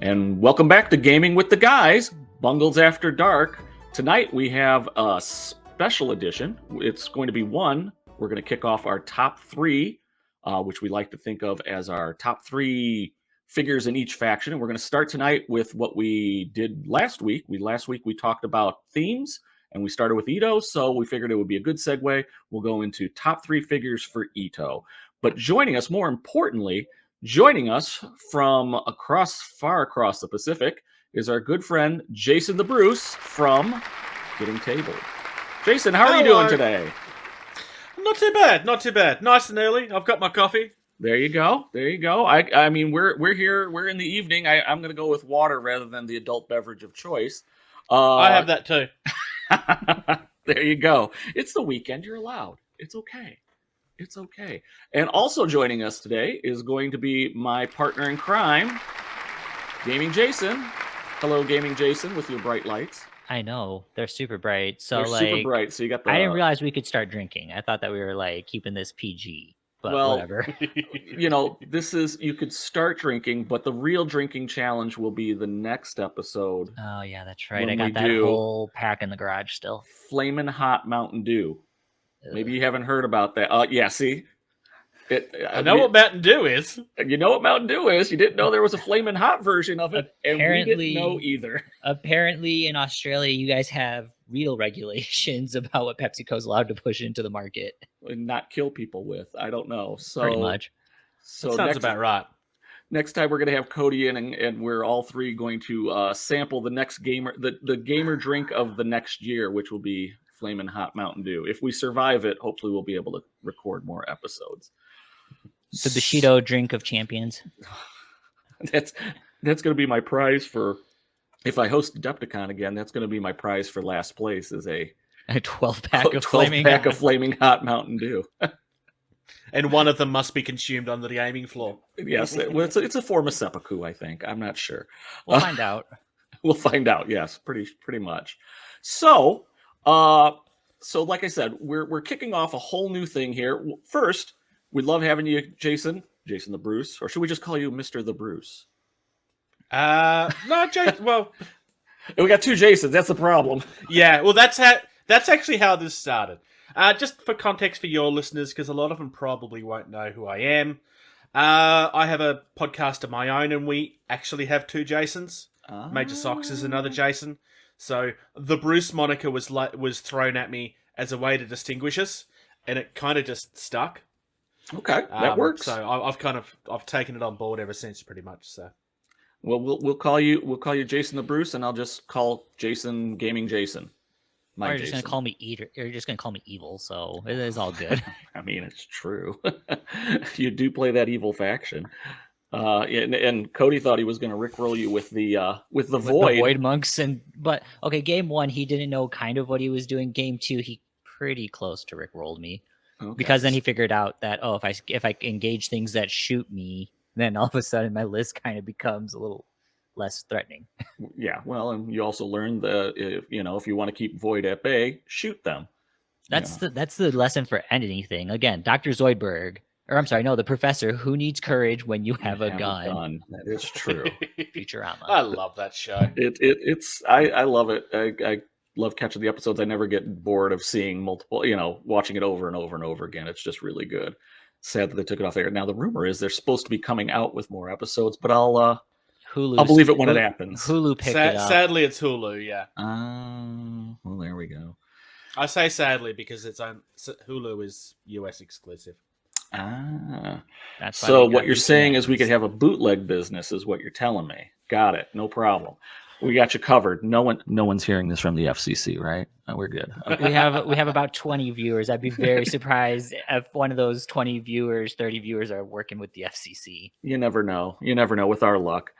And welcome back to Gaming with the Guys, Bungles After Dark. Tonight we have a special edition. It's going to be one. We're going to kick off our top three, which we like to think of as our top three figures in each faction. And we're going to start tonight with what we did last week. Last week we talked about themes, and we started with Ito, so we figured it would be a good segue. We'll go into top three figures for Ito. But joining us, more importantly, joining us from far across the Pacific is our good friend Jason the Bruce from Getting Tabled. Jason, how are you doing today? Not too bad, not too bad. Nice and early. I've got my coffee. There you go. There you go. I mean, we're here. We're in the evening. I'm going to go with water rather than the adult beverage of choice. I have that too. There you go. It's the weekend. You're allowed. It's okay. It's okay. And also joining us today is going to be my partner in crime, Gaming Jason. Hello, Gaming Jason, with your bright lights. I know. They're super bright. So They're super bright. So you got the... I didn't realize we could start drinking. I thought that we were keeping this PG. But whatever. You could start drinking, but the real drinking challenge will be the next episode. Oh, yeah, that's right. I got that whole pack in the garage still. Flamin' Hot Mountain Dew. Maybe you haven't heard about that. Yeah, see? I know what Mountain Dew is. You know what Mountain Dew is. You didn't know there was a Flamin' Hot version of it, and we didn't know either. Apparently, in Australia, you guys have real regulations about what PepsiCo's allowed to push into the market. And not kill people with. I don't know. So, pretty much. So that sounds about right. Next time we're going to have Cody in, and we're all three going to sample the next gamer, the gamer drink of the next year, which will be Flamin' Hot Mountain Dew. If we survive it, hopefully we'll be able to record more episodes. The Bushido drink of champions. That's going to be my prize for, if I host Adepticon again, that's going to be my prize for last place, is a 12-pack of Flaming Hot Mountain Dew. And one of them must be consumed on the gaming floor. Yes, it's a form of seppuku, I think. I'm not sure. We'll find out. We'll find out, yes, pretty much. So like I said, we're kicking off a whole new thing here. First, we love having you, Jason the Bruce, or should we just call you Mr. the Bruce? No, Jason. Well, we got two Jasons. That's the problem. Yeah, well, that's actually how this started. Just for context for your listeners, because a lot of them probably won't know who I am. I have a podcast of my own, and we actually have two Jasons. Major Socks is another Jason. So the Bruce moniker was thrown at me as a way to distinguish us, and it kind of just stuck. Okay, that works. So I've taken it on board ever since, pretty much. So, well, we'll call you Jason the Bruce, and I'll just call Jason Gaming Jason. Or you're just gonna call me Eater. You're just gonna call me Evil, so it is all good. I mean, it's true. You do play that evil faction. And Cody thought he was going to rickroll you with the Void. The Void monks, but okay, game one he didn't know kind of what he was doing. Game two he pretty close to rickrolled me, because then he figured out that if I engage things that shoot me, then all of a sudden my list kind of becomes a little less threatening. Yeah, well, and you also learned that if you want to keep Void at bay, shoot them. That's the lesson for anything. Again, Dr. Zoidberg. Or I'm sorry, no, the professor. Who needs courage when you have a gun? That is true. Futurama. I love that show. I love it. I love catching the episodes. I never get bored of seeing multiple, watching it over and over and over again. It's just really good. Sad that they took it off there. Now the rumor is they're supposed to be coming out with more episodes, but I'll believe it when it happens. Hulu picked it up. Sadly, it's Hulu. Yeah. Well, there we go. I say sadly because Hulu is US exclusive. So what you're saying is we could have a bootleg business, is what you're telling me. Got it. No problem. We got you covered. No one's hearing this from the FCC, right? We're good. Okay. We have about 20 viewers. I'd be very surprised if one of those 20 viewers, 30 viewers are working with the FCC. You never know. With our luck.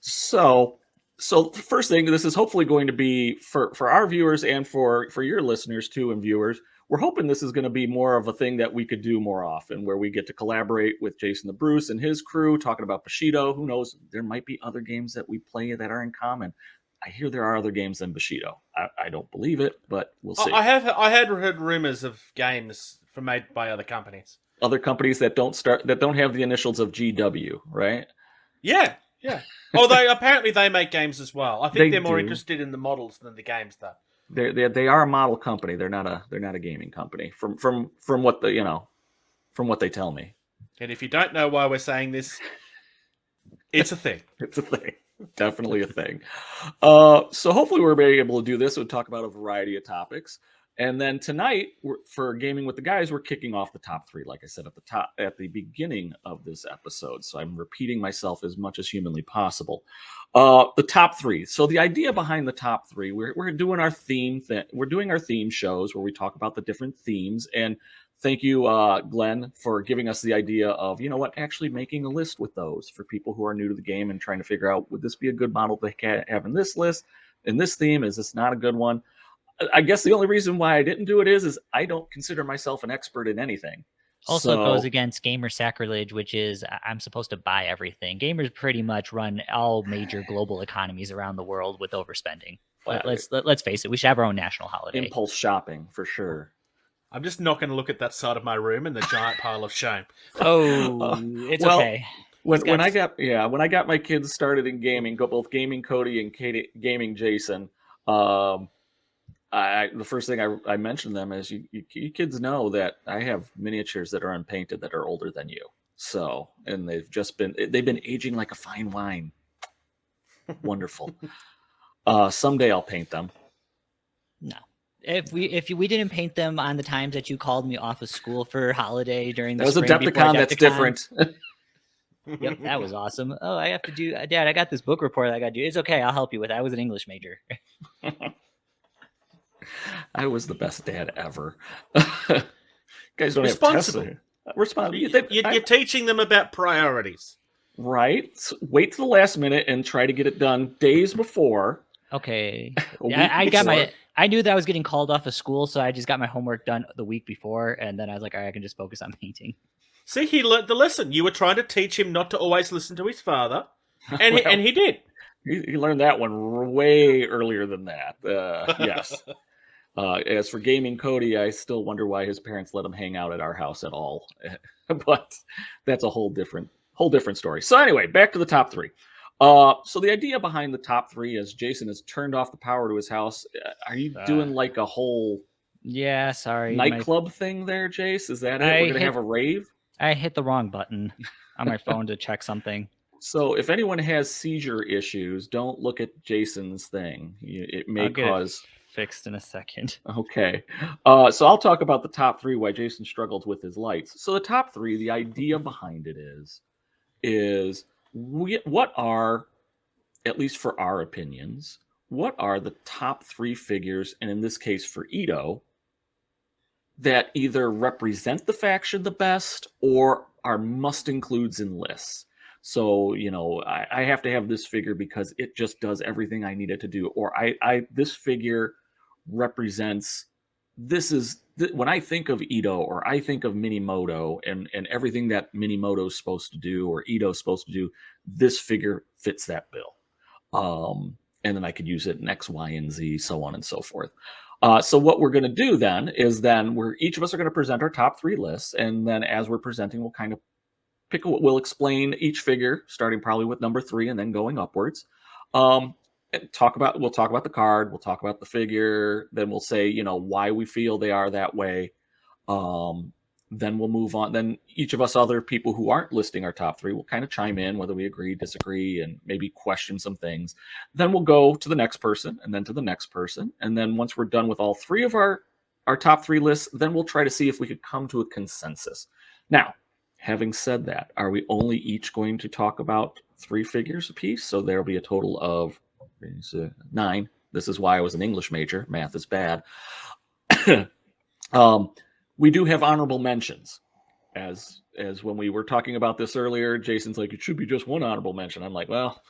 So the first thing, this is hopefully going to be for our viewers and for your listeners too, and viewers. We're hoping this is going to be more of a thing that we could do more often, where we get to collaborate with Jason the Bruce and his crew, talking about Bushido. Who knows? There might be other games that we play that are in common. I hear there are other games than Bushido. I don't believe it, but we'll see. I had heard rumors of games made by other companies. Other companies that don't have the initials of GW, right? Yeah. Yeah. Although apparently they make games as well. I think they're more do. interested in the models than the games, though. They are a model company. They're not a gaming company. From what from what they tell me. And if you don't know why we're saying this, it's a thing. It's a thing. Definitely a thing. So hopefully we're able to do this. We'll talk about a variety of topics. And then tonight, for Gaming with the Guys, we're kicking off the top three, like I said at the beginning of this episode. So I'm repeating myself as much as humanly possible. The top three. So the idea behind the top three, we're doing our theme we're doing our theme shows where we talk about the different themes. And thank you, Glenn, for giving us the idea of, actually making a list with those for people who are new to the game and trying to figure out, would this be a good model to have in this list, in this theme? Is this not a good one? I guess the only reason why I didn't do it is I don't consider myself an expert in anything. Also, it goes against gamer sacrilege, which is I'm supposed to buy everything. Gamers pretty much run all major global economies around the world with overspending. Let's face it, we should have our own national holiday. Impulse shopping, for sure. I'm just not going to look at that side of my room and the giant pile of shame. Oh, it's okay. When I got my kids started in gaming, both Gaming Cody and Gaming Jason, the first thing I mentioned them is you kids know that I have miniatures that are unpainted that are older than you. So, and they've been aging like a fine wine. Wonderful. Someday I'll paint them. No. If we didn't paint them on the times that you called me off of school for holiday during the spring, that was a Adepticon that's different. Yep, that was awesome. Oh, I have to do, Dad, I got this book report I got to do. It's okay, I'll help you with it. I was an English major. I was the best dad ever. Guys don't responsible. Have responsible. You're teaching them about priorities, right? So wait till the last minute and try to get it done days before. Okay. I knew that I was getting called off of school, so I just got my homework done the week before, and then I was like, all right, I can just focus on painting. See, he learned the lesson. You were trying to teach him not to always listen to his father, and he did. He learned that one way earlier than that. Yes. As for Gaming Cody, I still wonder why his parents let him hang out at our house at all. But that's a whole different story. So anyway, back to the top three. So the idea behind the top three is Jason has turned off the power to his house. Are you doing like a whole nightclub thing there, Jace? Is that it? We're gonna have a rave? I hit the wrong button on my phone to check something. So if anyone has seizure issues, don't look at Jason's thing. It may cause fixed in a second. Okay. So I'll talk about the top three, why Jason struggled with his lights. So the top three, the idea behind it is what are, at least for our opinions, what are the top three figures, and in this case for Ito, that either represent the faction the best or are must includes in lists. So, I have to have this figure because it just does everything I need it to do. Or this figure represents, when I think of Ito or I think of Minimoto and everything that Minimoto's supposed to do or Ito's supposed to do, this figure fits that bill. And then I could use it in X, Y, and Z, so on and so forth. So what we're going to do then is each of us are going to present our top three lists. And then as we're presenting, we'll kind of we'll explain each figure, starting probably with number 3 and then going upwards. And we'll talk about the card, we'll talk about the figure, then we'll say, why we feel they are that way. Then we'll move on. Then each of us other people who aren't listing our top 3 will kind of chime in, whether we agree, disagree, and maybe question some things. Then we'll go to the next person and then to the next person. And then once we're done with all 3 of our top 3 lists, then we'll try to see if we could come to a consensus. Now, having said that, are we only each going to talk about 3 figures apiece? So there'll be a total of 9. This is why I was an English major. Math is bad. We do have honorable mentions. As when we were talking about this earlier, Jason's like, it should be just 1 honorable mention. I'm like, well,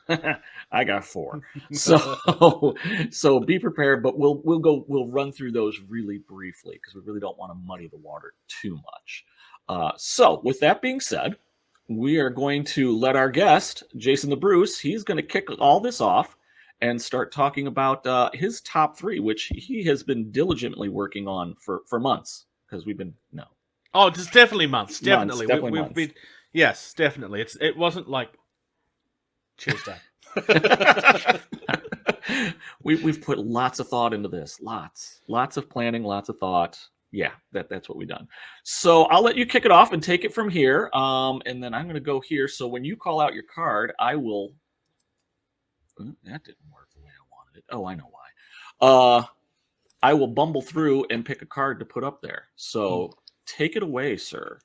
I got 4. So be prepared, but we'll run through those really briefly because we really don't want to muddy the water too much. So with that being said, we are going to let our guest, Jason the Bruce, he's going to kick all this off and start talking about his top 3, which he has been diligently working on for months. Because we've been Oh, it's definitely months. Definitely, months. We've been. Yes, definitely. It wasn't like Tuesday. We've put lots of thought into this. Lots of planning, lots of thought. Yeah, that's what we've done. So I'll let you kick it off and take it from here. And then I'm going to go here. So when you call out your card, I will. That didn't work the way I wanted it. Oh, I know why. I will bumble through and pick a card to put up there. So take it away, sir.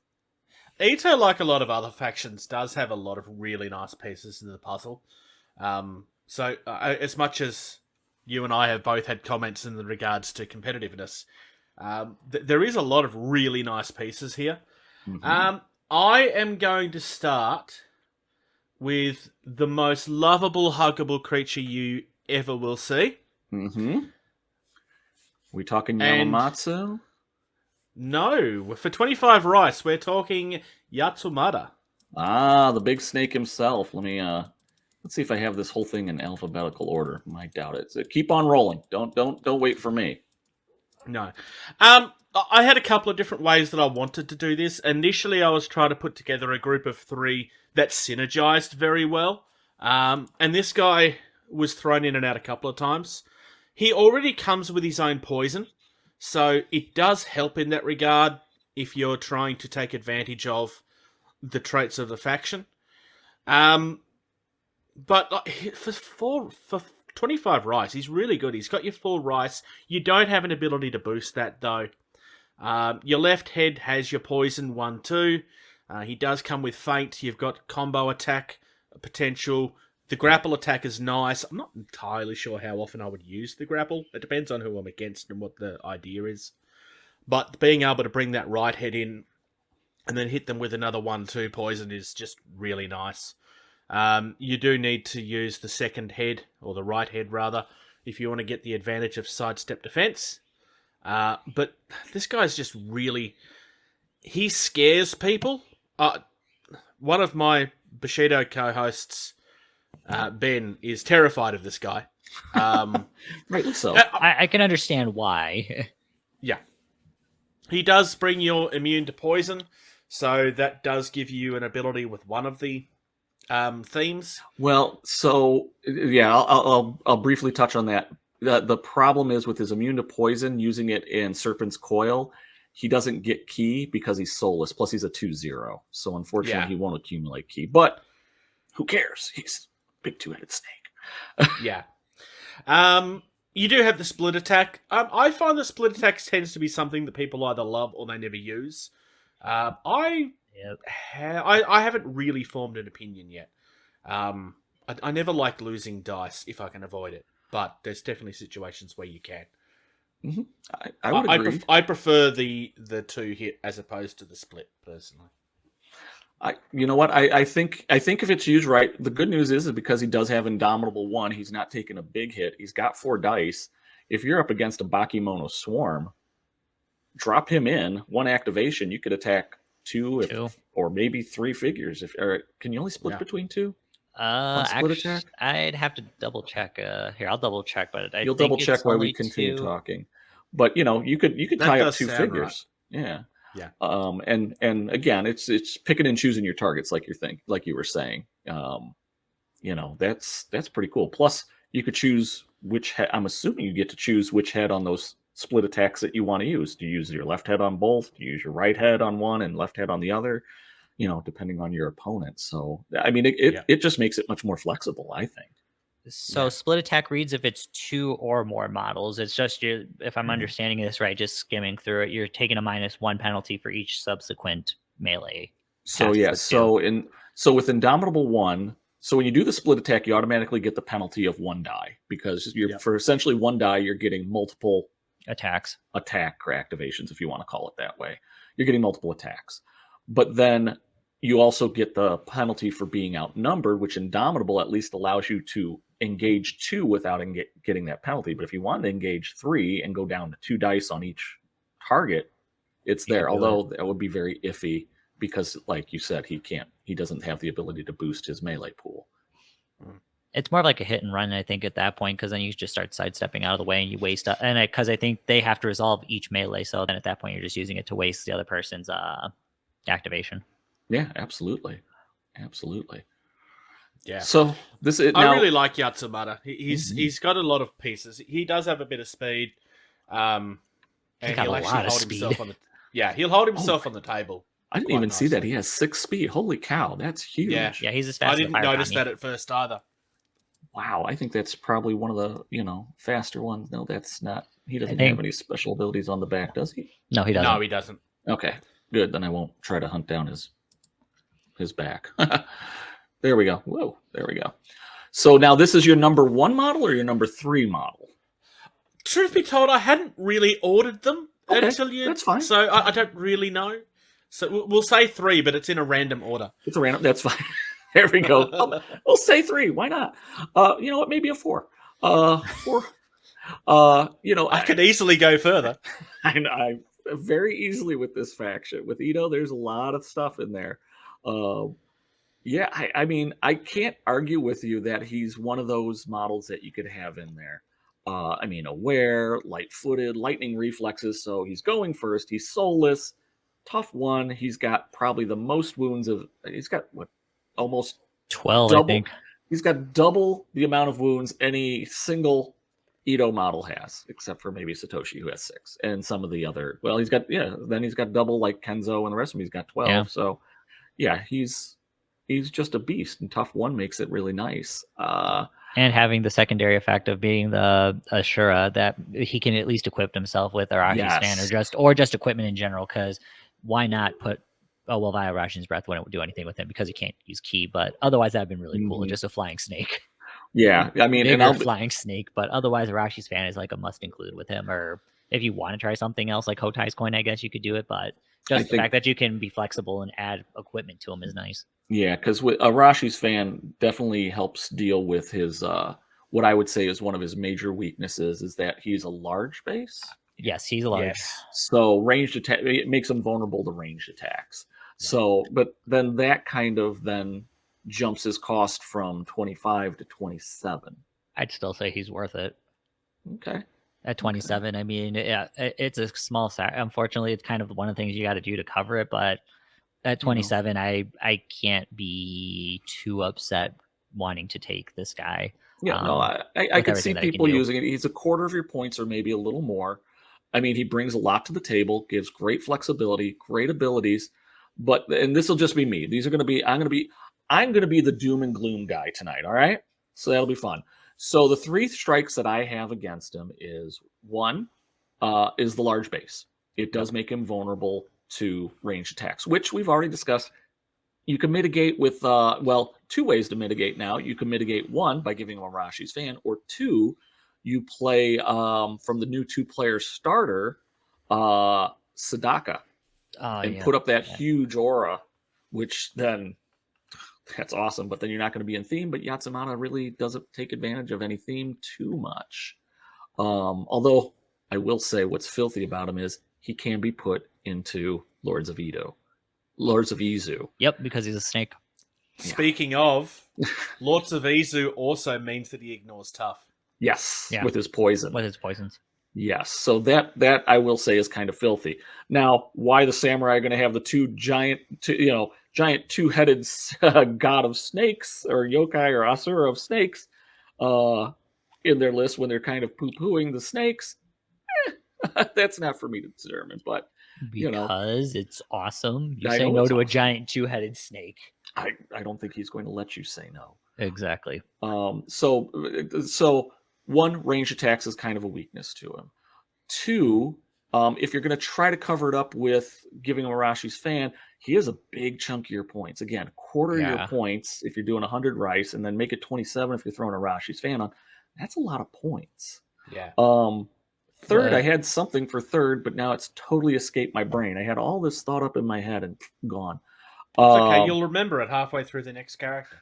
Ito, like a lot of other factions, does have a lot of really nice pieces in the puzzle. So as much as you and I have both had comments in regards to competitiveness, there is a lot of really nice pieces here. Mm-hmm. I am going to start with the most lovable, huggable creature you ever will see. Mm-hmm. We talking Yamamatsu? No, for 25 rice, we're talking Yatsumata. Ah, the big snake himself. Let's see if I have this whole thing in alphabetical order. I doubt it. So keep on rolling. Don't wait for me. No. I had a couple of different ways that I wanted to do this. Initially, I was trying to put together a group of 3 that synergized very well. And this guy was thrown in and out a couple of times. He already comes with his own poison, so it does help in that regard if you're trying to take advantage of the traits of the faction. But for 25 rice, he's really good. He's got your 4 rice. You don't have an ability to boost that, though. Your left head has your poison 1-2. He does come with feint. You've got combo attack potential. The grapple attack is nice. I'm not entirely sure how often I would use the grapple. It depends on who I'm against and what the idea is. But being able to bring that right head in and then hit them with another 1-2 poison is just really nice. You do need to use the second head, or the right head rather, if you want to get the advantage of sidestep defense. But this guy's just really... He scares people. One of my Bushido co-hosts, Ben, is terrified of this guy. Rightly so. I can understand why. Yeah. He does bring you immune to poison, so that does give you an ability with one of the themes. Well, so yeah, I'll briefly touch on that. The problem is with his immune to poison, using it in Serpent's Coil, he doesn't get key because he's soulless. Plus, he's a 2/0, so unfortunately, he won't accumulate key. But who cares? He's a big 2-headed snake. Yeah. You do have the split attack. I find the split attack tends to be something that people either love or they never use. I haven't really formed an opinion yet. I never like losing dice if I can avoid it, but there's definitely situations where you can. Mm-hmm. I would agree. I prefer the 2-hit as opposed to the split, personally. You know what? I think if it's used right, the good news is because he does have Indomitable 1, he's not taking a big hit. He's got 4 dice. If you're up against a Bakemono Swarm, drop him in 1 activation. You could attack 2 or maybe 3 figures. Can you only split between 2? Actually, I'd have to double check. Here, I'll double check, but you'll double check while we continue talking. But you could tie up 2 figures. Right. Yeah. Yeah. And again, it's picking and choosing your targets, like you were saying. That's pretty cool. Plus, you could choose which head. I'm assuming you get to choose which head on those split attacks that you want to use. Do you use your left head on both? Do you use your right head on one and left head on the other? Depending on your opponent. So, I mean, it just makes it much more flexible, I think. So split attack reads if it's 2 or more models. It's just if I'm understanding this right, just skimming through it, you're taking a -1 penalty for each subsequent melee. So yeah, so with Indomitable 1, so when you do the split attack, you automatically get the penalty of 1 die because for essentially 1 die, you're getting multiple attack activations, if you want to call it that way. You're getting multiple attacks, but then you also get the penalty for being outnumbered, which Indomitable at least allows you to engage 2 without getting that penalty. But if you want to engage 3 and go down to 2 dice on each target, it's there. Although that would be very iffy because, like you said, he doesn't have the ability to boost his melee pool. It's more like a hit and run, I think, at that point, because then you just start sidestepping out of the way and you waste. And because I think they have to resolve each melee, so then at that point you're just using it to waste the other person's activation. Yeah, absolutely. Yeah. So this is I now. really like Yatsumata. He's got a lot of pieces. He does have a bit of speed, and got he'll a actually lot of hold speed. himself on the. Yeah, he'll hold Oh, himself on the table. I didn't quite even see that. nicely. He has 6 speed. Holy cow, that's huge. Yeah. he's as I fast as a didn't fire notice Kami. that at first either. Wow, I think that's probably one of the faster ones. No, that's not. He doesn't think- have any special abilities on the back, does he? No, he doesn't. No, he doesn't. Okay, good. Then I won't try to hunt down his back. There we go. Whoa, there we go. So now this is your number 1 model or your number 3 model? Truth be told, I hadn't really ordered them Okay, until you. that's fine. So I don't really know. So we'll say 3, but it's in a random order. It's a random. That's fine. There we go. We'll say 3. Why not? You know what? Maybe a 4. 4. I could easily go further. I very easily with this faction. With Ito, there's a lot of stuff in there. Yeah, I mean, I can't argue with you that he's one of those models that you could have in there. I mean, aware, light-footed, lightning reflexes, so he's going first. He's soulless, tough one. He's got probably the most wounds of. He's got what, almost 12, double. I think. He's got double the amount of wounds any single Ito model has, except for maybe Satoshi, who has 6, and some of the other. Well, he's got then he's got double like Kenzo and the rest of them. He's got 12. Yeah. So, yeah, he's just a beast, and tough one makes it really nice. And having the secondary effect of being the Ashura that he can at least equip himself with Arashi's fan, or just equipment in general. Because why not put? Oh well, via Arashi's breath wouldn't do anything with him because he can't use ki. But otherwise, that'd been really cool. Just a flying snake. Yeah, I mean, bigger flying snake. But otherwise, Arashi's fan is like a must include with him. Or if you want to try something else like Hotai's coin, I guess you could do it. But just the fact that you can be flexible and add equipment to him is nice. Yeah, because with Arashi's fan definitely helps deal with his what I would say is one of his major weaknesses is that he's a large base. Yes, he's a large. Yes. So ranged attack, it makes him vulnerable to ranged attacks. So, but then that kind of then jumps his cost from 25 to 27. I'd still say he's worth it. Okay. At 27, I mean, yeah, it's a small sack. Unfortunately, it's kind of one of the things you got to do to cover it. But at 27, I can't be too upset wanting to take this guy. Yeah, no, I could see people using it. He's a quarter of your points or maybe a little more. I mean, he brings a lot to the table, gives great flexibility, great abilities. But and this will just be me. These are going to be I'm going to be the doom and gloom guy tonight. All right, so that'll be fun. So the 3 strikes that I have against him is 1 is the large base. It does make him vulnerable to range attacks, which we've already discussed. You can mitigate with 2 ways to mitigate now. You can mitigate 1 by giving him Arashi's fan, or 2, you play from the new 2-player starter, Sadaka, and put up that huge aura, which then that's awesome. But then you're not going to be in theme. But Yatsumata really doesn't take advantage of any theme too much. Although I will say what's filthy about him is he can be put into Lords of Izu. Yep, because he's a snake. Speaking of, Lords of Izu also means that he ignores tough. Yes, with his poison. With his poisons. Yes, so that I will say is kind of filthy. Now, why the samurai are going to have the giant 2-headed god of snakes or yokai or asura of snakes in their list when they're kind of poo-pooing the snakes? That's not for me to determine, but because it's awesome. You say no to a giant 2-headed snake. I don't think he's going to let you say no. Exactly. So 1, range attacks is kind of a weakness to him. 2, if you're going to try to cover it up with giving him Arashi's fan, he has a big chunk of your points. Again, quarter of your points if you're doing 100 rice, and then make it 27 if you're throwing Arashi's fan on. That's a lot of points. Yeah. Third, I had something for third, but now it's totally escaped my brain. I had all this thought up in my head and gone. It's okay. You'll remember it halfway through the next character.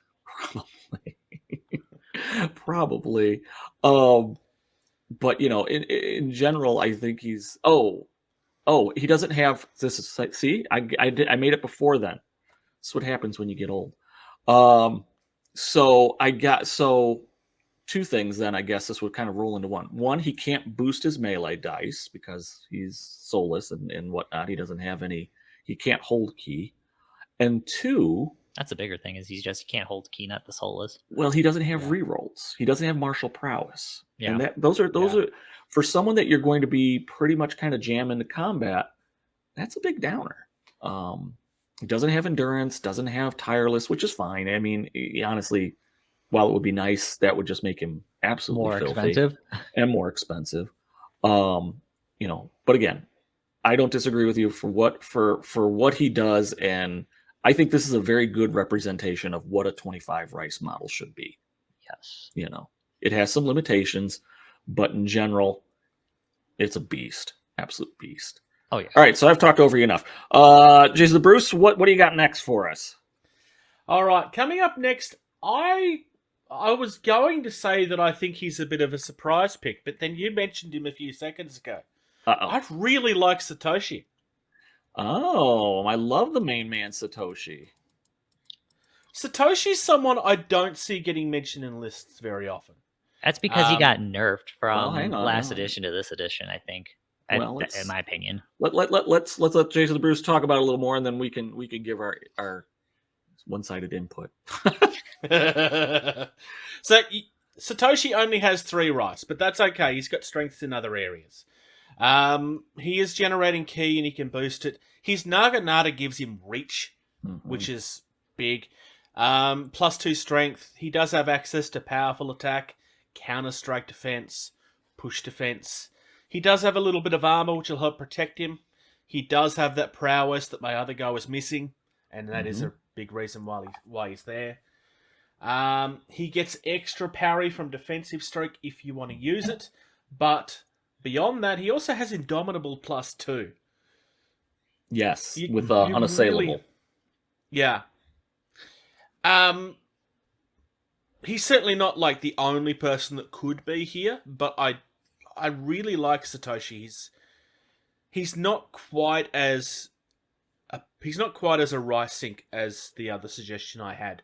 Probably. But in general, I think he's. He doesn't have this. See, I made it before then. That's what happens when you get old. So 2 things then, I guess this would kind of roll into 1. 1, he can't boost his melee dice because he's soulless and whatnot. He doesn't have any, he can't hold ki. And 2, That's a bigger thing. Is he can't hold Keenut the Soulless. Well, he doesn't have Yeah. rerolls. He doesn't have martial prowess. Yeah. And those are for someone that you're going to be pretty much kind of jam into combat. That's a big downer. He doesn't have endurance, doesn't have tireless, which is fine. I mean, honestly, while it would be nice, that would just make him absolutely More filthy expensive. and more expensive. But again, I don't disagree with you for what he does, and I think this is a very good representation of what a 25 rice model should be. Yes. It has some limitations, but in general, it's a beast, absolute beast. Oh yeah. All right, so I've talked over you enough. Jason Bruce, what do you got next for us? All right, coming up next, I was going to say that I think he's a bit of a surprise pick, but then you mentioned him a few seconds ago. Uh-oh. I really like Satoshi. Oh, I love the main man, Satoshi. Satoshi's someone I don't see getting mentioned in lists very often. That's because he got nerfed from hang on, last edition to this edition, I think. Well, in my opinion. Let's let Jason Bruce talk about it a little more, and then we can give our one-sided input. So Satoshi only has 3 rice, but that's okay. He's got strengths in other areas. He is generating ki and he can boost it. His Naginata gives him reach, which is big. +2 strength. He does have access to powerful attack, counter strike defense, push defense. He does have a little bit of armor, which will help protect him. He does have that prowess that my other guy was missing, and that is a big reason why he's there. He gets extra parry from defensive stroke if you want to use it, but beyond that, he also has Indomitable +2. Yes, with Unassailable. Yeah. He's certainly not like the only person that could be here, but I really like Satoshi. He's not quite as a rice sink as the other suggestion I had,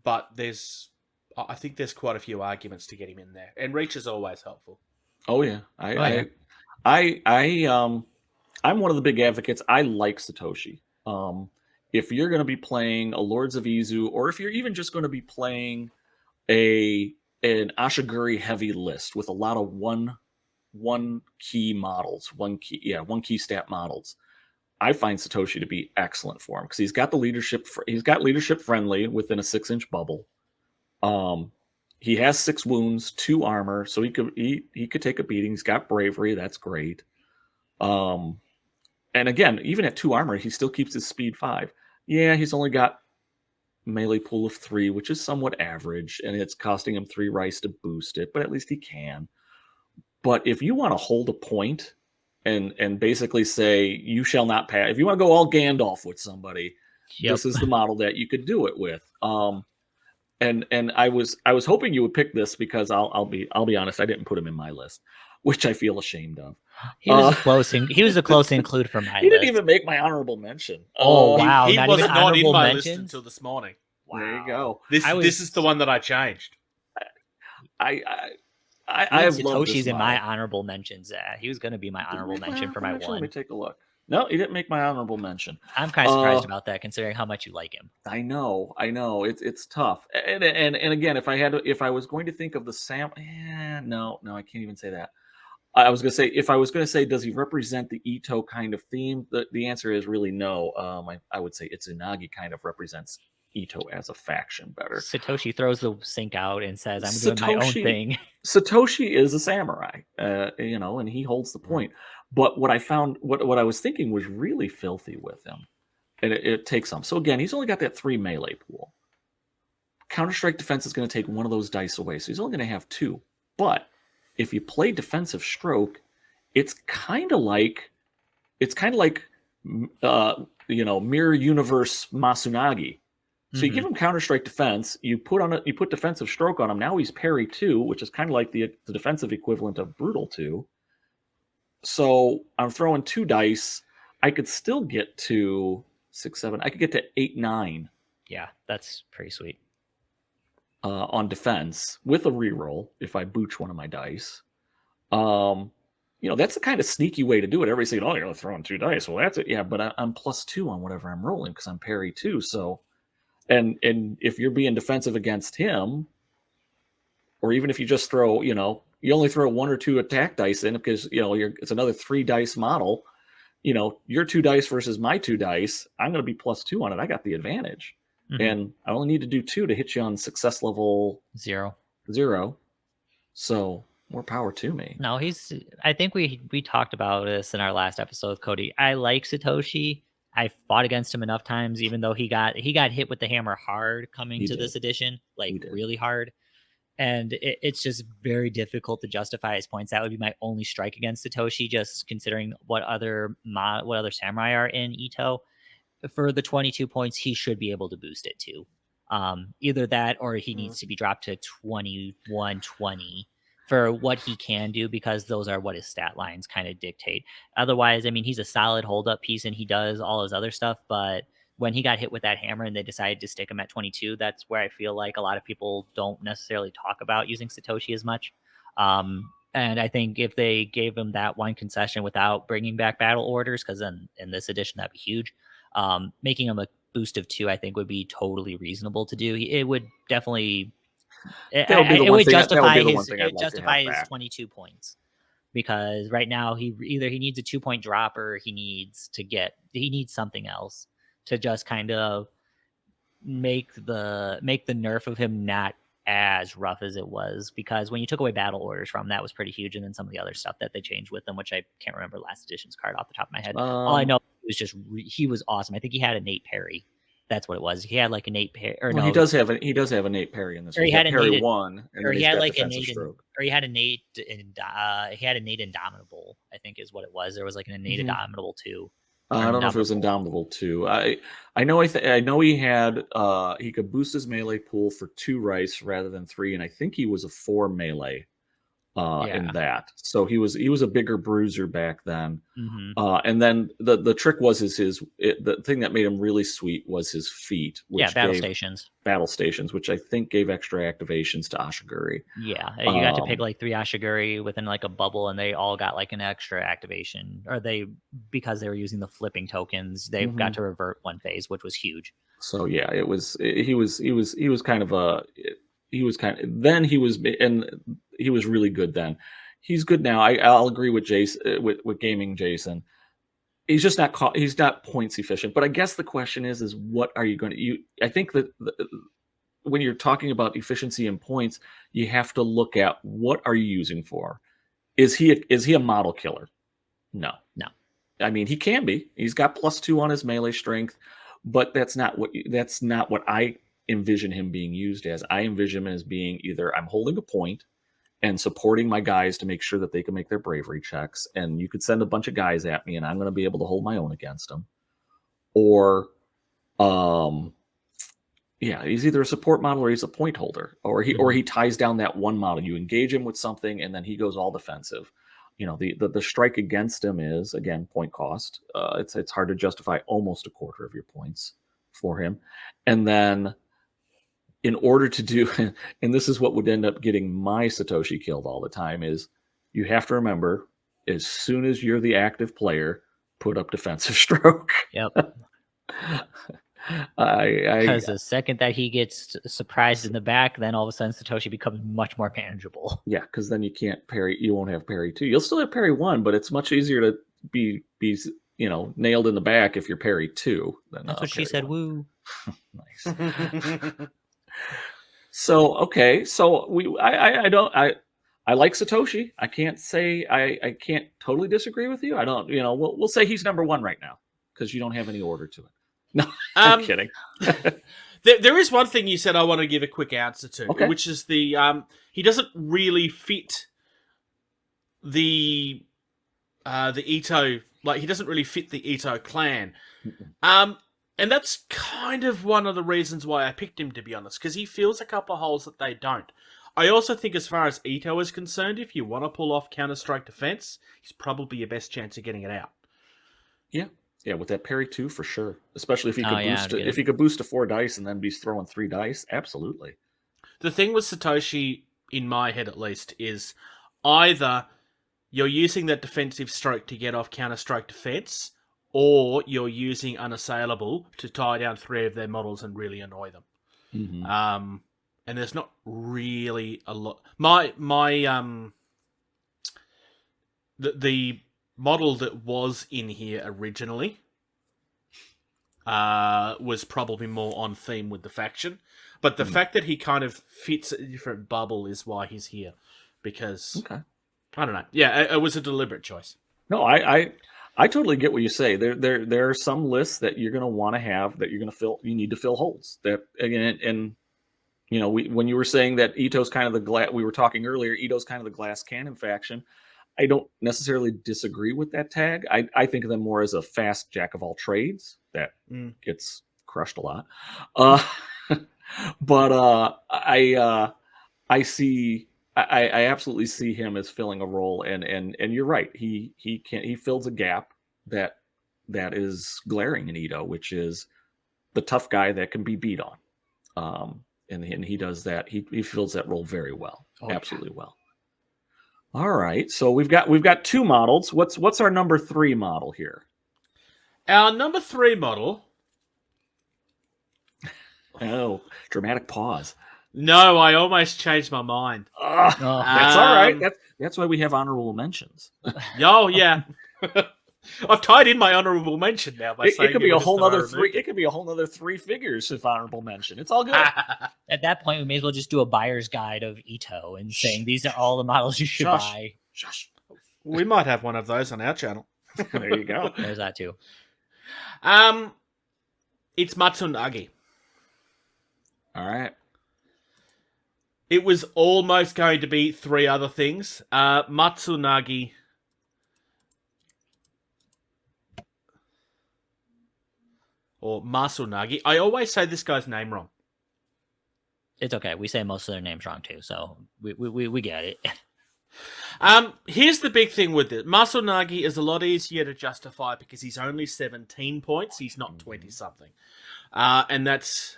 but I think there's quite a few arguments to get him in there, and reach is always helpful. Oh yeah, I'm one of the big advocates. I like Satoshi. If you're going to be playing a Lords of Izu, or if you're even just going to be playing an Ashiguri heavy list with a lot of one key models, one key stat models, I find Satoshi to be excellent for him because he's got the leadership. He's got leadership friendly within a 6-inch bubble. He has 6 wounds, 2 armor, so he could take a beating. He's got bravery, that's great. And again, even at 2 armor, he still keeps his speed 5. Yeah, he's only got melee pool of 3, which is somewhat average, and it's costing him 3 rice to boost it, but at least he can. But if you want to hold a point and basically say you shall not pass, if you want to go all Gandalf with somebody, this is the model that you could do it with. And I was hoping you would pick this because I'll be honest, I didn't put him in my list, which I feel ashamed of. He was a close include for my He list. didn't even make my honorable mention. Oh wow, he not was even not in honorable my mentions? list until this morning. Wow. There you go. This is the one that I changed. I have loved Satoshi's this in my model. honorable mentions. He was going to be my honorable mention for my Let one. me take a look. No, he didn't make my honorable mention. I'm kind of surprised about that, considering how much you like him. I know. It's tough. And again, if I was going to think of the no, I can't even say that. I was going to say, if I was going to say, does he represent the Ito kind of theme? The answer is really no. I would say Itsunagi kind of represents Ito as a faction better. Satoshi throws the sink out and says, "I'm doing my own thing." Satoshi is a samurai, and he holds the point. But what I found, what I was thinking was really filthy with him, and it takes some. So again, he's only got that 3 melee pool. Counter-Strike defense is going to take one of those dice away, so he's only going to have 2. But if you play defensive stroke, it's kind of like Mirror Universe Masunagi. So you give him Counter-Strike defense, you put defensive stroke on him. Now he's parry 2, which is kind of like the defensive equivalent of brutal 2. So I'm throwing 2 dice. I could still get to 6, 7. I could get to 8, 9. Yeah, that's pretty sweet. On defense with a reroll if I booch one of my dice. That's the kind of sneaky way to do it. Everybody's saying, "Oh, you're throwing 2 dice." Well, that's it. Yeah, but I'm +2 on whatever I'm rolling because I'm parry 2. So And if you're being defensive against him, or even if you just throw, you only throw 1 or 2 attack dice in because, it's another 3 dice model, your 2 dice versus my 2 dice, I'm going to be +2 on it. I got the advantage. Mm-hmm. And I only need to do 2 to hit you on success level 0. So more power to me. No, I think we talked about this in our last episode with Cody. I like Satoshi. I fought against him enough times, even though he got hit with the hammer hard coming to this edition, like really hard. And it's just very difficult to justify his points. That would be my only strike against Satoshi, just considering what other samurai are in Ito. For the 22 points, he should be able to boost it to. Either that or he needs to be dropped to 2120 for what he can do, because those are what his stat lines kind of dictate. Otherwise, I mean, he's a solid hold-up piece and he does all his other stuff, but when he got hit with that hammer and they decided to stick him at 22, that's where I feel like a lot of people don't necessarily talk about using Satoshi as much. And I think if they gave him that one concession without bringing back battle orders, because then in this edition, that'd be huge. Making him a boost of 2, I think, would be totally reasonable to do. It would definitely... It would justify his 22 points. Because right now he needs a 2-point drop or he needs something else to just kind of make the nerf of him not as rough as it was, because when you took away battle orders from, that was pretty huge, and then some of the other stuff that they changed with them, which I can't remember last edition's card off the top of my head. All I know was just he was awesome. I think he had innate parry. That's what it was. He had like innate parry. He does have innate parry in this. Or he had parry 1, or he had like innate stroke. Or he had innate indomitable, I think is what it was. There was like an innate indomitable 2. I don't know if it was Indomitable 2. I know he had he could boost his melee pool for 2 rice rather than 3, and I think he was a 4 melee in that. So he was a bigger bruiser back then. And then the trick was the thing that made him really sweet was his feet, which battle stations, which I think gave extra activations to Ashiguri. Yeah, you got to pick like 3 Ashiguri within like a bubble, and they all got like an extra activation, or because they were using the flipping tokens, they got to revert 1 phase, which was huge. So yeah, he was kind of then he was really good then. He's good now. I'll agree with Jason with gaming Jason. He's just not he's not points efficient. But I guess the question is what are you going to I think that when you're talking about efficiency and points, you have to look at what are you using for. Is he a model killer? No. I mean, he can be. He's got +2 on his melee strength, but that's not what I envision him being used as. I envision him as being either I'm holding a point and supporting my guys to make sure that they can make their bravery checks, and you could send a bunch of guys at me and I'm going to be able to hold my own against them. Or he's either a support model or he's a point holder, or he ties down that one model. You engage him with something and then he goes all defensive. The strike against him is, again, point cost. It's hard to justify almost a quarter of your points for him. And then in order to do, and this is what would end up getting my Satoshi killed all the time, is you have to remember, as soon as you're the active player, put up defensive stroke. Yep. Because the second that he gets surprised in the back, then all of a sudden Satoshi becomes much more manageable. Yeah, because then you can't parry. You won't have parry 2. You'll still have parry 1, but it's much easier to be nailed in the back if you're parry 2. That's what she said. 1. Woo. Nice. So okay, so I like Satoshi. I can't say I can't totally disagree with you. I don't. We'll say he's number 1 right now because you don't have any order to it. No, I'm kidding. There is one thing you said I want to give a quick answer to, which is the he doesn't really fit the Ito, like he doesn't really fit the Ito clan. And that's kind of one of the reasons why I picked him, to be honest, because he fills a couple of holes that they don't. I also think as far as Ito is concerned, if you want to pull off Counter-Strike defense, he's probably your best chance of getting it out. Yeah, with that parry 2 for sure. Especially if he could boost it. If he could boost to 4 dice and then be throwing 3 dice, absolutely. The thing with Satoshi, in my head at least, is either you're using that defensive stroke to get off Counter-Strike defense, or you're using Unassailable to tie down 3 of their models and really annoy them. Mm-hmm. And there's not really a lot. The model that was in here originally was probably more on theme with the faction, but the fact that he kind of fits a different bubble is why he's here, because I don't know. Yeah, it was a deliberate choice. No, I totally get what you say. There are some lists that you're going to want to have that you're going to fill. You need to fill holes. That again, and you know, when you were saying that Ito's kind of the glass, we were talking earlier. Ito's kind of the glass cannon faction. I don't necessarily disagree with that tag. I think of them more as a fast jack of all trades that gets crushed a lot. But I see. I absolutely see him as filling a role, and you're right. He fills a gap that is glaring in Ito, which is the tough guy that can be beat on. And he does that. He fills that role very well, absolutely well. All right, so we've got 2 models. What's our number 3 model here? Our number 3 model. Oh, dramatic pause. No, I almost changed my mind. That's all right. That's why we have honorable mentions. Oh yeah, I've tied in my honorable mention now by saying it could be a whole other 3. It could be a whole other 3 figures of honorable mention. It's all good. At that point, we may as well just do a buyer's guide of Ito and saying these are all the models you should buy. Shush. We might have one of those on our channel. There you go. There's that too. It's Matsunagi. All right. It was almost going to be 3 other things. Matsunagi. Or Masunagi. I always say this guy's name wrong. It's okay. We say most of their names wrong too, so we get it. Here's the big thing with it. Masunagi is a lot easier to justify because he's only 17 points. He's not 20-something. And that's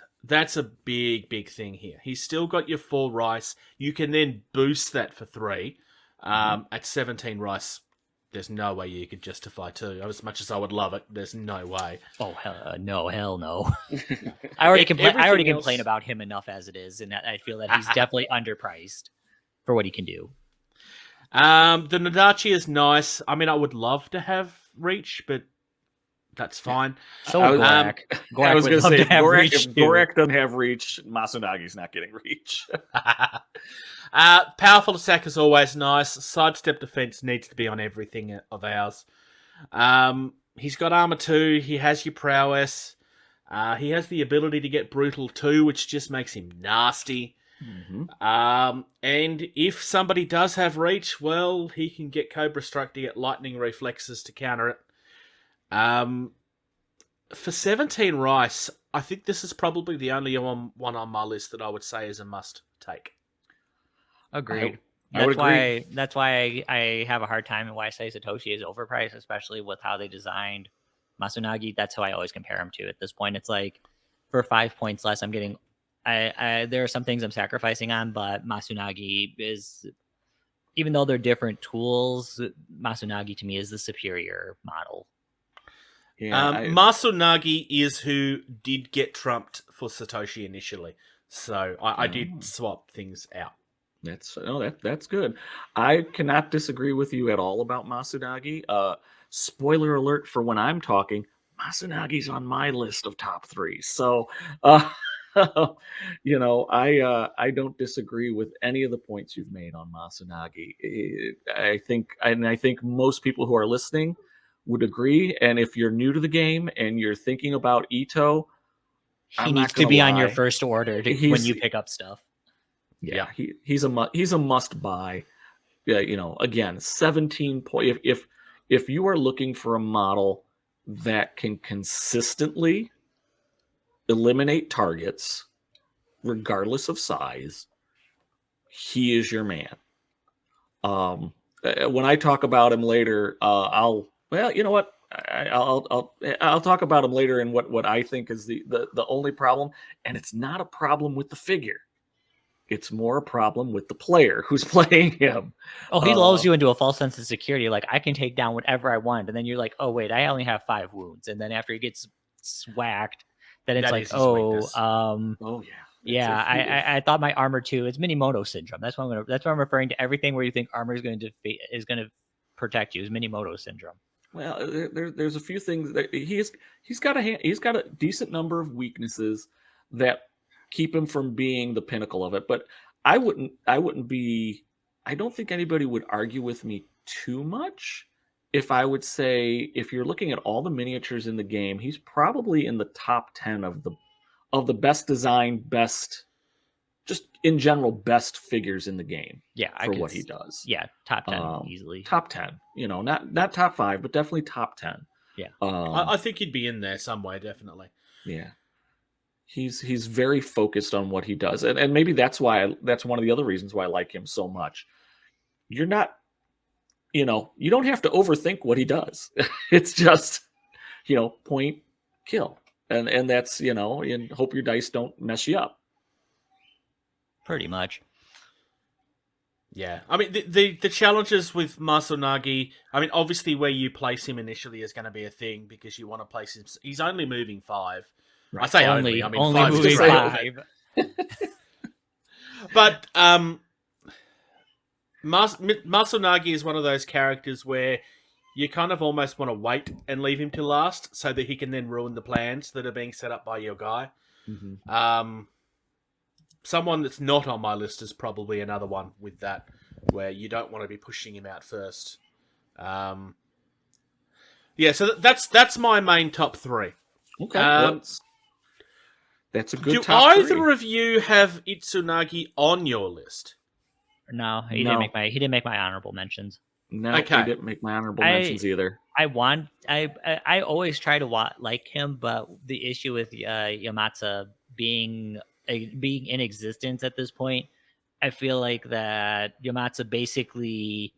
a big thing here. He's still got your 4 rice. You can then boost that for 3. At 17 rice, there's no way you could justify 2. As much as I would love it, there's no way. Oh hell no! I already complain about him enough as it is, and I feel that he's definitely underpriced for what he can do. The Nadachi is nice. I mean, I would love to have reach, but that's fine. So Gorak. I was going to say, if Gorak doesn't have reach, Masunagi's not getting reach. Powerful attack is always nice. Sidestep defense needs to be on everything of ours. He's got armor 2. He has your prowess. He has the ability to get brutal too, which just makes him nasty. And if somebody does have reach, well, he can get Cobra Strike to get lightning reflexes to counter it. For 17 rice, I think this is probably the only one on my list that I would say is a must take. Agreed. I would agree. That's why I have a hard time and why I say Satoshi is overpriced, especially with how they designed Masunagi. That's who I always compare him to. At this point, it's like for 5 points less, I'm getting. There are some things I'm sacrificing on, but Masunagi is, even though they're different tools, Masunagi to me is the superior model. Yeah, Masunagi is who did get trumped for Satoshi initially, so I did swap things out. That's good. I cannot disagree with you at all about Masunagi. Spoiler alert for when I'm talking, Masunagi's on my list of top 3. So, you know, I don't disagree with any of the points you've made on Masunagi. I think most people who are listening would agree. And if you're new to the game and you're thinking about Ito, he needs to be on your first order when you pick up stuff. Yeah, he's a must buy. Yeah, you know, again, 17 point. If you are looking for a model that can consistently eliminate targets, regardless of size, he is your man. When I talk about him later, I'll talk about him later in what I think is the only problem, and it's not a problem with the figure. It's more a problem with the player who's playing him. Oh, he lulls you into a false sense of security. Like, I can take down whatever I want. And then you're like, oh, wait, I only have 5 wounds. And then after he gets swacked, then it's That like, is his weakness. Oh yeah. Yeah, I thought my armor too. It's Minimoto syndrome. That's what I'm referring to. Everything where you think armor is going to protect you is Minimoto syndrome. Well, there's a few things that he's got a decent number of weaknesses that keep him from being the pinnacle of it. But I don't think anybody would argue with me too much if I would say, if you're looking at all the miniatures in the game, he's probably in the top 10 of the best designed, best, just in general, best figures in the game. Yeah, for what he does. Yeah, top 10 easily. Top 10, not top 5, but definitely top 10. Yeah, I think he'd be in there somewhere, definitely. Yeah, he's very focused on what he does, and maybe that's one of the other reasons why I like him so much. You're not, you don't have to overthink what he does. It's just, point, kill, and that's, and hope your dice don't mess you up. Pretty much. Yeah, I mean the challenges with Masunagi. I mean, obviously where you place him initially is going to be a thing because you want to place him. He's only moving 5. Right. I say only. I mean, only 5 moving 5. But Masunagi is one of those characters where you kind of almost want to wait and leave him to last so that he can then ruin the plans that are being set up by your guy. Mm-hmm. Someone that's not on my list is probably another one with that, where you don't want to be pushing him out first. So that's my main top 3. Okay, that's a good. Do top either 3. of you have Itsunagi on your list? No, he didn't make my honorable mentions. No, okay. He didn't make my honorable mentions either. I always try to like him, but the issue with Yamata being in existence at this point, I feel like that Yamata basically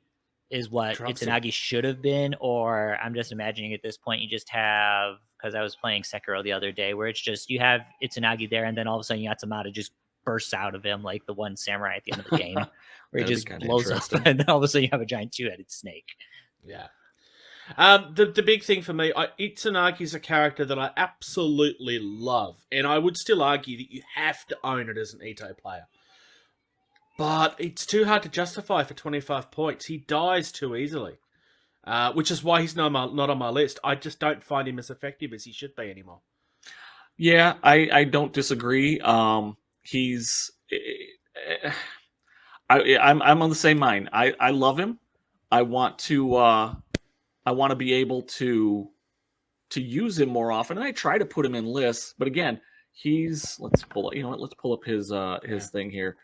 is what Itsunagi should have been, or I'm just imagining at this point you just have, because I was playing Sekiro the other day, where it's just you have Itsunagi there, and then all of a sudden Yamata just bursts out of him like the one samurai at the end of the game, where he just blows up, and then all of a sudden you have a giant 2-headed snake. Yeah. The big thing for me, Itsunagi is a character that I absolutely love, and I would still argue that you have to own it as an Ito player. But it's too hard to justify for 25 points. He dies too easily, which is why he's not on my list. I just don't find him as effective as he should be anymore. Yeah, I don't disagree. I'm on the same mind. I love him. I want to be able to use him more often, and I try to put him in lists. But again, let's pull up his thing here.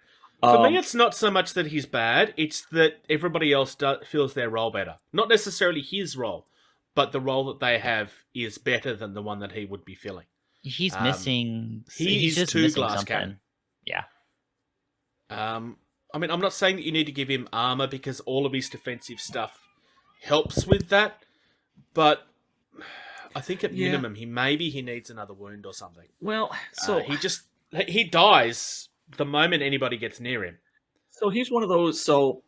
For me, it's not so much that he's bad; it's that everybody else feels their role better. Not necessarily his role, but the role that they have is better than the one that he would be filling. He's missing. He's just too missing glass something. cannon. Yeah. I mean, I'm not saying that you need to give him armor because all of his defensive stuff helps with that, but I think at minimum he needs another wound or something. Well, so he dies the moment anybody gets near him. So he's one of those. So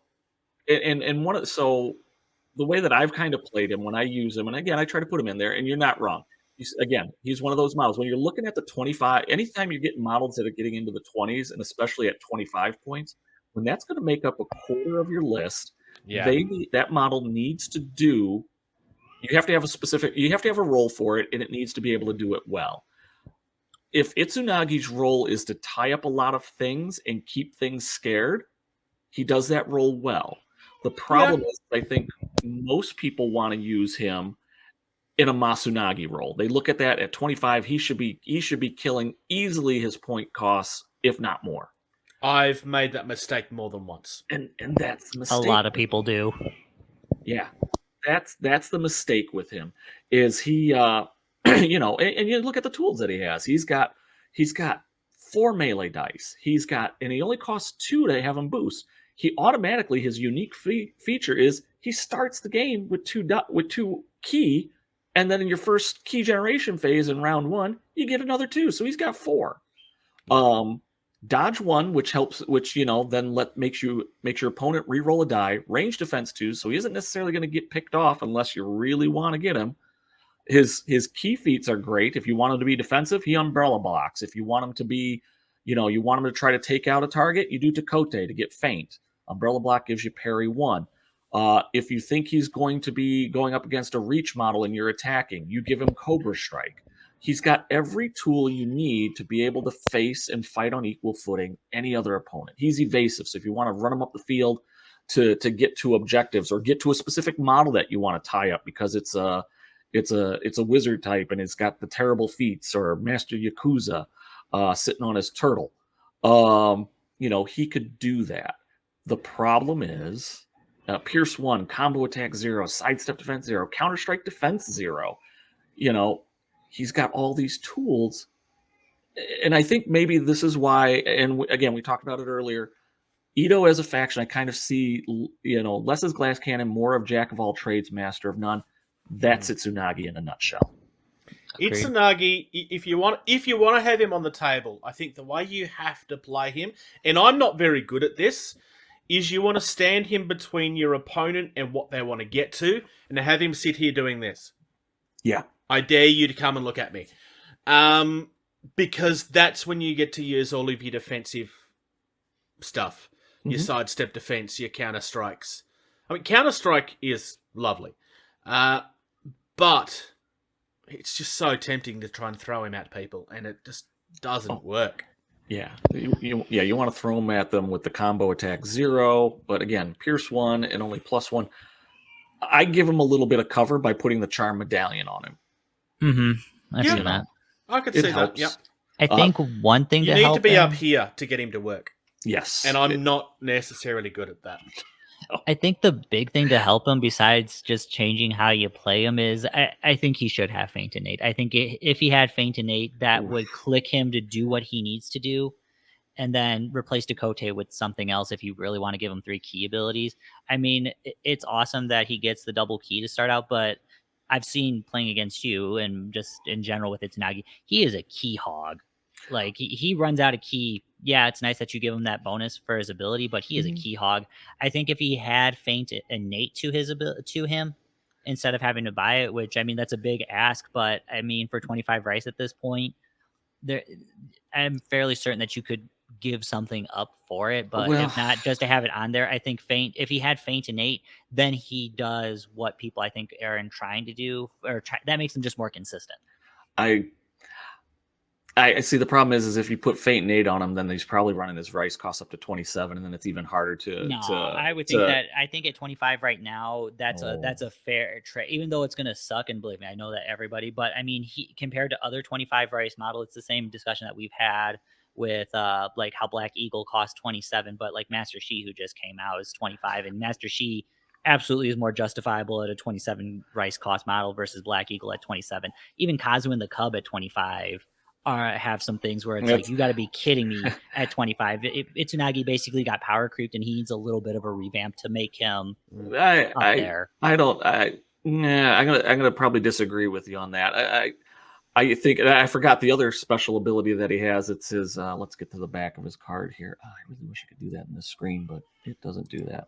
the way that I've kind of played him when I use him, and again I try to put him in there, and you're not wrong. He's one of those models. When you're looking at the 25, anytime you're getting models that are getting into the 20s, and especially at 25 points, when that's going to make up a quarter of your list. Yeah. That model needs to do. You have to have a role for it, and it needs to be able to do it well. If Itsunagi's role is to tie up a lot of things and keep things scared, he does that role well. The problem is, I think most people want to use him in a Masunagi role. They look at that at 25. He should be killing easily his point costs, if not more. I've made that mistake more than once. And that's the mistake. A lot of people do. Yeah. That's the mistake with him. Is he and you look at the tools that he has. He's got 4 melee dice. And he only costs 2 to have him boost. He automatically, his unique feature is he starts the game with 2 key, and then in your first key generation phase in round 1, you get another 2. So he's got 4. Dodge 1, which helps, which then makes your opponent re-roll a die. Range defense 2, so he isn't necessarily going to get picked off unless you really want to get him. His key feats are great. If you want him to be defensive, he umbrella blocks. If you want him to be, you want him to try to take out a target, you do Takote to get feint. Umbrella block gives you parry 1. If you think he's going to be going up against a reach model and you're attacking, you give him Cobra Strike. He's got every tool you need to be able to face and fight on equal footing any other opponent. He's evasive, so if you want to run him up the field to get to objectives or get to a specific model that you want to tie up because it's a wizard type and it's got the terrible feats, or Master Yakuza sitting on his turtle, he could do that. The problem is Pierce 1, combo attack 0, sidestep defense 0, counter strike defense 0. He's got all these tools, and I think maybe this is why, and again, we talked about it earlier, Ito as a faction, I kind of see, less as glass cannon, more of jack of all trades, master of none. That's Itsunagi in a nutshell. Itsunagi, if you want to have him on the table, I think the way you have to play him, and I'm not very good at this, is you want to stand him between your opponent and what they want to get to, and have him sit here doing this. Yeah. I dare you to come and look at me. Because that's when you get to use all of your defensive stuff. Your sidestep defense, your counter strikes. I mean, counter strike is lovely. But it's just so tempting to try and throw him at people, and it just doesn't work. Yeah, you want to throw him at them with the combo attack 0, but again, Pierce 1 and only +1. I give him a little bit of cover by putting the charm medallion on him. I've seen that. I could see helps. that. Yep. I think one thing you to need help to be him, up here to get him to work. Yes, and I'm not necessarily good at that. I think the big thing to help him, besides just changing how you play him, is I think he should have Feint Innate. I think if he had Feint Innate, that would click him to do what he needs to do, and then replace Dakote with something else if you really want to give him 3 key abilities. I mean, it's awesome that he gets the double key to start out, but I've seen playing against you and just in general with Itsunagi, he is a key hog. Like, he runs out of key. Yeah, it's nice that you give him that bonus for his ability, but he is a key hog. I think if he had Feint Innate to him, instead of having to buy it, which, I mean, that's a big ask, but I mean, for 25 rice at this point, I'm fairly certain that you could give something up for it, but if not, just to have it on there, I think if he had Feint Innate, then he does what people I think are trying to do, that makes him just more consistent. I see. The problem is if you put Feint Innate on him, then he's probably running his rice cost up to 27, and then it's even harder to. No, I would think that. I think at 25 right now, that's a fair trade. Even though it's going to suck, and believe me, I know that everybody. But I mean, compared to other 25 rice model, it's the same discussion that we've had with like how Black Eagle costs 27, but like Master Shi, who just came out, is 25, and Master Shi absolutely is more justifiable at a 27 rice cost model versus Black Eagle at 27. Even Kazu and the Cub at 25. Have some things where it's like, you got to be kidding me at 25. Itsunagi basically got power creeped, and he needs a little bit of a revamp to make him there. I'm gonna probably disagree with you on that. I think I forgot the other special ability that he has. It's his. Let's get to the back of his card here. I really wish I could do that in this screen, but it doesn't do that.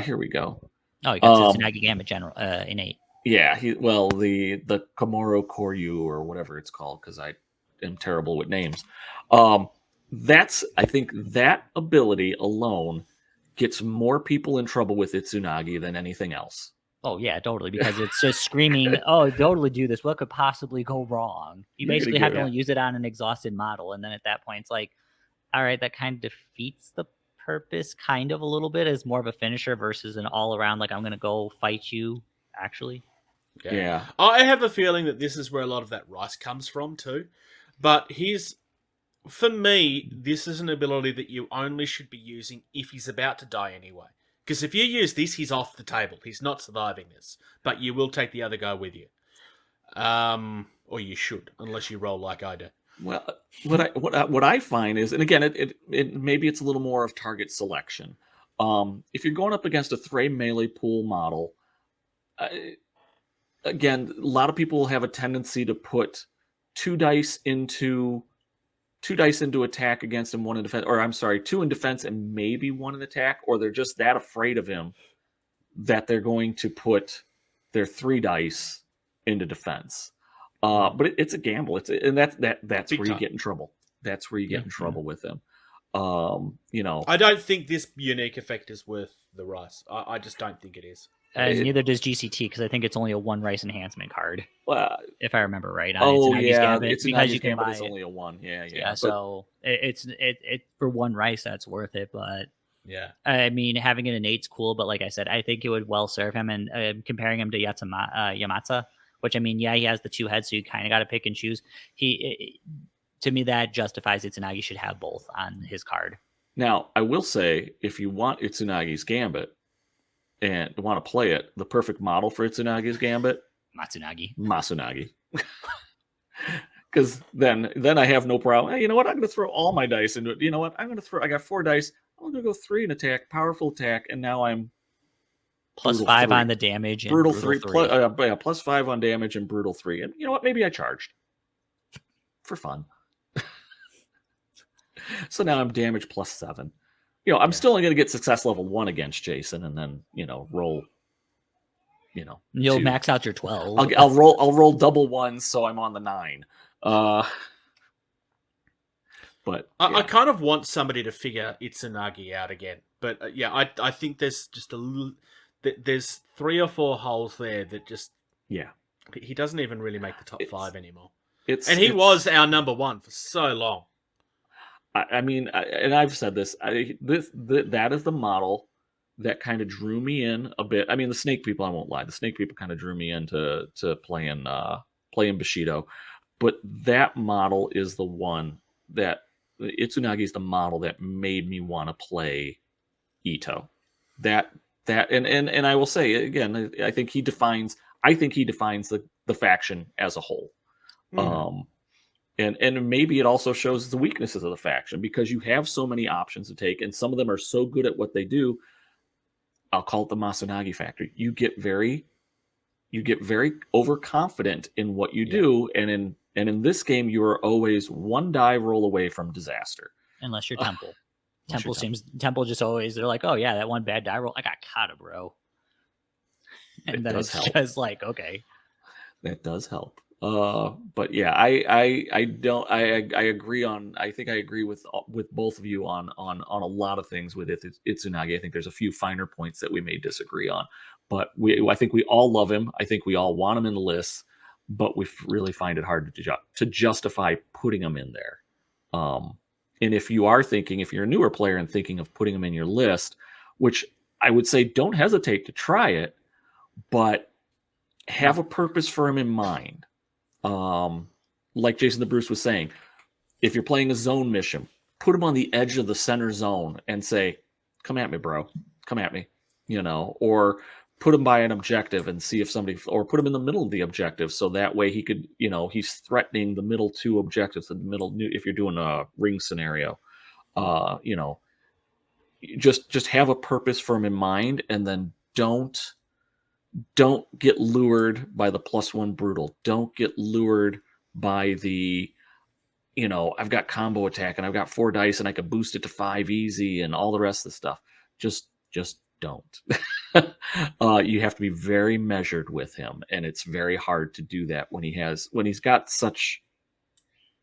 Here we go. Oh, you got Itsunagi Gamut General Innate. Yeah, the Komoro Koryu or whatever it's called, because I am terrible with names. I think that ability alone gets more people in trouble with Itsunagi than anything else. Oh yeah, totally, because it's just screaming, "Oh, totally do this. What could possibly go wrong?" You basically have to only use it on an exhausted model, and then at that point, it's like, all right, that kind of defeats the purpose, kind of a little bit, as more of a finisher versus an all-around. Like, I'm gonna go fight you, actually. Yeah. I have a feeling that this is where a lot of that rice comes from too. But for me, this is an ability that you only should be using if he's about to die anyway. Because if you use this, he's off the table. He's not surviving this. But you will take the other guy with you. Or you should, unless you roll like I do. Well, what I find is, and again, it maybe it's a little more of target selection. If you're going up against a Thray melee pool model, again, a lot of people have a tendency to put 2 dice into 2 dice into attack against him, 1 in defense, or I'm sorry, 2 in defense and maybe 1 in attack, or they're just that afraid of him that they're going to put their 3 dice into defense. But it's a gamble. And that's Big where you time. get in trouble. That's where you get in trouble with him. I don't think this unique effect is worth the rice. I just don't think it is. Neither does GCT, because I think it's only a 1 rice enhancement card, if I remember right. It's because you can Gambit buy is only a 1. Yeah, so it's for 1 rice that's worth it. But yeah, I mean, having an innate's cool, but like I said, I think it would well serve him. And comparing him to Yamatsa, which I mean, he has the 2 heads, so you kind of got to pick and choose. To me, that justifies Itsunagi should have both on his card. Now, I will say, if you want Itsunagi's Gambit and want to play it, the perfect model for Itsunagi's Gambit, Masunagi. Because then I have no problem. Hey, you know what? I'm going to throw all my dice into it. You know what? I got 4 dice. I'm going to go 3 in attack, powerful attack, and now I'm plus 5 on the damage. And brutal 3. Plus 5 on damage and brutal 3. And you know what? Maybe I charged for fun. So now I'm damage plus 7. I'm still only going to get success level 1 against Jason, and then roll. You'll 2. Max out your 12. I'll roll double 1, so I'm on the 9. But I kind of want somebody to figure Itsunagi out again. But I think there's just a little. There's 3 or 4 holes there that just he doesn't even really make the top 5 anymore. He was our number 1 for so long. I mean, and I've said this. That is the model that kind of drew me in a bit. I mean, the Snake People, I won't lie. The Snake People kind of drew me into playing Bushido. But that model is the one that Itsunagi is the model that made me want to play Ito. And I will say again, I think he defines the faction as a whole. And maybe it also shows the weaknesses of the faction, because you have so many options to take, and some of them are so good at what they do. I'll call it the Masunagi factor. You get very overconfident in what you do, and in this game, you are always 1 die roll away from disaster. Unless you're Temple. Temple just always, they're like, oh yeah, that 1 bad die roll, I got kata, bro. And then it's just like, okay. That does help. But yeah, I agree on. I think I agree with both of you on a lot of things with Itsunagi. I think there's a few finer points that we may disagree on, but I think we all love him. I think we all want him in the list, but we really find it hard to justify putting him in there. And if you're a newer player and thinking of putting him in your list, which I would say don't hesitate to try it, but have a purpose for him in mind. Like Jason the Bruce was saying, if you're playing a zone mission, put him on the edge of the center zone and say, come at me, bro. Come at me, or put him by an objective and see if or put him in the middle of the objective. So that way he could, he's threatening the middle 2 objectives in the middle. If you're doing a ring scenario, just have a purpose for him in mind, and then don't get lured by the +1 brutal. Don't get lured by the, I've got combo attack and I've got 4 dice and I can boost it to 5 easy and all the rest of the stuff. Just don't. You have to be very measured with him, and it's very hard to do that when he's got such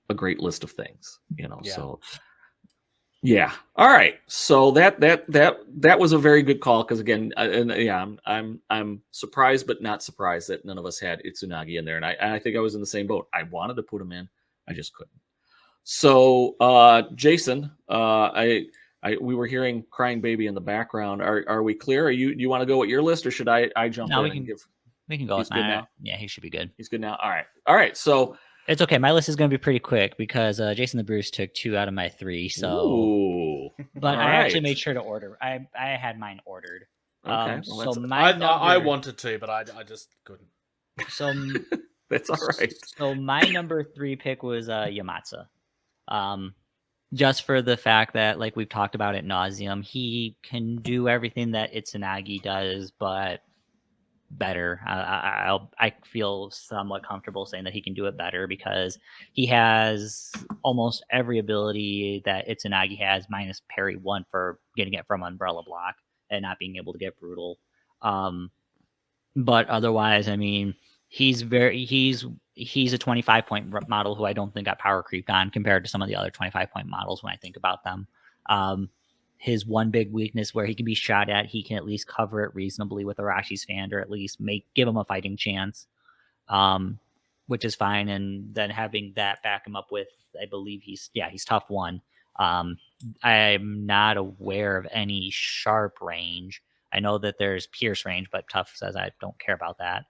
a great list of things, So yeah. All right. So that was a very good call, because again, I'm surprised but not surprised that none of us had Itsunagi in there, and I think I was in the same boat. I wanted to put him in, I just couldn't. So Jason, we were hearing crying baby in the background. Are we clear? You want to go with your list, or should I jump in and give? We can go with now. Yeah, he should be good. He's good now. All right. So. It's okay. My list is going to be pretty quick, because Jason the Bruce took 2 out of my 3. So, ooh. But I actually made sure to order. I had mine ordered. Okay. I wanted to, but I just couldn't. So that's all right. So my number 3 pick was Yamatsa. Just for the fact that, like we've talked about ad nauseum, he can do everything that Itsunagi does, but better. I feel somewhat comfortable saying that he can do it better because he has almost every ability that Itsunagi has, minus parry 1 for getting it from Umbrella Block and not being able to get brutal. But otherwise, I mean, he's a 25 point model who I don't think got power creeped on compared to some of the other 25 point models when I think about them. His one big weakness where he can be shot at, he can at least cover it reasonably with Arashi's Fan, or at least give him a fighting chance, which is fine. And then having that back him up with, I believe he's tough 1. I'm not aware of any sharp range. I know that there's pierce range, but tough says I don't care about that.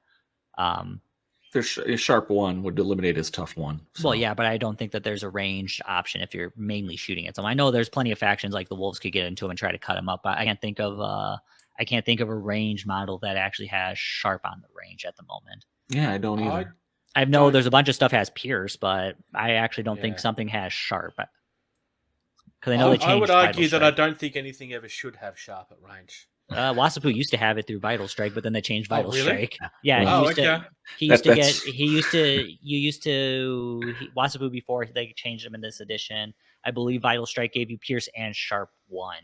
There's a sharp 1 would eliminate his tough 1. So. Well, yeah, but I don't think that there's a ranged option if you're mainly shooting at someone. I know there's plenty of factions like the Wolves could get into him and try to cut him up, but I can't think of a ranged model that actually has sharp on the range at the moment. Yeah, I don't either. I know there's a bunch of stuff has pierce, but I actually don't think something has sharp. Because I know they changed. I would argue that I don't think anything ever should have sharp at range. Wasapu used to have it through Vital Strike, but then they changed Vital Strike. Yeah, Wasapu before they changed him in this edition. I believe Vital Strike gave you Pierce and Sharp 1.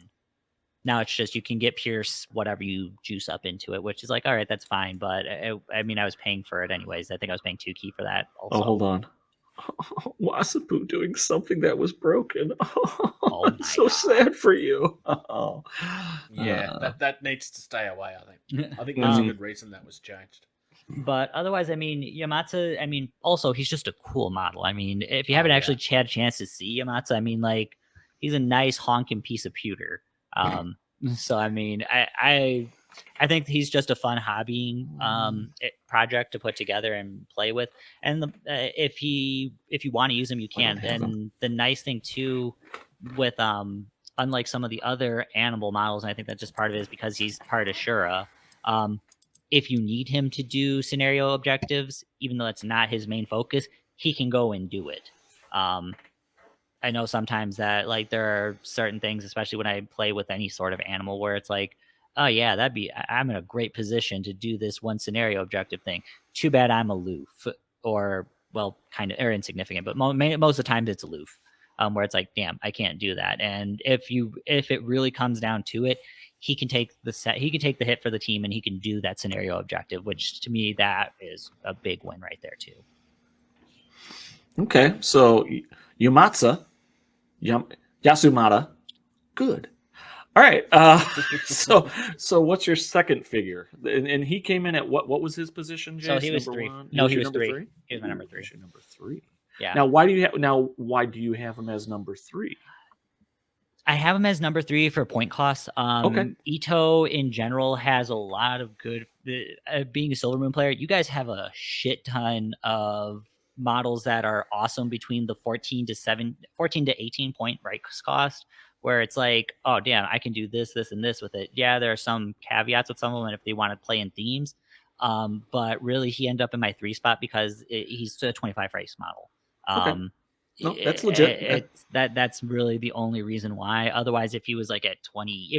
Now it's just you can get Pierce whatever you juice up into it, which is like, all right, that's fine. But I mean, I was paying for it anyways. I think I was paying 2 key for that. Also. Oh, hold on. Wasapu doing something that was broken. I'm so sad for you. Yeah, that needs to stay away, I think. I think that's a good reason that was changed. But otherwise, I mean, Yamata, I mean, also, he's just a cool model. I mean, if you haven't actually had a chance to see Yamata, I mean, like, he's a nice honking piece of pewter. So, I mean, I think he's just a fun hobbying project to put together and play with. And if you want to use him, you can. And the nice thing too, with unlike some of the other animal models, and I think that's just part of it, is because he's part of Shura. If you need him to do scenario objectives, even though that's not his main focus, he can go and do it. I know sometimes that like there are certain things, especially when I play with any sort of animal, where it's like, oh yeah, I'm in a great position to do this one scenario objective thing. Too bad I'm aloof, or well, kind of or insignificant, but most of the time it's aloof, where it's like, damn, I can't do that. And if it really comes down to it, he can take the hit for the team, and he can do that scenario objective, which to me that is a big win right there too. Okay, so Yasumata, good. All right. So what's your second figure? And he came in at what was his position, Jace? So he was number 3. 1? No, he was 3. He was my number 3. Number 3. Yeah. Now, why do you have him as number 3? I have him as number 3 for point cost. Okay. Ito in general has a lot of good. Being a Silver Moon player, you guys have a shit ton of models that are awesome between the 14 to 18 point price cost, where it's like, oh damn, I can do this, and this with it. Yeah, there are some caveats with some of them if they want to play in themes. But really, he ended up in my 3 spot because he's a 25 price model. Okay. No, that's legit. That's really the only reason why. Otherwise, if he was like at 20,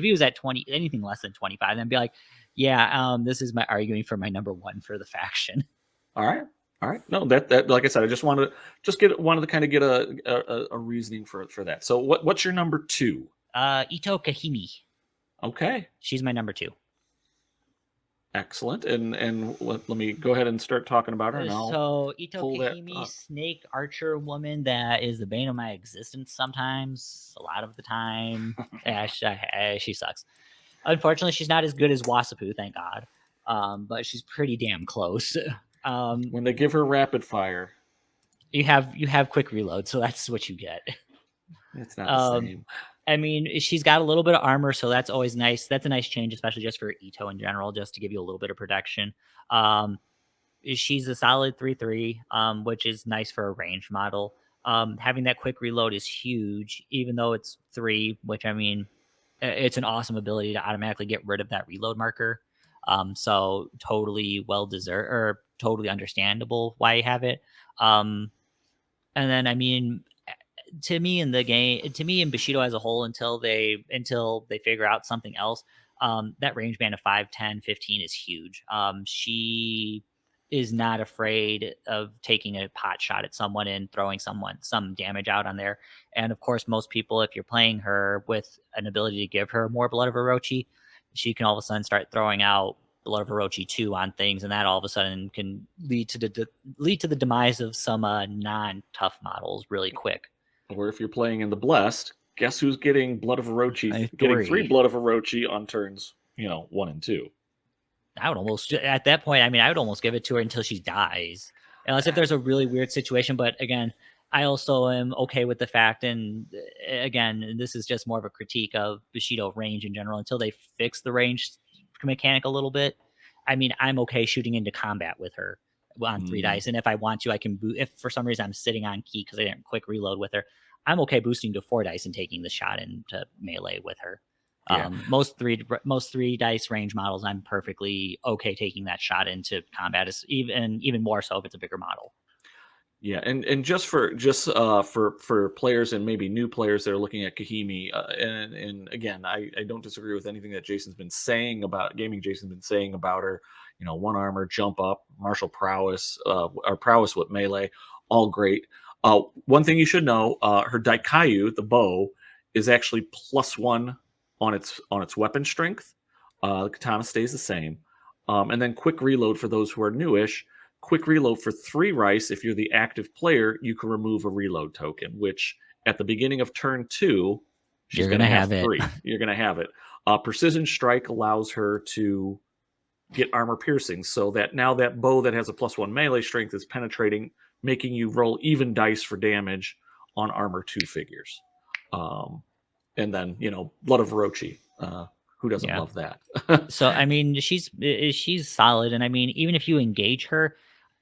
anything less than 25, then be like, yeah, this is my arguing for my number 1 for the faction. All right. No, that like I said, I wanted to kind of get a reasoning for that. So what's your number 2? Ito Kahimi. Okay. She's my number 2. Excellent. And let me go ahead and start talking about her now. So Ito Kahimi, snake archer woman that is the bane of my existence sometimes, a lot of the time. She sucks. Unfortunately, she's not as good as Wasapu, thank God. But she's pretty damn close. When they give her rapid fire, you have quick reload, so that's what you get. It's not the same. I mean, she's got a little bit of armor, so that's always nice. That's a nice change, especially just for Ito in general, just to give you a little bit of protection. She's a solid 3/3, which is nice for a range model. Having that quick reload is huge, even though it's 3, which I mean, it's an awesome ability to automatically get rid of that reload marker. So totally well deserved, or totally understandable why you have it. And then I mean, to me in Bushido as a whole, until they figure out something else, that range band of 5, 10, 15 is huge. She is not afraid of taking a pot shot at someone and throwing some damage out on there. And of course, most people, if you're playing her with an ability to give her more Blood of Orochi, she can all of a sudden start throwing out Blood of Orochi 2 on things, and that all of a sudden can lead to the demise of some non-tough models really quick. Or if you're playing in the Blessed, guess who's getting Blood of Orochi? Getting 3 3 Blood of Orochi on turns, 1 and 2. I would almost, at that point, I would almost give it to her until she dies, unless if there's a really weird situation. But again, I also am okay with the fact, and again, this is just more of a critique of Bushido range in general. Until they fix the range mechanic a little bit, I'm okay shooting into combat with her on 3 dice, and if I want to, I can boot. If for some reason I'm sitting on key because I didn't quick reload with her, I'm okay boosting to 4 dice and taking the shot into melee with her. Yeah. Most three dice range models, I'm perfectly okay taking that shot into combat. Is even more so if it's a bigger model. Yeah, and just for players and maybe new players that are looking at Kahimi, and again, I don't disagree with anything that Jason's been saying about gaming. Jason's been saying about her, 1 armor, jump up, martial prowess, or prowess with melee, all great. One thing you should know, her Daikayu, the bow, is actually +1 on its weapon strength. The katana stays the same, and then quick reload for those who are newish. Quick reload for 3 rice. If you're the active player, you can remove a reload token, which at the beginning of turn 2, she's going to have 3. You're going to have it. Precision strike allows her to get armor piercing, so that now that bow that has a +1 melee strength is penetrating, making you roll even dice for damage on armor 2 figures. And then, Blood of Orochi. Who doesn't love that? So, she's solid. And even if you engage her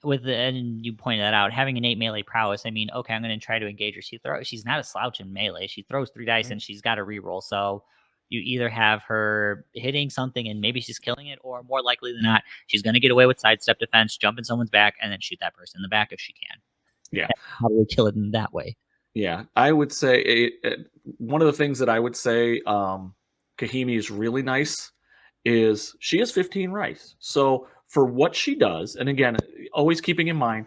and you pointed that out, having innate melee prowess, okay, I'm going to try to engage her. She's not a slouch in melee. She throws 3 dice and she's got a reroll. So you either have her hitting something and maybe she's killing it, or more likely than not, she's going to get away with sidestep defense, jump in someone's back, and then shoot that person in the back if she can. Yeah. Probably kill it in that way. Yeah. I would say one of the things that I would say Kahimi is really nice is she has 15 rice. So for what she does, and again, always keeping in mind,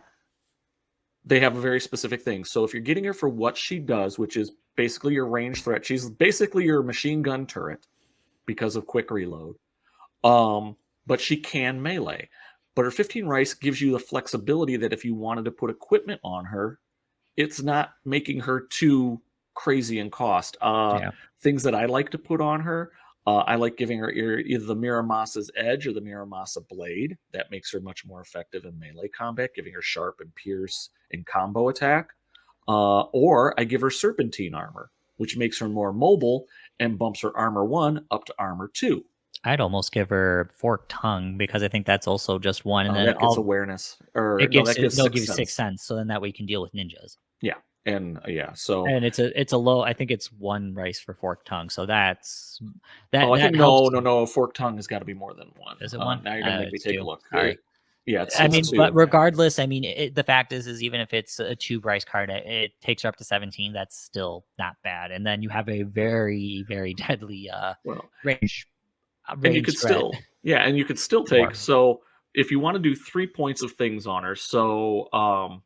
they have a very specific thing. So if you're getting her for what she does, which is basically your range threat, she's basically your machine gun turret because of quick reload. But she can melee. But her 15 rice gives you the flexibility that if you wanted to put equipment on her, it's not making her too crazy in cost. Things that I like to put on her, I like giving her either the Miramasa's Edge or the Miramasa Blade. That makes her much more effective in melee combat, giving her sharp and pierce and combo attack. Or I give her Serpentine armor, which makes her more mobile and bumps her armor 1 up to armor 2. I'd almost give her Forked Tongue because I think that's also just 1, and then that gets awareness. Or it gives, gives no, gives 6 cents. So then that way you can deal with ninjas. Yeah. And so it's a low. I think it's 1 rice for Forked Tongue. So that's that. Oh, I think no. Forked Tongue has got to be more than 1. Is it 1? Now you're gonna make me take a look. Sorry. Yeah, it's 2. But regardless, the fact is even if it's a 2 rice card, it takes her up to 17. That's still not bad. And then you have a very, very deadly range. And you could still, and you could still take. So if you want to do 3 points of things on her, so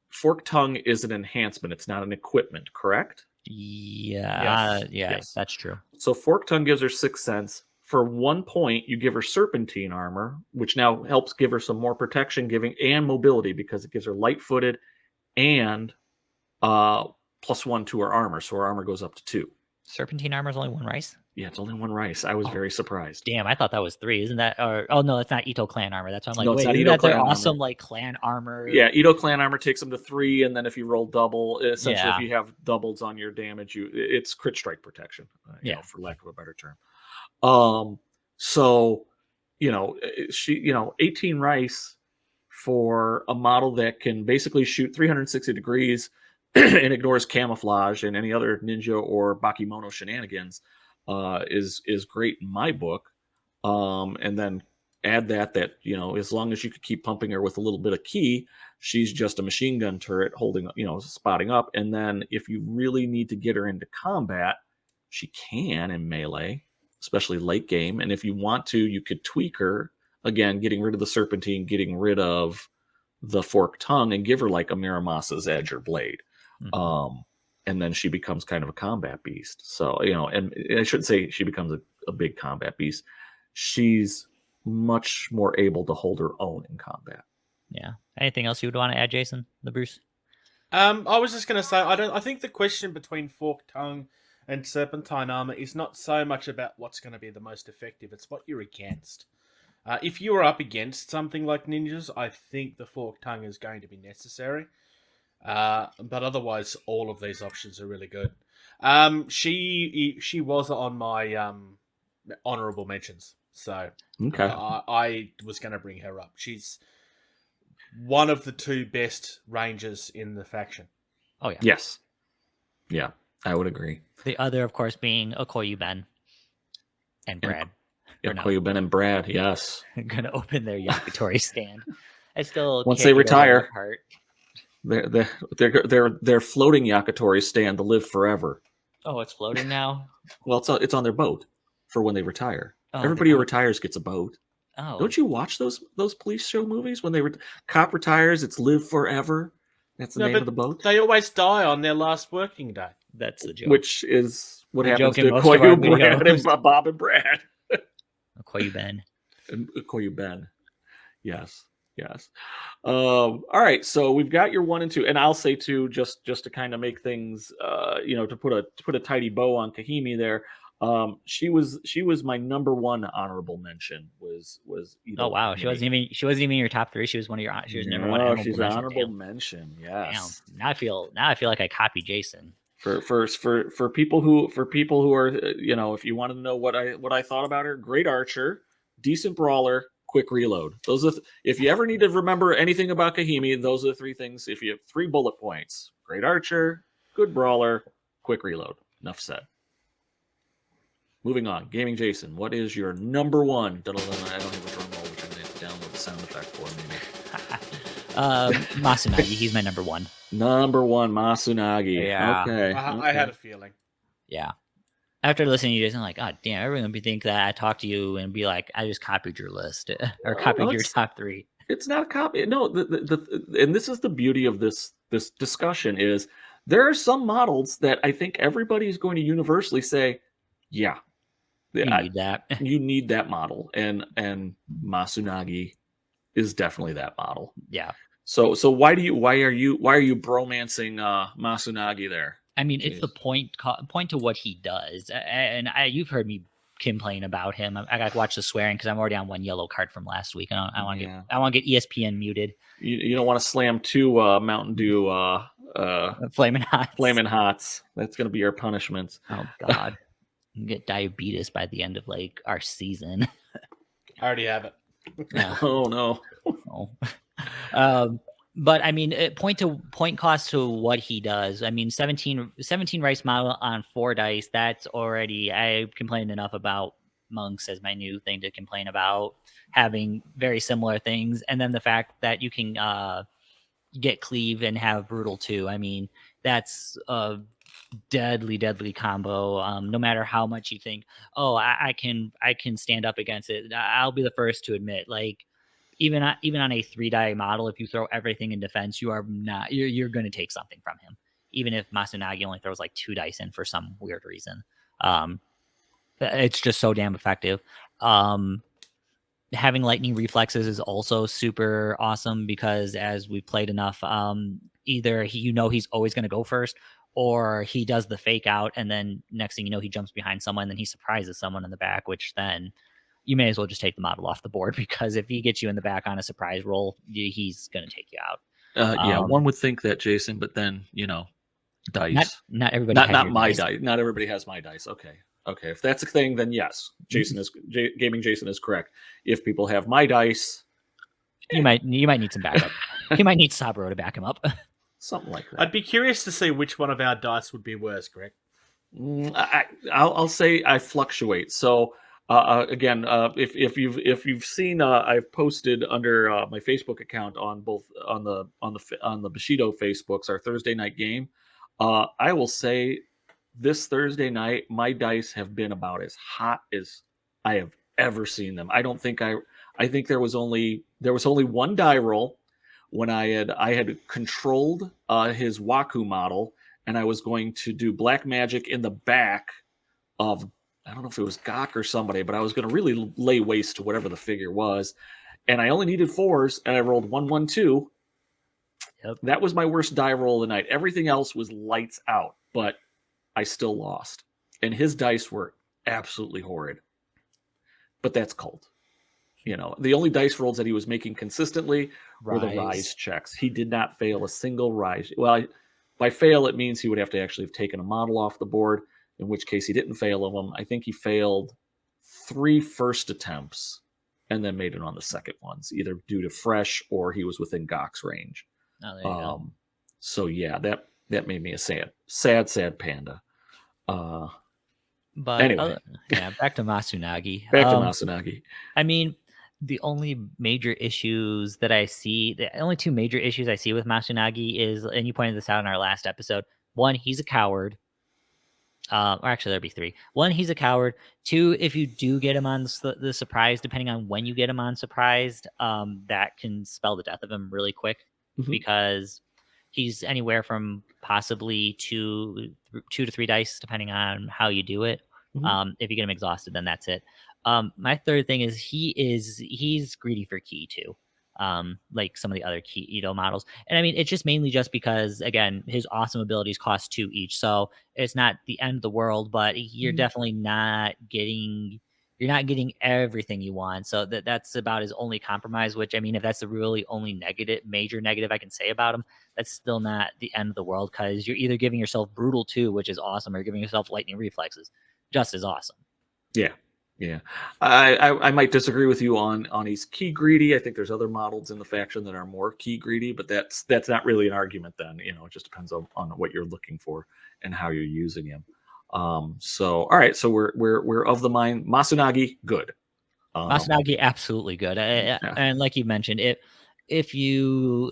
Forked Tongue is an enhancement. It's not an equipment, correct? Yeah. Yes. That's true. So Forked Tongue gives her 6 cents. For 1 point, you give her Serpentine armor, which now helps give her some more protection, and mobility because it gives her light-footed and +1 to her armor. So her armor goes up to 2. Serpentine armor is only 1 rice? Yeah, it's only 1 rice. I was very surprised. Damn, I thought that was 3. Isn't that? No, it's not Ito clan armor. That's why I'm like, no, wait, isn't that their awesome clan armor? Yeah, Ito clan armor takes them to 3, and then if you roll double, essentially if you have doubles on your damage, it's crit strike protection. For lack of a better term. So, she, 18 rice for a model that can basically shoot 360 degrees and ignores camouflage and any other ninja or bakemono shenanigans is great in my book. And then add that as long as you could keep pumping her with a little bit of key, she's just a machine gun turret holding, spotting up. And then if you really need to get her into combat, she can in melee. especially late game. And if you want to, you could tweak her again, getting rid of the serpentine, getting rid of the forked tongue, and give her like a Miramasa's edge or blade. And then she becomes kind of a combat beast. So, and I shouldn't say she becomes a big combat beast. She's much more able to hold her own in combat. Yeah. Anything else you would want to add, Jason? The Bruce? I was just going to say, I think the question between forked tongue and serpentine armor is not so much about what's going to be the most effective. It's what you're against. If you are up against something like ninjas, I think the forked tongue is going to be necessary. But otherwise, all of these options are really good. She was on my honorable mentions, so okay. I was going to bring her up. She's one of the two best rangers in the faction. Oh yeah. Yes. Yeah, I would agree. The other, of course, being Okoye Ben and Brad. Okoye Ben and Brad. Yes. Going to open their yakitori stand. I still once they retire. Their floating yakitori stand to live forever. Oh, it's floating now? Well, it's on their boat for when they retire. Everybody who retires gets a boat. Oh, don't you watch those police show movies when cop retires? It's live forever. That's the name of the boat. They always die on their last working day. That's the joke. Which is what happens to Okoye Brad and Bob and Brad. Okoye Ben. Okoye Ben. Yes. All right, so we've got your 1 and 2, and I'll say too, just to kind of make things, to put a tidy bow on Kahimi there. She was my number 1 honorable mention. Was oh wow, she wasn't even your top 3. She was one of your. She was number 1. Oh, she's an honorable mention. Yes. Damn. Now I feel like I copied Jason. For people who are, if you wanted to know what I thought about her, great archer, decent brawler, quick reload. Those are if you ever need to remember anything about Kahimi, those are the 3 things. If you have 3 bullet points: great archer, good brawler, quick reload. Enough said. Moving on. Gaming Jason, what is your number 1? I don't have a drum roll, which I'm going to download the sound effect for maybe. Masunagi, he's my number 1. Number 1, Masunagi. Yeah. Okay. I had a feeling. Yeah. After listening to you, Jason, I'm like, God damn, everyone would think that I talked to you and be like, I just copied your list or copied your top 3. It's not a copy. No, and this is the beauty of this discussion is there are some models that I think everybody's going to universally say, yeah, you need that. You need that model, and Masunagi is definitely that model. Yeah. So why are you bromancing Masunagi there? I mean, it's the point to what he does, and you've heard me complain about him. I got to watch the swearing because I'm already on 1 yellow card from last week. I want to get ESPN muted. You don't want to slam 2 Mountain Dew Flamin' Hots. That's going to be your punishments. Oh God. Get diabetes by the end of like our season. I already have it. Yeah. Oh no. But I mean, point cost to what he does. I mean, 17 rice model on 4 dice. That's already. I complained enough about monks as my new thing to complain about, having very similar things, and then the fact that you can get cleave and have brutal too. I mean, that's a deadly combo. No matter how much you think, oh, I can stand up against it. I'll be the first to admit, like even on a 3 die model, if you throw everything in defense, you're going to take something from him. Even if Masunagi only throws like 2 dice in for some weird reason, it's just so damn effective. Having lightning reflexes is also super awesome because as we've played enough, either he's always going to go first, or he does the fake out, and then next thing you know, he jumps behind someone, and then he surprises someone in the back, which then you may as well just take the model off the board, because if he gets you in the back on a surprise roll, he's going to take you out. One would think that, Jason, but then, dice. Not everybody has not my dice. dice. Not everybody has my dice. Okay. If that's a thing, then yes, Gaming Jason is correct. If people have my dice, you might need some backup. He might need Saburo to back him up. Something like that. I'd be curious to see which one of our dice would be worse, Greg. I'll say I fluctuate. So again, if you've seen, I've posted under my Facebook account on both on the Bushido Facebooks our Thursday night game. I will say this Thursday night, my dice have been about as hot as I have ever seen them. I don't think I think there was only one die roll when I had controlled his Waku model, and I was going to do black magic in the back of, I don't know if it was Gok or somebody, but I was going to really lay waste to whatever the figure was, and I only needed 4s, and I rolled 1-1-2. Yep. That was my worst die roll of the night. Everything else was lights out, but I still lost, and his dice were absolutely horrid. But that's cold. The only dice rolls that he was making consistently were the rise checks. He did not fail a single rise. Well, by fail, it means he would have to actually have taken a model off the board, in which case he didn't fail them. I think he failed 3 first attempts and then made it on the second ones, either due to fresh or he was within Gok's range. Oh, there you go. So yeah, that made me a sad panda. But anyway, back to Masunagi. Back to Masunagi. I mean, the only major issues that I see, the only 2 major issues I see with Masunagi is, and you pointed this out in our last episode. 1, he's a coward. Or actually, there'd be 3. 1, he's a coward. 2, if you do get him on the surprise, depending on when you get him on surprised, that can spell the death of him really quick, because he's anywhere from possibly 2 to 3 dice, depending on how you do it. If you get him exhausted, then that's it. My third thing is he's greedy for ki too. Like some of the other key Ito models. And I mean, it's just mainly just because, again, his awesome abilities cost 2 each. So it's not the end of the world, but you're definitely not getting everything you want. So that's about his only compromise, which, I mean, if that's the really only major negative I can say about him, that's still not the end of the world, because you're either giving yourself brutal 2, which is awesome, or giving yourself lightning reflexes, just as awesome. Yeah. I might disagree with you on he's key greedy. I think there's other models in the faction that are more key greedy, but that's not really an argument then. It just depends on what you're looking for and how you're using him. So all right, so we're of the mind Masunagi, good. Masunagi, absolutely good. And like you mentioned, if you're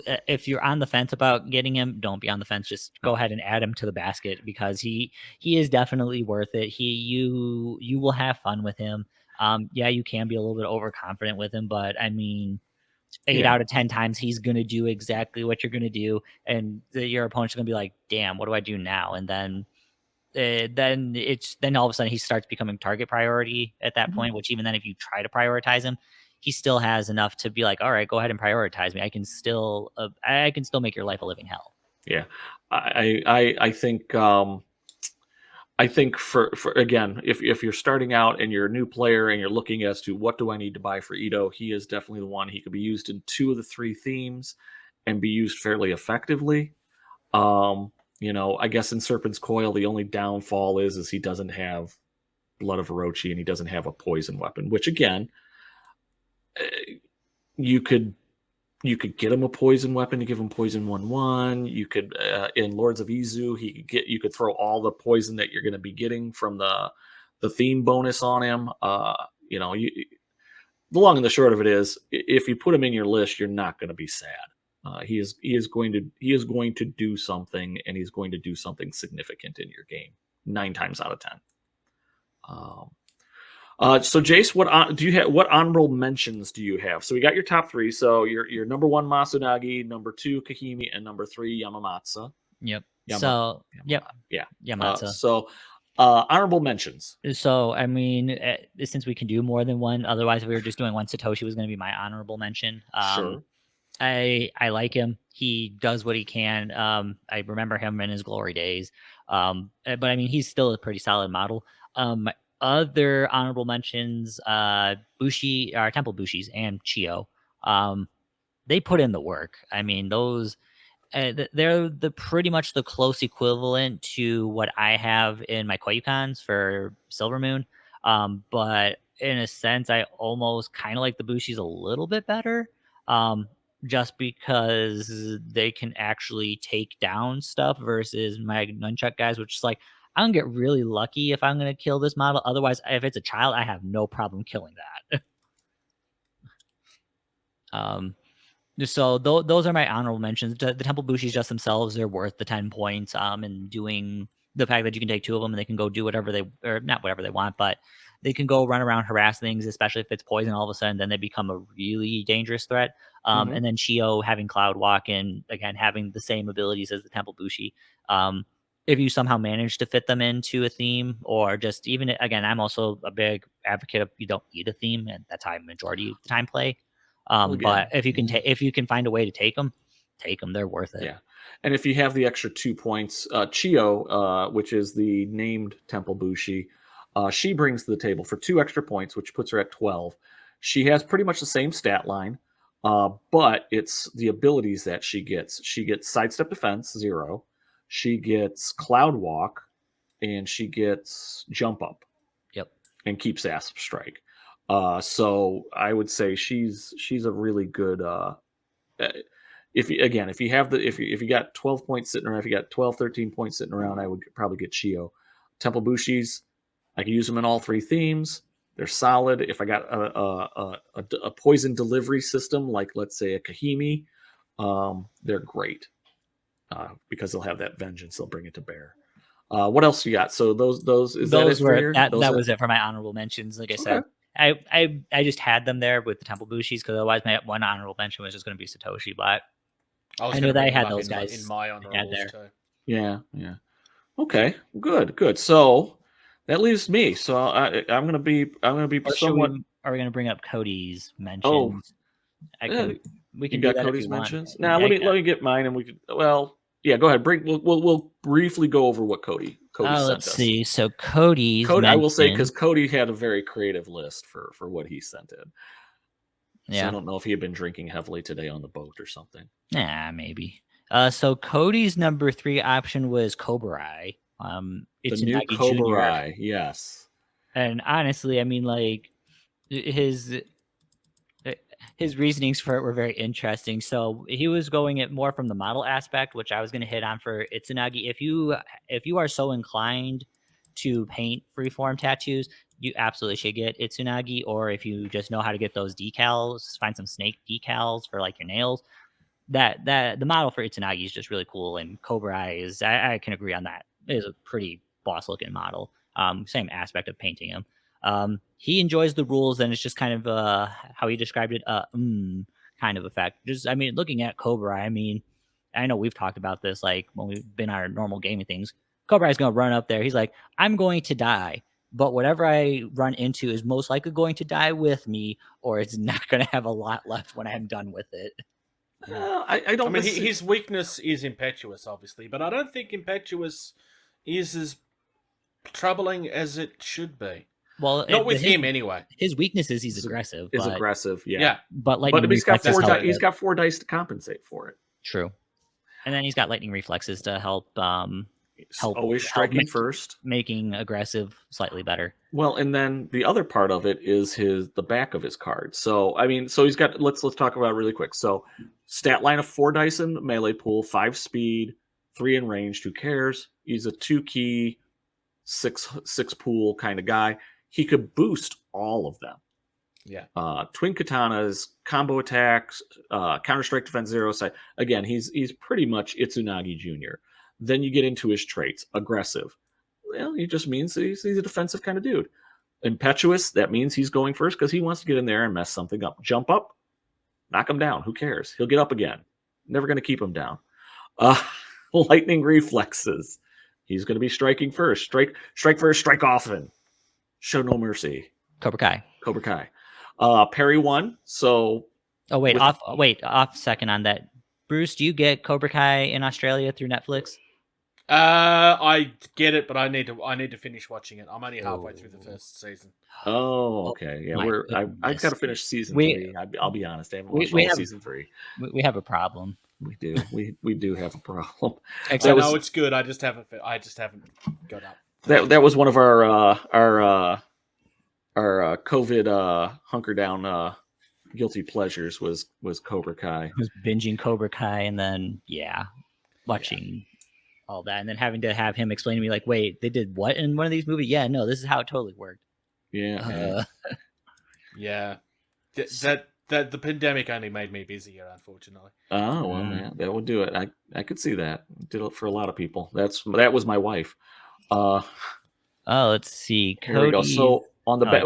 on the fence about getting him, don't be on the fence. Just go ahead and add him to the basket, because he is definitely worth it. You will have fun with him. Yeah, you can be a little bit overconfident with him, but I mean, 8 out of 10 times he's going to do exactly what you're going to do, and your opponent's going to be like, damn, what do I do now? And then all of a sudden he starts becoming target priority at that point, which even then, if you try to prioritize him, he still has enough to be like, all right, go ahead and prioritize me. I can still make your life a living hell. Yeah. I think for again, if you're starting out and you're a new player and you're looking as to what do I need to buy for Ito, he is definitely the one. He could be used in 2 of the 3 themes and be used fairly effectively. I guess in Serpent's Coil, the only downfall is he doesn't have Blood of Orochi, and he doesn't have a poison weapon, which again, you could get him a poison weapon to give him poison 1/1. You could in Lords of Izu, you could throw all the poison that you're going to be getting from the theme bonus on him. The long and the short of it is, if you put him in your list, you're not going to be sad. He is going to do something, and he's going to do something significant in your game 9 times out of 10. So Jace, what honorable mentions do you have? So we got your top 3. So your number 1 Masunagi, number 2 Kahimi, and number 3 Yamamatsu. Yep. Yamamatsu. So honorable mentions. So I mean, since we can do more than one, otherwise if we were just doing one, Satoshi was going to be my honorable mention. Sure. I like him. He does what he can. I remember him in his glory days. But I mean, he's still a pretty solid model. My other honorable mentions, Bushi, or Temple Bushis, and Chio. They put in the work. I mean, those they're pretty much the close equivalent to what I have in my Koyukons for Silver Moon. But in a sense, I almost kind of like the Bushis a little bit better. Just because they can actually take down stuff versus my nunchuck guys, which is like, I'm gonna get really lucky if I'm gonna kill this model. Otherwise, if it's a child, I have no problem killing that. So those are my honorable mentions. The Temple Bushis just themselves, they're worth the 10 points. And doing the fact that you can take two of them and they can go do whatever or not whatever they want, but they can go run around, harass things, especially if it's poison all of a sudden, then they become a really dangerous threat. And then Chio having Cloud Walk and again, having the same abilities as the Temple Bushi. If you somehow manage to fit them into a theme or just even, again, I'm also a big advocate of you don't need a theme, and that's how I majority of the time play. But if you can if you can find a way to take them, they're worth it. Yeah. And if you have the extra 2 points, Chio, which is the named Temple Bushi, she brings to the table for 2 extra points, which puts her at 12. She has pretty much the same stat line, but it's the abilities that she gets. She gets Sidestep Defense, 0. She gets Cloud Walk, and she gets Jump Up. Yep. And Keeps Asp Strike. So I would say she's a really good... if you got 12 points sitting around, if you got 12, 13 points sitting around, I would probably get Chio. Temple Bushis, I can use them in all 3 themes. They're solid. If I got a poison delivery system, like let's say a Kahimi, they're great because they'll have that vengeance. They'll bring it to bear. What else you got? So those that was it for my honorable mentions. Like I said, I just had them there with the Temple Bushis because otherwise my one honorable mention was just going to be Satoshi Black. I knew that I had those guys in my honorables too. Yeah. Okay, good. So that leaves me. So I'm gonna be somewhat. Are we gonna bring up Cody's mentions? Oh, we can you got do Cody's mentions. Now let me get mine, and we could. Well, yeah, go ahead. We'll briefly go over what Cody sent us. Let's see. So Cody, I will say because Cody had a very creative list for what he sent in. Yeah. So I don't know if he had been drinking heavily today on the boat or something. Yeah, maybe. So Cody's number 3 option was Cobra. It's the new Cobra, yes. And honestly, I mean, like his reasonings for it were very interesting. So he was going it more from the model aspect, which I was going to hit on for Itsunagi. If you are so inclined to paint freeform tattoos, you absolutely should get Itsunagi. Or if you just know how to get those decals, find some snake decals for like your nails. That the model for Itsunagi is just really cool, and Cobra is I can agree on that. It is a pretty boss looking model. Same aspect of painting him. He enjoys the rules, and it's just kind of how he described it, kind of effect. Just looking at Cobra, I know we've talked about this like when we've been our normal gaming things. Cobra is going to run up there. He's like, I'm going to die, but whatever I run into is most likely going to die with me, or it's not going to have a lot left when I'm done with it. I don't. His weakness is impetuous, obviously, but I don't think impetuous is as troubling as it should be. Well, not with him anyway. His weakness is he's aggressive. Aggressive, yeah. But he's got 4 dice to compensate for it. True. And then he's got lightning reflexes to help. Always striking first, making aggressive slightly better. Well, and then the other part of it is the back of his card. So he's got. Let's talk about it really quick. So stat line of 4 dice in the melee pool, 5 speed, 3 in range. Who cares? He's a 2 key, 6 pool kind of guy. He could boost all of them. Yeah. Twin katanas, combo attacks, counter strike defense 0 side. Again, he's pretty much Itsunagi Jr. Then you get into his traits. Aggressive. Well, he just means he's a defensive kind of dude. Impetuous, that means he's going first because he wants to get in there and mess something up. Jump up, knock him down. Who cares? He'll get up again. Never going to keep him down. Lightning reflexes. He's going to be striking first. Strike first, strike often. Show no mercy. Cobra Kai. Parry 1. So. Oh, off second on that. Bruce, do you get Cobra Kai in Australia through Netflix? I get it, but I need to finish watching it. I'm only halfway through the first season. Oh, okay. Yeah, I've got to finish season 3. I'll be honest, I haven't watched season 3. We have a problem. We do. We do have a problem. It's good. I just haven't got up. That was one of our COVID hunker down guilty pleasures was Cobra Kai. I was binging Cobra Kai and then watching all that, and then having to have him explain to me like, wait, they did what in one of these movies? Yeah, no, this is how it totally worked. Yeah. That the pandemic only made me busier, unfortunately. Oh well, man, that would do it. I could see that. Did it for a lot of people. That was my wife. let's see. Here we go. So on the back,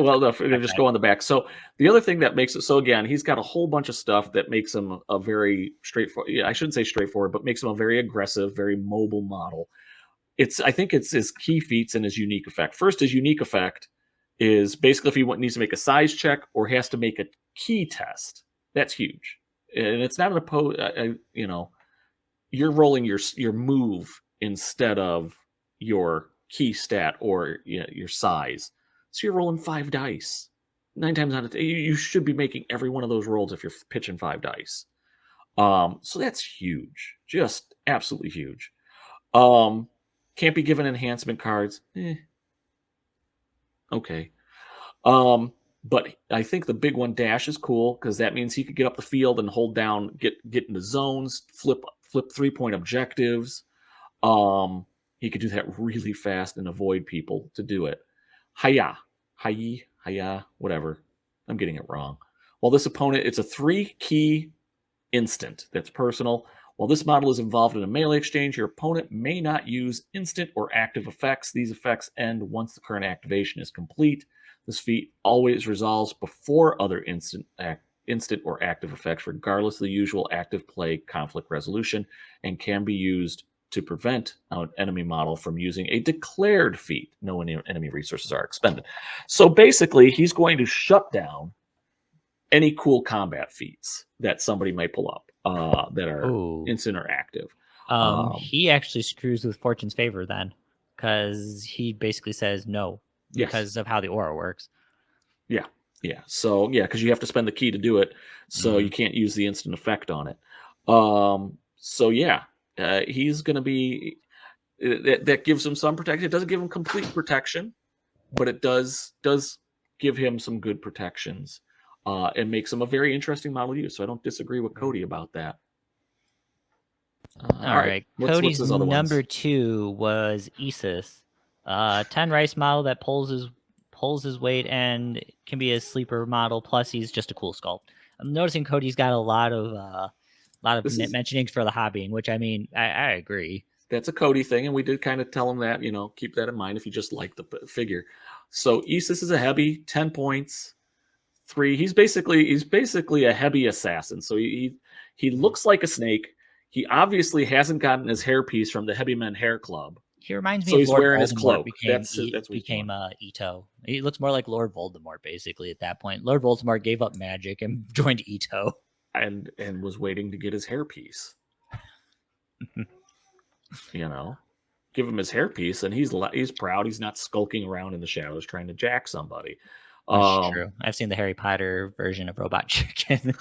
just go on the back. So the other thing that makes it, so again, he's got a whole bunch of stuff that makes him a very straightforward. Yeah, I shouldn't say straightforward, but makes him a very aggressive, very mobile model. I think it's his key feats and his unique effect. First, his unique effect is basically if he needs to make a size check or has to make a key test. That's huge, and it's not an you're rolling your move instead of your key stat or your size. So you're rolling 5 dice. 9 times out of 10, you should be making every one of those rolls if you're pitching 5 dice. So that's huge, just absolutely huge. Can't be given enhancement cards. Okay. But I think the big one, dash, is cool because that means he could get up the field and hold down, get into zones, flip 3-point objectives. He could do that really fast and avoid people to do it. Hiya, whatever. I'm getting it wrong. While this opponent, it's a 3-key instant that's personal. While this model is involved in a melee exchange, your opponent may not use instant or active effects. These effects end once the current activation is complete. This feat always resolves before other instant or active effects, regardless of the usual active play conflict resolution, and can be used to prevent an enemy model from using a declared feat. No enemy resources are expended. So basically, he's going to shut down any cool combat feats that somebody might pull up that are instant or active. He actually screws with Fortune's favor then, because he basically says no because of how the aura works. Yeah. So because you have to spend the key to do it, so you can't use the instant effect on it. He's going to be that gives him some protection. It doesn't give him complete protection, but it does give him some good protections. And makes him a very interesting model to use. So I don't disagree with Cody about that. All right. Cody's number 2 was Isis. 10 rice model that pulls his weight and can be a sleeper model. Plus, he's just a cool sculpt. I'm noticing Cody's got a lot of mentionings for the hobbying, which I mean, I agree. That's a Cody thing, and we did kind of tell him that, keep that in mind if you just like the figure. So Isis is a heavy, 10 points. 3. He's basically a heavy assassin. So he looks like a snake. He obviously hasn't gotten his hairpiece from the Heavy Men Hair Club. He reminds me of he's Lord wearing Voldemort his cloak. Became Ito. He looks more like Lord Voldemort basically at that point. Lord Voldemort gave up magic and joined Ito. And was waiting to get his hairpiece. Give him his hairpiece, and he's proud. He's not skulking around in the shadows trying to jack somebody. That's true. I've seen the Harry Potter version of Robot Chicken.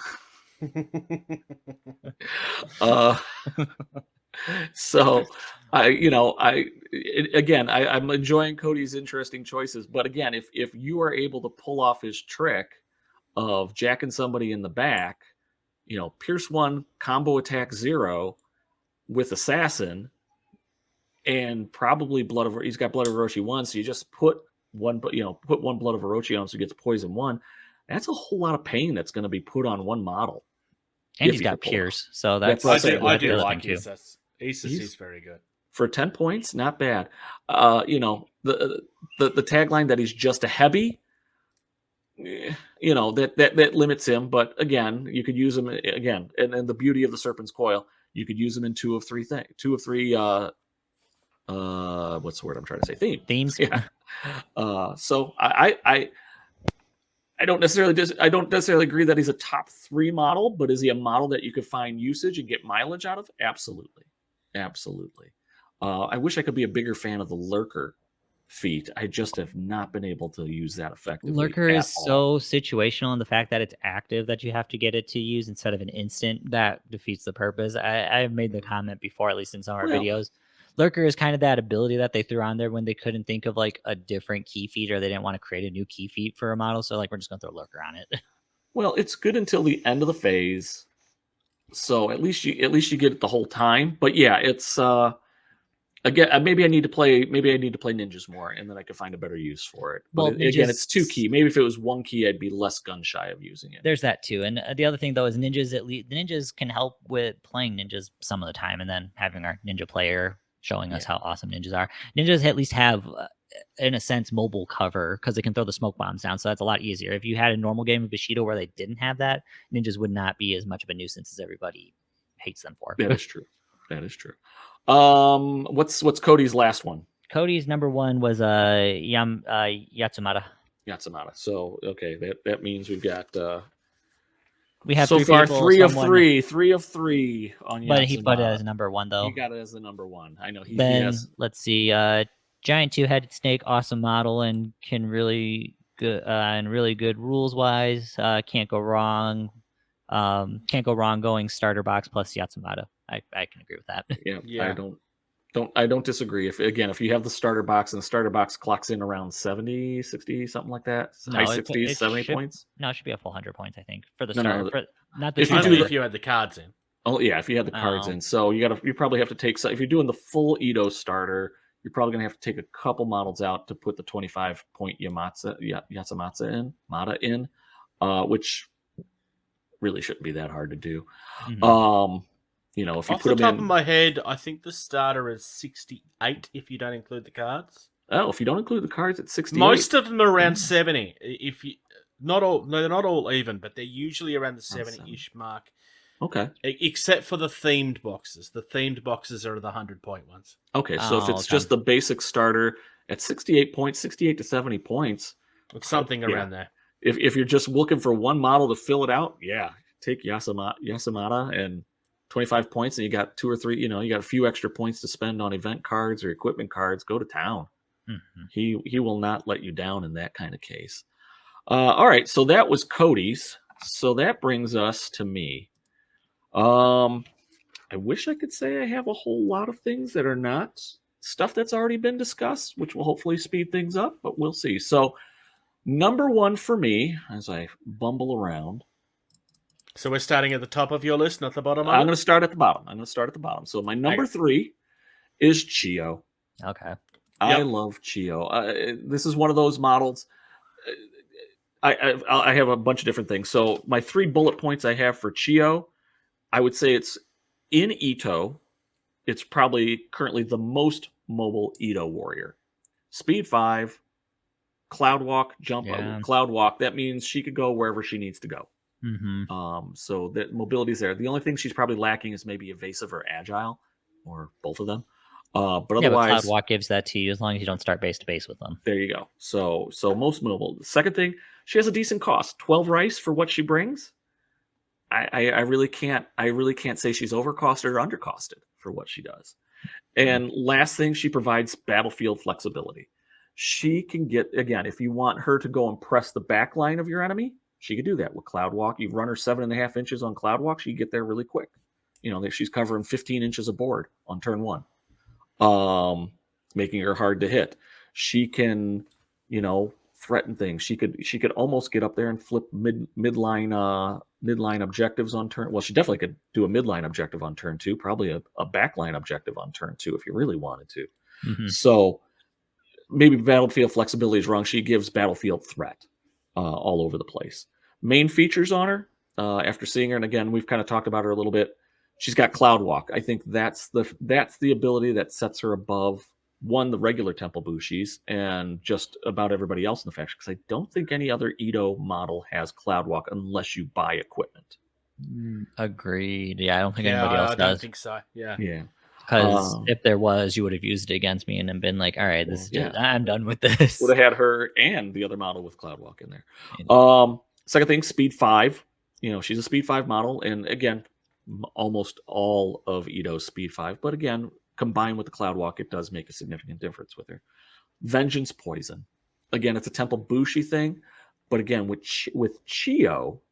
I'm enjoying Cody's interesting choices. But again, if you are able to pull off his trick of jacking somebody in the back, Pierce 1, combo attack 0 with Assassin, and probably he's got Blood of Orochi 1, so you just put one Blood of Orochi on so he gets poison 1. That's a whole lot of pain that's going to be put on one model. And he's got Pierce, so that's I do like Isis. He's very good. For 10 points, not bad. The tagline that he's just a heavy, that limits him. But again, you could use him again, and the beauty of the Serpent's Coil, you could use him in 2 of 3 things. 2 of 3. What's the word I'm trying to say? Themes. Yeah. So I don't necessarily agree that he's a top 3 model, but is he a model that you could find usage and get mileage out of? Absolutely. I wish I could be a bigger fan of the Lurker feat. I just have not been able to use that effectively. Lurker is so situational in the fact that it's active that you have to get it to use instead of an instant. That defeats the purpose. I've made the comment before, at least in some of our videos. Lurker is kind of that ability that they threw on there when they couldn't think of like a different key feat, or they didn't want to create a new key feat for a model. So like, we're just going to throw Lurker on it. Well, it's good until the end of the phase. So at least you get it the whole time. But yeah, it's again, maybe I need to play ninjas more, and then I can find a better use for it. But again, it's 2 key. Maybe if it was 1 key, I'd be less gun shy of using it. There's that too. And the other thing though is ninjas. Ninjas can help with playing ninjas some of the time, and then having our ninja player showing us how awesome ninjas are. Ninjas at least have, in a sense, mobile cover because they can throw the smoke bombs down. So that's a lot easier. If you had a normal game of Bushido where they didn't have that, ninjas would not be as much of a nuisance as everybody hates them for. That is true. That is true. What's Cody's last one? Cody's number one was Yatsumata. Yatsumata. So okay, that means we've got we have so far people, three of three on Yatsumata. But he put it as number one though. He got it as the number one. I know. Let's see. Giant two-headed snake, awesome model, and can really good and really good rules wise. Can't go wrong. Can't go wrong going starter box plus Yatsumata. I can agree with that. Yeah. I don't disagree. If you have the starter box and the starter box clocks in around 70, 60, something like that, high 60s, 70 points. No, it should be a full 100 points, I think, for the starter. No. Not the if you had the cards in. Oh yeah, if you had the cards in. So you probably have to take, if you're doing the full Edo starter, you're probably going to have to take a couple models out to put the 25-point Yatsumata in, which really shouldn't be that hard to do. Mm-hmm. If you off put the them top in, of my head, I think the starter is 68 if you don't include the cards. Oh, if you don't include the cards, it's 68. Most of them are around 70. If you not all, no, they're not all even, but they're usually around the 70-ish mark. Okay. Except for the themed boxes. The themed boxes are the 100-point ones. Okay, so if it's just the basic starter at 68 points, 68 to 70 points, it's something around there. If you're just looking for one model to fill it out, take Yatsumata and 25 points, and you got 2 or 3, you got a few extra points to spend on event cards or equipment cards, go to town. Mm-hmm. He will not let you down in that kind of case. All right, so that was Cody's. So that brings us to me. I wish I could say I have a whole lot of things that are not stuff that's already been discussed, which will hopefully speed things up, but we'll see. So number one for me, as I bumble around. So we're starting at the top of your list, not the bottom. I'm going to start at the bottom. So my number 3 is Chio. Okay. I love Chio. This is one of those models. I have a bunch of different things. So my 3 bullet points I have for Chio, I would say it's in Ito. It's probably currently the most mobile Ito warrior. Speed 5, Cloud Walk, jump, Cloud Walk. That means she could go wherever she needs to go. Mm-hmm. So that mobility's there. The only thing she's probably lacking is maybe evasive or agile, or both of them. But otherwise, Cloud Walk gives that to you as long as you don't start base to base with them. There you go. So most mobile. The second thing, she has a decent cost. 12 rice for what she brings. I really can't say she's overcosted or undercosted for what she does. And last thing, she provides battlefield flexibility. She can get, again, if you want her to go and press the back line of your enemy, she could do that with Cloud Walk. You run her 7.5 inches on Cloud Walk, she can get there really quick. She's covering 15 inches of board on turn 1, making her hard to hit. She can, threaten things. She could almost get up there and flip midline objectives on turn. Well, she definitely could do a midline objective on turn 2, probably a backline objective on turn 2 if you really wanted to. Mm-hmm. So maybe battlefield flexibility is wrong. She gives battlefield threat all over the place. Main features on her, after seeing her, and again, we've kind of talked about her a little bit. She's got Cloud Walk. I think that's the ability that sets her above the regular Temple Bushis and just about everybody else in the faction, because I don't think any other Ito model has Cloud Walk unless you buy equipment. Agreed. Yeah, I don't think anybody else does. I don't think so. Yeah. Because if there was, you would have used it against me and then been like, all right, I'm done with this. Would have had her and the other model with Cloud Walk in there. Second thing, Speed 5. She's a Speed 5 model. And again, almost all of Ito's Speed 5. But again, combined with the Cloud Walk, it does make a significant difference with her. Vengeance Poison. Again, it's a Temple Bushi thing. But again, with Chio,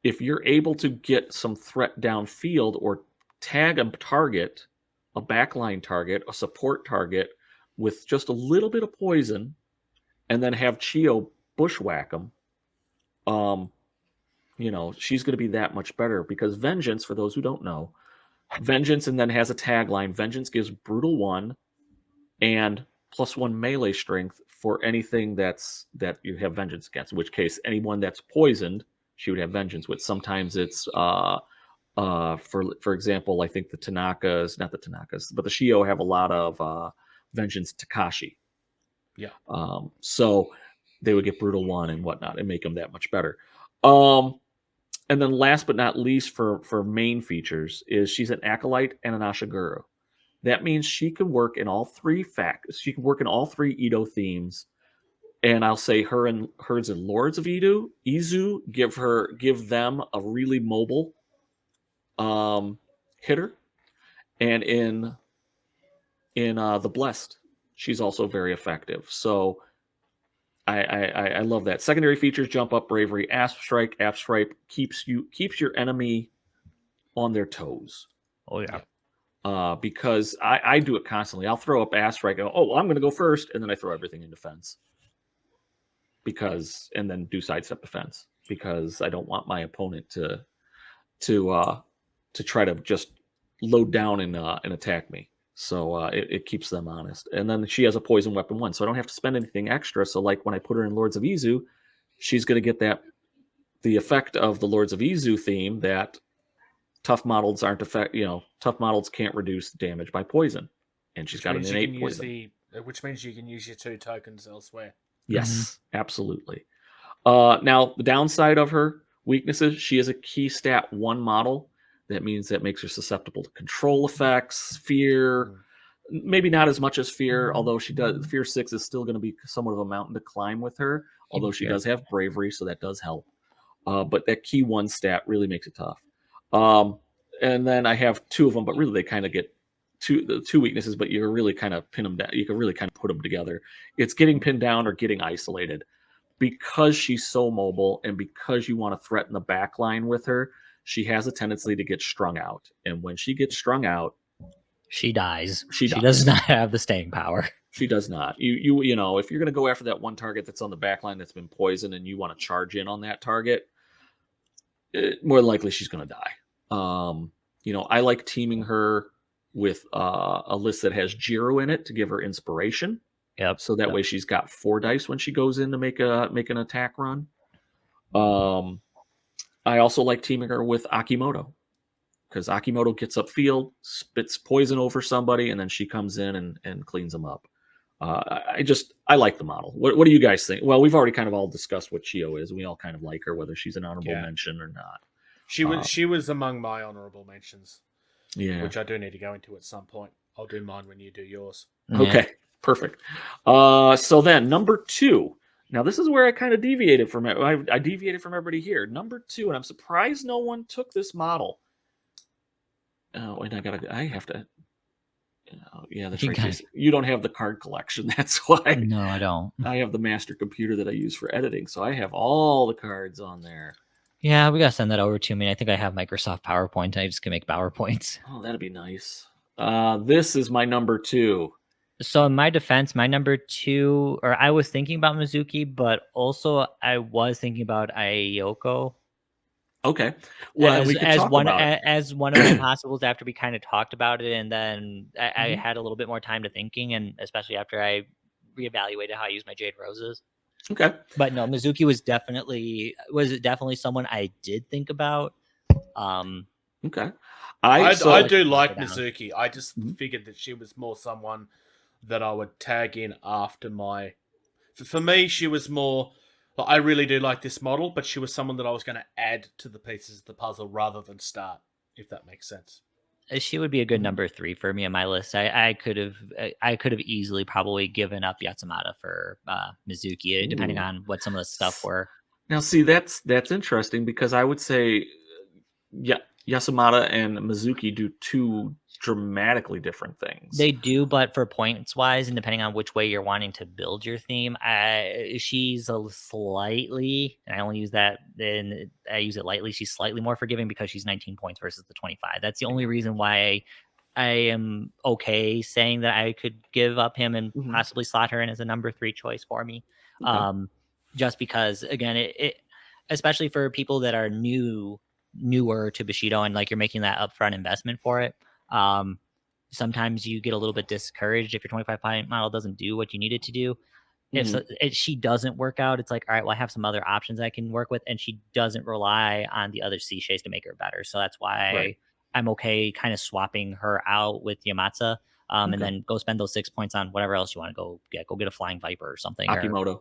if you're able to get some threat downfield or tag a target, a backline target, a support target with just a little bit of poison, and then have Chio bushwhack them, she's going to be that much better, because Vengeance, for those who don't know, Vengeance and then has a tagline. Vengeance gives Brutal 1 and +1 melee strength for anything that you have Vengeance against, in which case anyone that's poisoned, she would have Vengeance with. Sometimes it's For example, I think the Tanakas, not the Tanakas, but the Shio have a lot of Vengeance Takashi. Yeah. So they would get Brutal 1 and whatnot and make them that much better. And then last but not least for main features is she's an Acolyte and an Ashiguru. That means she can work in all three She can work in all three Edo themes. And I'll say hers and Lords of Izu give them a really mobile hitter. And in the Blessed, she's also very effective. So I love that. Secondary features: Jump Up, Bravery, Asp Strike. Asp Strike keeps your enemy on their toes. Oh yeah. Because I do it constantly. I'll throw up Asp Strike. Well, I'm going to go first, and then I throw everything in defense. And then do sidestep defense because I don't want my opponent to try to just load down and attack me. So it keeps them honest. And then she has a poison weapon 1, so I don't have to spend anything extra. So like when I put her in Lords of Izu, she's going to get the effect of the Lords of Izu theme that tough models tough models can't reduce damage by poison, and she's got an innate poison. Which means you can use your 2 tokens elsewhere. Yes, absolutely. Now the downside of her weaknesses: she is a key stat 1 model. That means that makes her susceptible to control effects, fear. Maybe not as much as fear, although she does. Fear 6 is still going to be somewhat of a mountain to climb with her, although she does have bravery, so that does help. But that key 1 stat really makes it tough. And then I have 2 of them, but really they kind of get the 2 weaknesses, but you really kind of pin them down. You can really kind of put them together. It's getting pinned down or getting isolated. Because she's so mobile and because you want to threaten the back line with her, she has a tendency to get strung out. And when she gets strung out, she dies. She does not have the staying power. She does not. You know, if you're going to go after that one target that's on the back line that's been poisoned and you want to charge in on that target, more likely she's going to die. I like teaming her with a list that has Jiro in it to give her inspiration. Yep. So that way she's got 4 dice when she goes in to make an attack run. I also like teaming her with Akimoto because Akimoto gets upfield, spits poison over somebody, and then she comes in and cleans them up. I like the model. What do you guys think? Well, we've already kind of all discussed what Chio is. We all kind of like her, whether she's an honorable mention or not. She was among my honorable mentions. Yeah, which I do need to go into at some point. I'll do mine when you do yours. Okay, perfect. So then number 2. Now this is where I kind of deviated from it. I deviated from everybody here. Number 2, and I'm surprised no one took this model. Oh, and I have to. Yeah, that's right. You don't have the card collection. That's why. No, I don't. I have the master computer that I use for editing, so I have all the cards on there. Yeah, we gotta send that over to me. I think I have Microsoft PowerPoint. I just can make PowerPoints. Oh, that'd be nice. This is my number 2. So in my defense, my number 2, or I was thinking about Mizuki, but also I was thinking about Ayoko. Okay. Well, as one of my possibles after we kind of talked about it, and then I had a little bit more time to thinking, and especially after I reevaluated how I use my Jade Roses. Okay. But no, Mizuki was definitely someone I did think about. Okay. I do like Mizuki. I just figured that she was more someone that I would tag in after my. For me, she was more. I really do like this model, but she was someone that I was going to add to the pieces of the puzzle rather than start, if that makes sense. She would be a good number 3 for me on my list. I could have easily probably given up Yatsumata for Mizuki, depending on what some of the stuff were. Now, see, that's interesting because I would say, Yasumata and Mizuki do 2 dramatically different things. They do, but for points wise, and depending on which way you're wanting to build your theme, she's a slightly, and I only use that, and I use it lightly. She's slightly more forgiving because she's 19 points versus the 25. That's the only reason why I am okay saying that I could give up him and possibly slot her in as a number 3 choice for me. Okay. Just because, again, it especially for people that are newer to Bushido and like you're making that upfront investment for it. Sometimes you get a little bit discouraged if your 25 point model doesn't do what you need it to do. if she doesn't work out, it's like, all right, well, I have some other options I can work with, and she doesn't rely on the other Seishays to make her better. So that's why I'm okay kind of swapping her out with Yamatsu, and then go spend those 6 points on whatever else you want to go get. Go get a Flying Viper or something. Akimoto.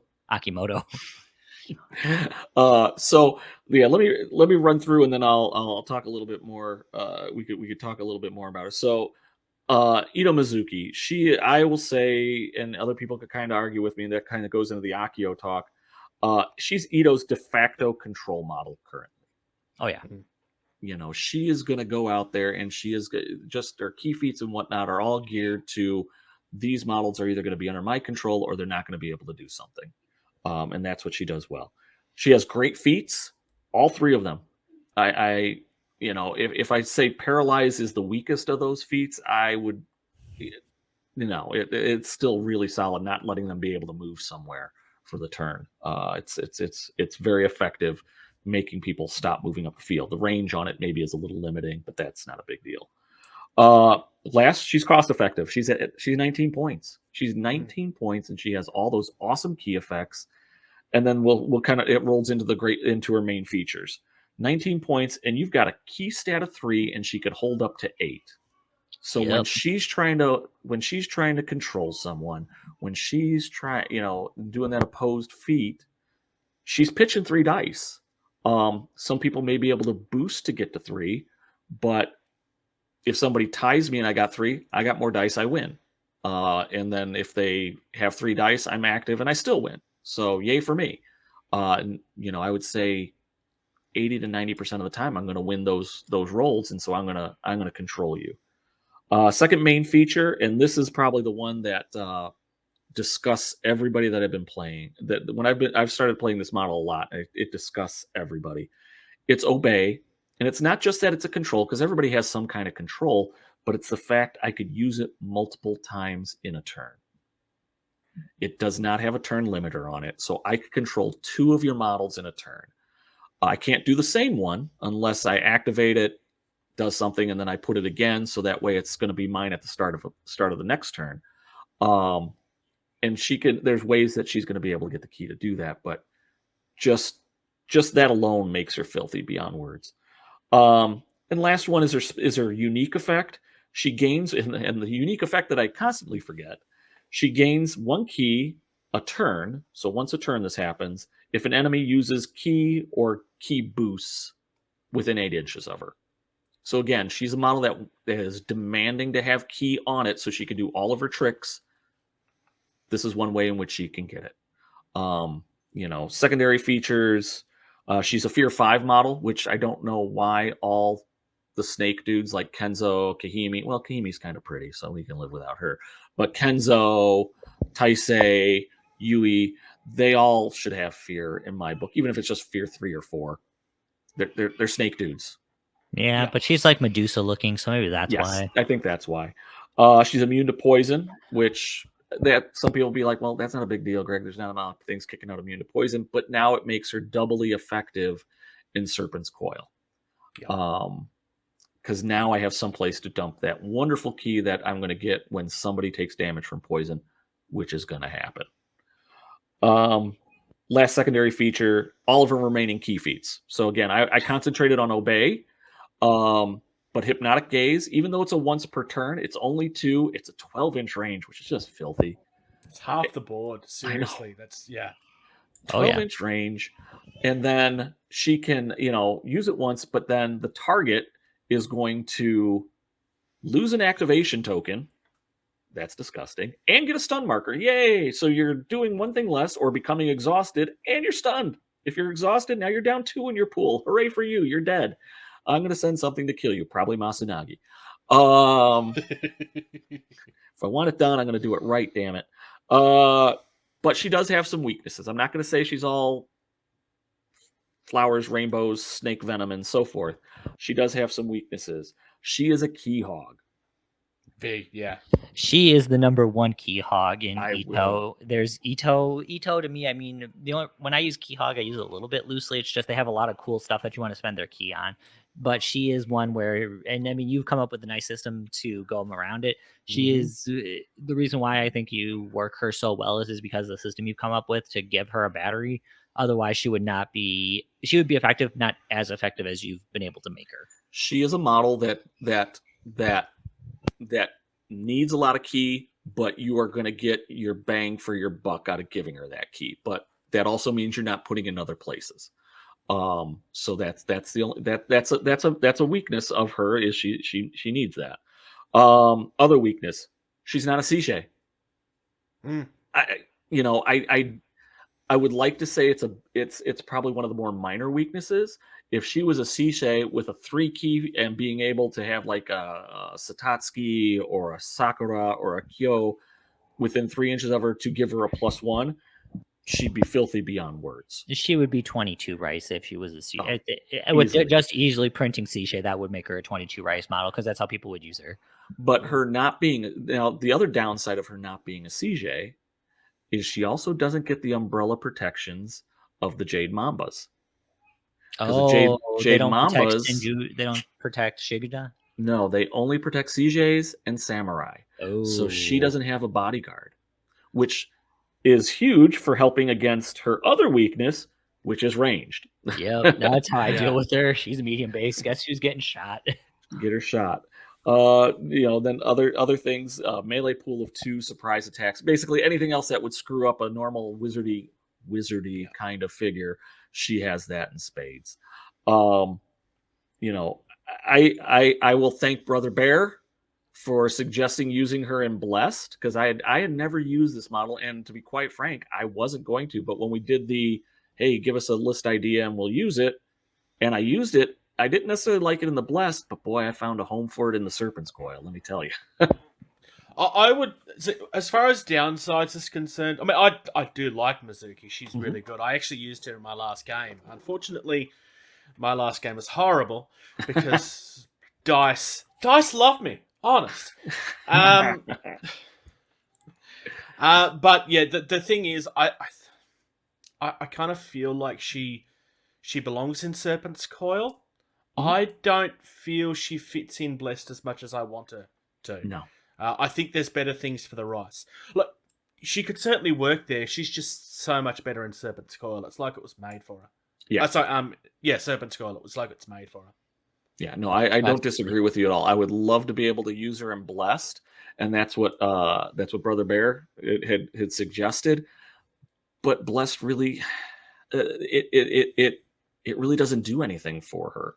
So yeah, let me run through, and then I'll talk a little bit more. We could talk a little bit more about it. So Ito Mizuki, I will say, and other people could kind of argue with me, and that kind of goes into the Akio talk. She's Ito's de facto control model currently. Oh yeah. She is going to go out there, and she is just her key feats and whatnot are all geared to these models are either going to be under my control or they're not going to be able to do something. And that's what she does well. She has great feats, all three of them. If I say paralyze is the weakest of those feats, I would, it's still really solid, not letting them be able to move somewhere for the turn. It's very effective, making people stop moving up the field. The range on it maybe is a little limiting, but that's not a big deal. Last, she's cost effective. She's 19 points. She's 19 points, and she has all those awesome key effects. And then we'll kind of, it rolls into her main features. 19 points, and you've got a key stat of 3, and she could hold up to 8. So when she's trying to control someone, when she's doing that opposed feat, she's pitching 3 dice. Some people may be able to boost to get to 3, but if somebody ties me and I got 3, I got more dice, I win. And then if they have 3 dice, I'm active and I still win. So yay for me. I would say 80 to 90% of the time I'm going to win those rolls, and so I'm going to control you. Second main feature, and this is probably the one that discuss everybody that I've been playing. That when I've started playing this model a lot, it discusses everybody. It's obey, and it's not just that it's a control, because everybody has some kind of control, but it's the fact I could use it multiple times in a turn. It does not have a turn limiter on it, so I could control 2 of your models in a turn. I can't do the same one unless I activate it, does something, and then I put it again, so that way it's going to be mine at the start of the next turn. And there's ways that she's going to be able to get the key to do that, but just that alone makes her filthy beyond words. And last one is her unique effect. She gains, and the unique effect that I constantly forget, she gains 1 key a turn. So once a turn this happens, if an enemy uses key or key boosts within 8 inches of her. So again, she's a model that is demanding to have key on it so she can do all of her tricks. This is one way in which she can get it. Secondary features. She's a Fear 5 model, which I don't know why all the snake dudes like Kenzo, Kahimi. Well, Kahimi's kind of pretty, so we can live without her. But Kenzo, Taisei, Yui, they all should have fear in my book, even if it's just Fear 3 or 4. They're snake dudes. Yeah, but she's like Medusa looking, so maybe that's why. I think that's why. She's immune to poison, which that some people will be like, well, that's not a big deal, Greg. There's not enough things kicking out immune to poison, but now it makes her doubly effective in Serpent's Coil. Because now I have some place to dump that wonderful key that I'm going to get when somebody takes damage from poison, which is going to happen. Last secondary feature, all of her remaining key feats. So again, I concentrated on Obey, but Hypnotic Gaze, even though it's a once per turn, it's only 2. It's a 12-inch range, which is just filthy. It's half the board. Seriously, that's 12-inch range, and then she can use it once, but then the target is going to lose an activation token. That's disgusting. And get a stun marker. Yay! So you're doing one thing less or becoming exhausted, and you're stunned. If you're exhausted, now you're down 2 in your pool. Hooray for you. You're dead. I'm going to send something to kill you. Probably Masunagi. If I want it done, I'm going to do it right, damn it. But she does have some weaknesses. I'm not going to say she's all flowers, rainbows, snake venom, and so forth. She does have some weaknesses. She is a key hog. Big, yeah. She is the number 1 key hog in Ito. There's Ito. Ito to me, I mean, when I use key hog, I use it a little bit loosely. It's just they have a lot of cool stuff that you want to spend their key on. but she is one where, and I mean, you've come up with a nice system to go around it. She is the reason why I think you work her so well is because of the system you've come up with to give her a battery. Otherwise, she would be effective, not as effective as you've been able to make her. She is a model that needs a lot of ki, but you are going to get your bang for your buck out of giving her that ki. But that also means you're not putting in other places. So that's the only that's a weakness of her, is she needs that. Other weakness, she's not a Sishe. I would like to say it's probably one of the more minor weaknesses. If she was a Sishe with a 3 ki and being able to have like a Satatsuki or a Sakura or a Kyo within 3 inches of her to give her a +1, she'd be filthy beyond words. She would be 22 rice if she was a Sishe. With just easily printing Sishe, that would make her a 22 rice model, because that's how people would use her. But her not being, now the other downside of her not being a Sishe is she also doesn't get the umbrella protections of the Jade Mambas. Oh, Jade Mambas, they don't protect Shiguda? No, they only protect CJs and Samurai. Oh. So she doesn't have a bodyguard, which is huge for helping against her other weakness, which is ranged. Yep, that's how I deal with her. She's medium base. Guess who's getting shot? Get her shot. Then other things, melee pool of 2, surprise attacks, basically anything else that would screw up a normal wizardy kind of figure, she has that in spades. I will thank Brother Bear for suggesting using her in Blessed, because I had never used this model, and to be quite frank, I wasn't going to. But when we did the, hey, give us a list idea and we'll use it, and I used it, I didn't necessarily like it in the Blessed, but boy, I found a home for it in the Serpent's Coil, let me tell you. I would, as far as downsides is concerned, I mean, I do like Mizuki. She's really good. I actually used her in my last game. Unfortunately, my last game was horrible because Dice love me, honest. But yeah, the thing is, I kind of feel like she belongs in Serpent's Coil. I don't feel she fits in Blessed as much as I want her to. No. I think there's better things for the rice. Look, she could certainly work there. She's just so much better in Serpent's Coil. It's like it was made for her. Yeah. Serpent's Coil. It was like it's made for her. Yeah, no, I don't disagree with you at all. I would love to be able to use her in Blessed, and that's what Brother Bear had suggested. But Blessed really, it really doesn't do anything for her.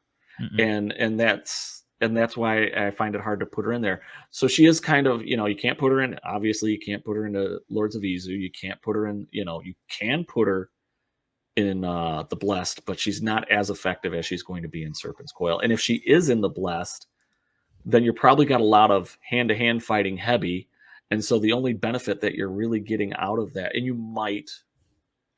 And that's why I find it hard to put her in there. So she is kind of, you can't put her in, obviously you can't put her into Lords of Izu. You can't put her in, you can put her in the Blessed, but she's not as effective as she's going to be in Serpent's Coil. And if she is in the Blessed, then you're probably got a lot of hand-to-hand fighting heavy. And so the only benefit that you're really getting out of that, and you might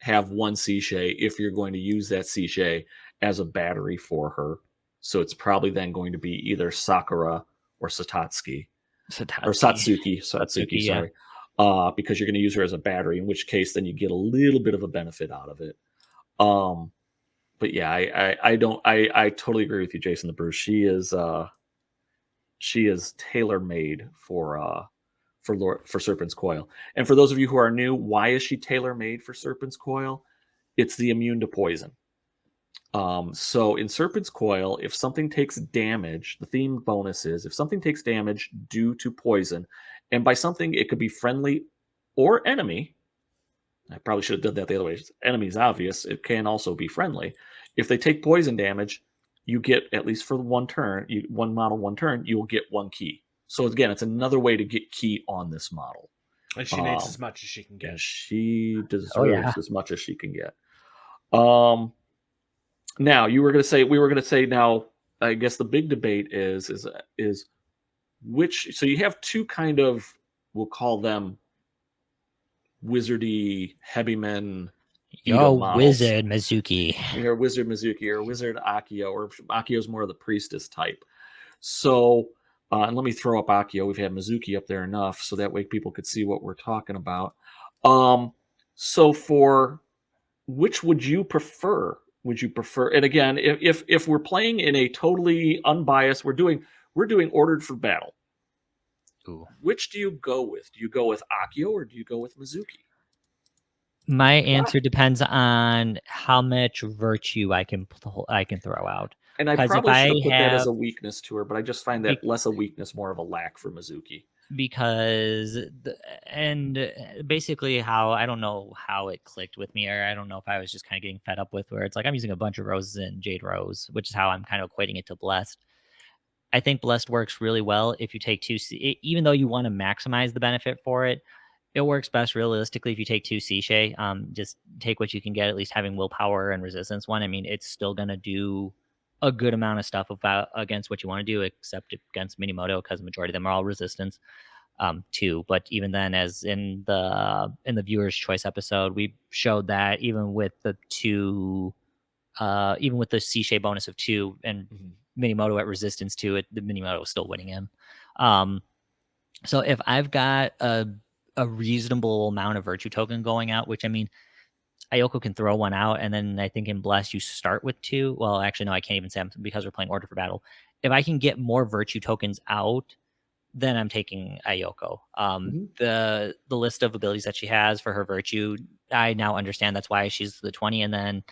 have one Sishe if you're going to use that Sishe as a battery for her. So it's probably then going to be either Sakura or Satsuki, sorry, because you're going to use her as a battery, in which case then you get a little bit of a benefit out of it. But yeah, I totally agree with you, Jason the Bruce. She is tailor made for Serpent's Coil. And for those of you who are new, why is she tailor made for Serpent's Coil? It's the immune to poison. So in Serpent's Coil, if something takes damage, the theme bonus is if something takes damage due to poison, and by something it could be friendly or enemy. I probably should have done that the other way. Enemy is obvious. It can also be friendly. If they take poison damage, you get, at least for one turn, one model, one turn, you will get 1 ki. So again, it's another way to get ki on this model. And she needs as much as she can get. And she deserves as much as she can get. Now we were going to say now, I guess the big debate is which, so you have two kind of, we'll call them wizardy heavy men. Wizard Mizuki. You're a wizard Mizuki, or a wizard Akio, or Akio's more of the priestess type. So, and let me throw up Akio. We've had Mizuki up there enough, so that way people could see what we're talking about. So for which would you prefer? would you prefer? And again, if we're playing in a totally unbiased, we're doing ordered for battle. Ooh. Which do you go with? Do you go with Akio or do you go with Mizuki? My answer depends on how much virtue I can throw out. And I 'Cause if probably should I have put that as have- a weakness to her, but I just find that less a weakness, more of a lack for Mizuki. Because basically how I don't know how it clicked with me, or I don't know if I was just kind of getting fed up with where it's like I'm using a bunch of roses and jade rose, which is how I'm kind of equating it to blessed. I think blessed works really well if you take even though you want to maximize the benefit for it. It works best realistically if you take 2 Sichet. Just take what you can get, at least having willpower and resistance one. I mean, it's still going to do a good amount of stuff against what you want to do, except against Minimoto, because the majority of them are all resistance too. But even then, as in the viewer's choice episode, we showed that even with the Sichet bonus of 2 and Minimoto at resistance 2, the Minimoto is still winning him. So if I've got a reasonable amount of virtue token going out, which I mean, Ayoko can throw one out, and then I think in Bless you start with 2. Well, actually, no, I can't even say because we're playing Order for Battle. If I can get more virtue tokens out, then I'm taking Ayoko. The list of abilities that she has for her virtue, I now understand that's why she's the 20. And then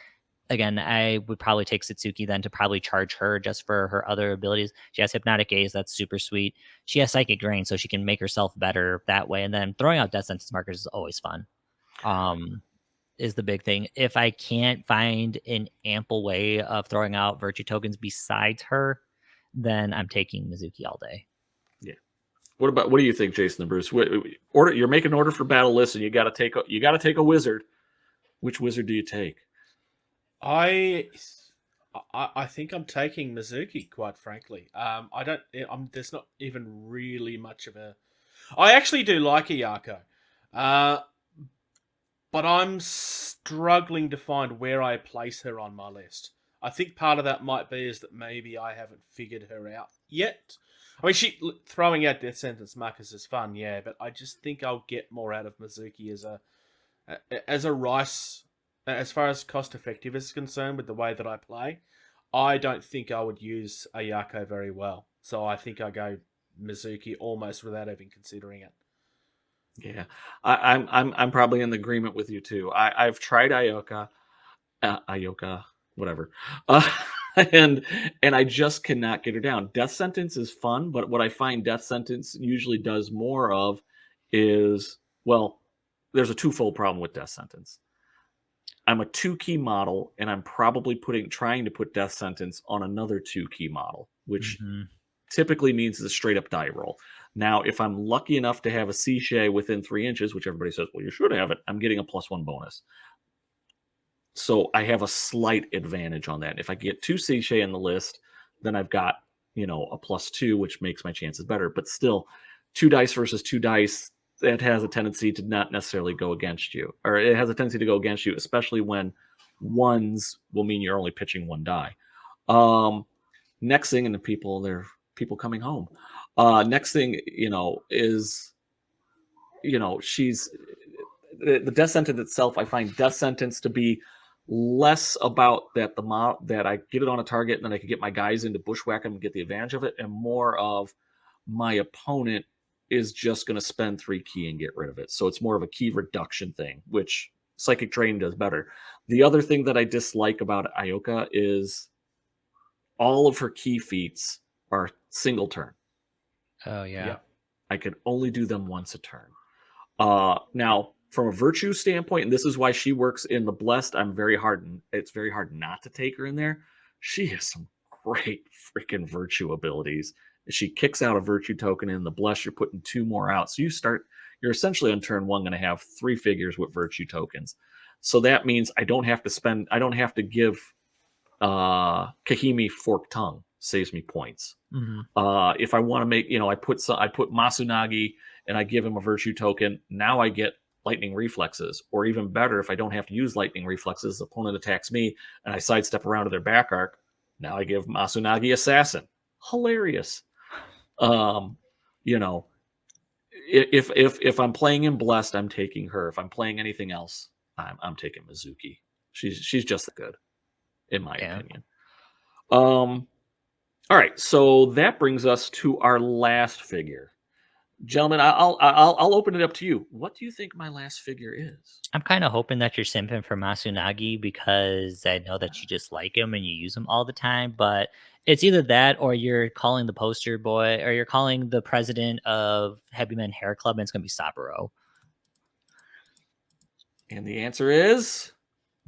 again, I would probably take Satsuki then to probably charge her just for her other abilities. She has Hypnotic Gaze, that's super sweet. She has Psychic Drain, so she can make herself better that way. And then throwing out Death Sentence markers is always fun. Is the big thing. If I can't find an ample way of throwing out virtue tokens besides her, then I'm taking Mizuki all day. Yeah. What do you think, Jason and Bruce? You're making an order for battle list, and you got to take a wizard. Which wizard do you take? I think I'm taking Mizuki, quite frankly. There's not even really much of a. I actually do like Ayako, but I'm struggling to find where I place her on my list. I think part of that might be is that maybe I haven't figured her out yet. I mean, throwing out Death Sentence markers is fun, yeah, but I just think I'll get more out of Mizuki as a rice. As far as cost effective is concerned with the way that I play, I don't think I would use Ayako very well. So I think I go Mizuki almost without even considering it. Yeah, I'm probably in agreement with you too. I've tried Ayoko, whatever, and I just cannot get her down. Death Sentence is fun, but what I find Death Sentence usually does more of is, well, there's a twofold problem with Death Sentence. I'm a 2-key model, and I'm probably trying to put Death Sentence on another 2-key model, which typically means it's a straight up die roll. Now, if I'm lucky enough to have a Sichet within 3 inches, which everybody says, well, you should have it, I'm getting a +1 bonus. So I have a slight advantage on that. If I get 2 Sichet in the list, then I've got, a +2, which makes my chances better. But still, 2 dice versus 2 dice, that has a tendency to not necessarily go against you. Or it has a tendency to go against you, especially when ones will mean you're only pitching 1 die. Next thing, and there are people coming home. Next thing, is, she's the Death Sentence itself. I find Death Sentence to be less about that that I get it on a target and then I can get my guys into bushwhack them and get the advantage of it, and more of my opponent is just going to spend 3 key and get rid of it. So it's more of a key reduction thing, which Psychic Drain does better. The other thing that I dislike about Ayoko is all of her key feats are single turn. Oh, yeah. I can only do them once a turn. Now, from a virtue standpoint, and this is why she works in the Blessed, it's very hard not to take her in there. She has some great freaking virtue abilities. She kicks out a virtue token in the Blessed, you're putting 2 more out. So you're essentially on turn 1 going to have 3 figures with virtue tokens. So that means I don't have to give Kahimi Forked Tongue, saves me points. If I want to make, I put Masunagi and I give him a virtue token. Now I get lightning reflexes, or even better, if I don't have to use lightning reflexes, the opponent attacks me and I sidestep around to their back arc. Now I give Masunagi Assassin. Hilarious. If I'm playing in Blessed, I'm taking her. If I'm playing anything else, I'm taking Mizuki. She's just good. in my opinion. All right, so that brings us to our last figure. Gentlemen, I'll open it up to you. What do you think my last figure is? I'm kind of hoping that you're simping for Masunagi because I know that you just like him and you use him all the time. But it's either that or you're calling the poster boy or you're calling the president of Heavy Men Hair Club and it's going to be Saburo. And the answer is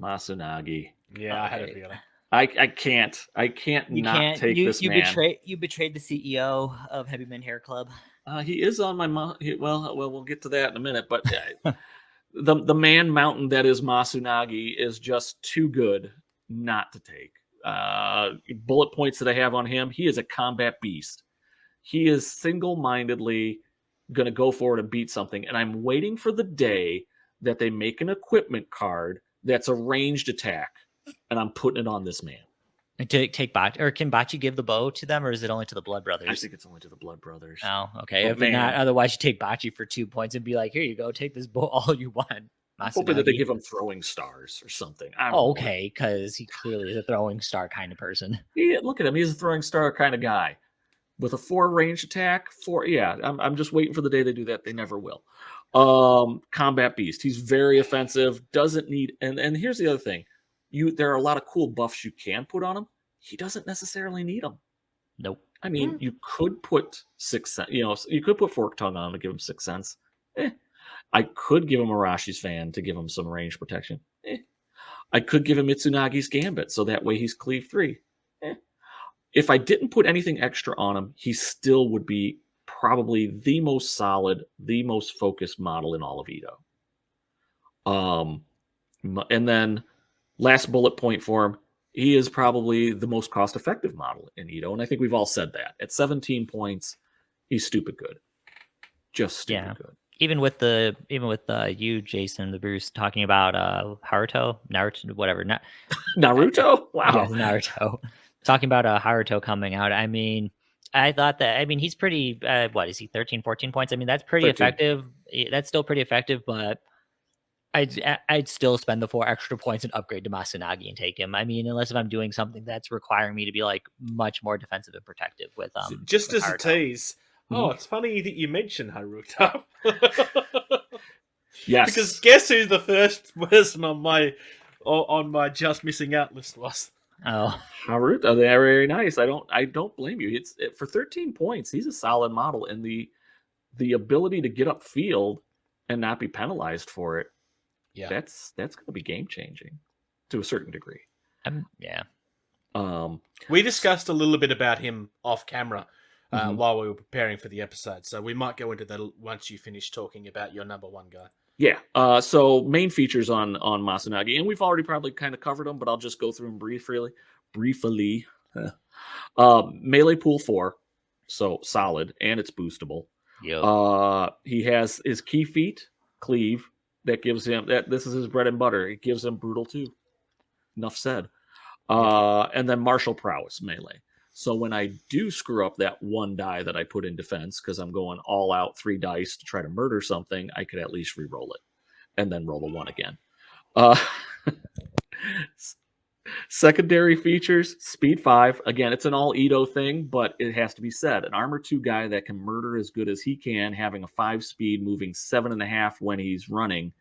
Masunagi. Yeah, I had a feeling. I can't You not can't. take this You man. betrayed the CEO of Heavy Men Hair Club. He is on my well, we'll get to that in a minute. But the man mountain that is Masunagi is just too good not to take. Bullet points that I have on him: he is a combat beast. He is single-mindedly going to go forward and beat something, and I'm waiting for the day that they make an equipment card that's a ranged attack, and I'm putting it on this man. To take Bachi, or can Bachi give the bow to them, or is it only to the Blood Brothers? I think it's only to the Blood Brothers. Oh, okay. If not, otherwise you take Bachi for 2 points and be like, "Here you go, take this bow all you want." I'm hoping that they give him throwing stars or something. Okay, because he clearly is a throwing star kind of person. Yeah, look at him; he's a throwing star kind of guy with a 4 range attack. I'm just waiting for the day they do that. They never will. Combat beast. He's very offensive. Doesn't need. And here's the other thing: there are a lot of cool buffs you can put on him. He doesn't necessarily need them. Nope. I mean, you could put 6 cents. You could put Fork Tongue on him to give him 6 cents. I could give him Arashi's Fan to give him some range protection. I could give him Mitsunagi's Gambit so that way he's cleave 3. If I didn't put anything extra on him, he still would be probably the most solid, the most focused model in all of Edo. And then last bullet point for him, he is probably the most cost-effective model in Edo, and I think we've all said that. At 17 points, he's stupid good. Just stupid good. Even with you, Jason, the Bruce, talking about Naruto, whatever. Naruto? Wow. Yes, Naruto. Talking about Haruto coming out. I mean, I thought that, he's pretty, what is he, 13, 14 points? I mean, that's pretty 13. effective. That's still pretty effective, but I'd still spend the 4 extra points and upgrade to Masunagi and take him. I mean, unless if I'm doing something that's requiring me to be like much more defensive and protective with just with as Haruto. A tease. Oh, it's funny that you mentioned Haruto. Yes. Because guess who the first person on my just missing out list was? Oh, Haruto, they're very nice. I don't blame you. For 13 points, he's a solid model, and the ability to get upfield and not be penalized for it. Yeah, that's going to be game changing to a certain degree. Yeah. We discussed a little bit about him off camera while we were preparing for the episode, so we might go into that once you finish talking about your number 1 guy. Yeah. So main features on Masunagi, and we've already probably kind of covered them, but I'll just go through them briefly. Melee pool 4, so solid, and it's boostable. Yep. He has his key feat, cleave, that gives him that. This is his bread and butter. It gives him brutal 2. Enough said. And then martial prowess, melee. So when I do screw up that 1 die that I put in defense, because I'm going all out 3 dice to try to murder something, I could at least re-roll it and then roll a 1 again. Secondary features, speed 5. Again, it's an all Edo thing, but it has to be said. An armor 2 guy that can murder as good as he can, having a 5 speed, moving 7.5 when he's running.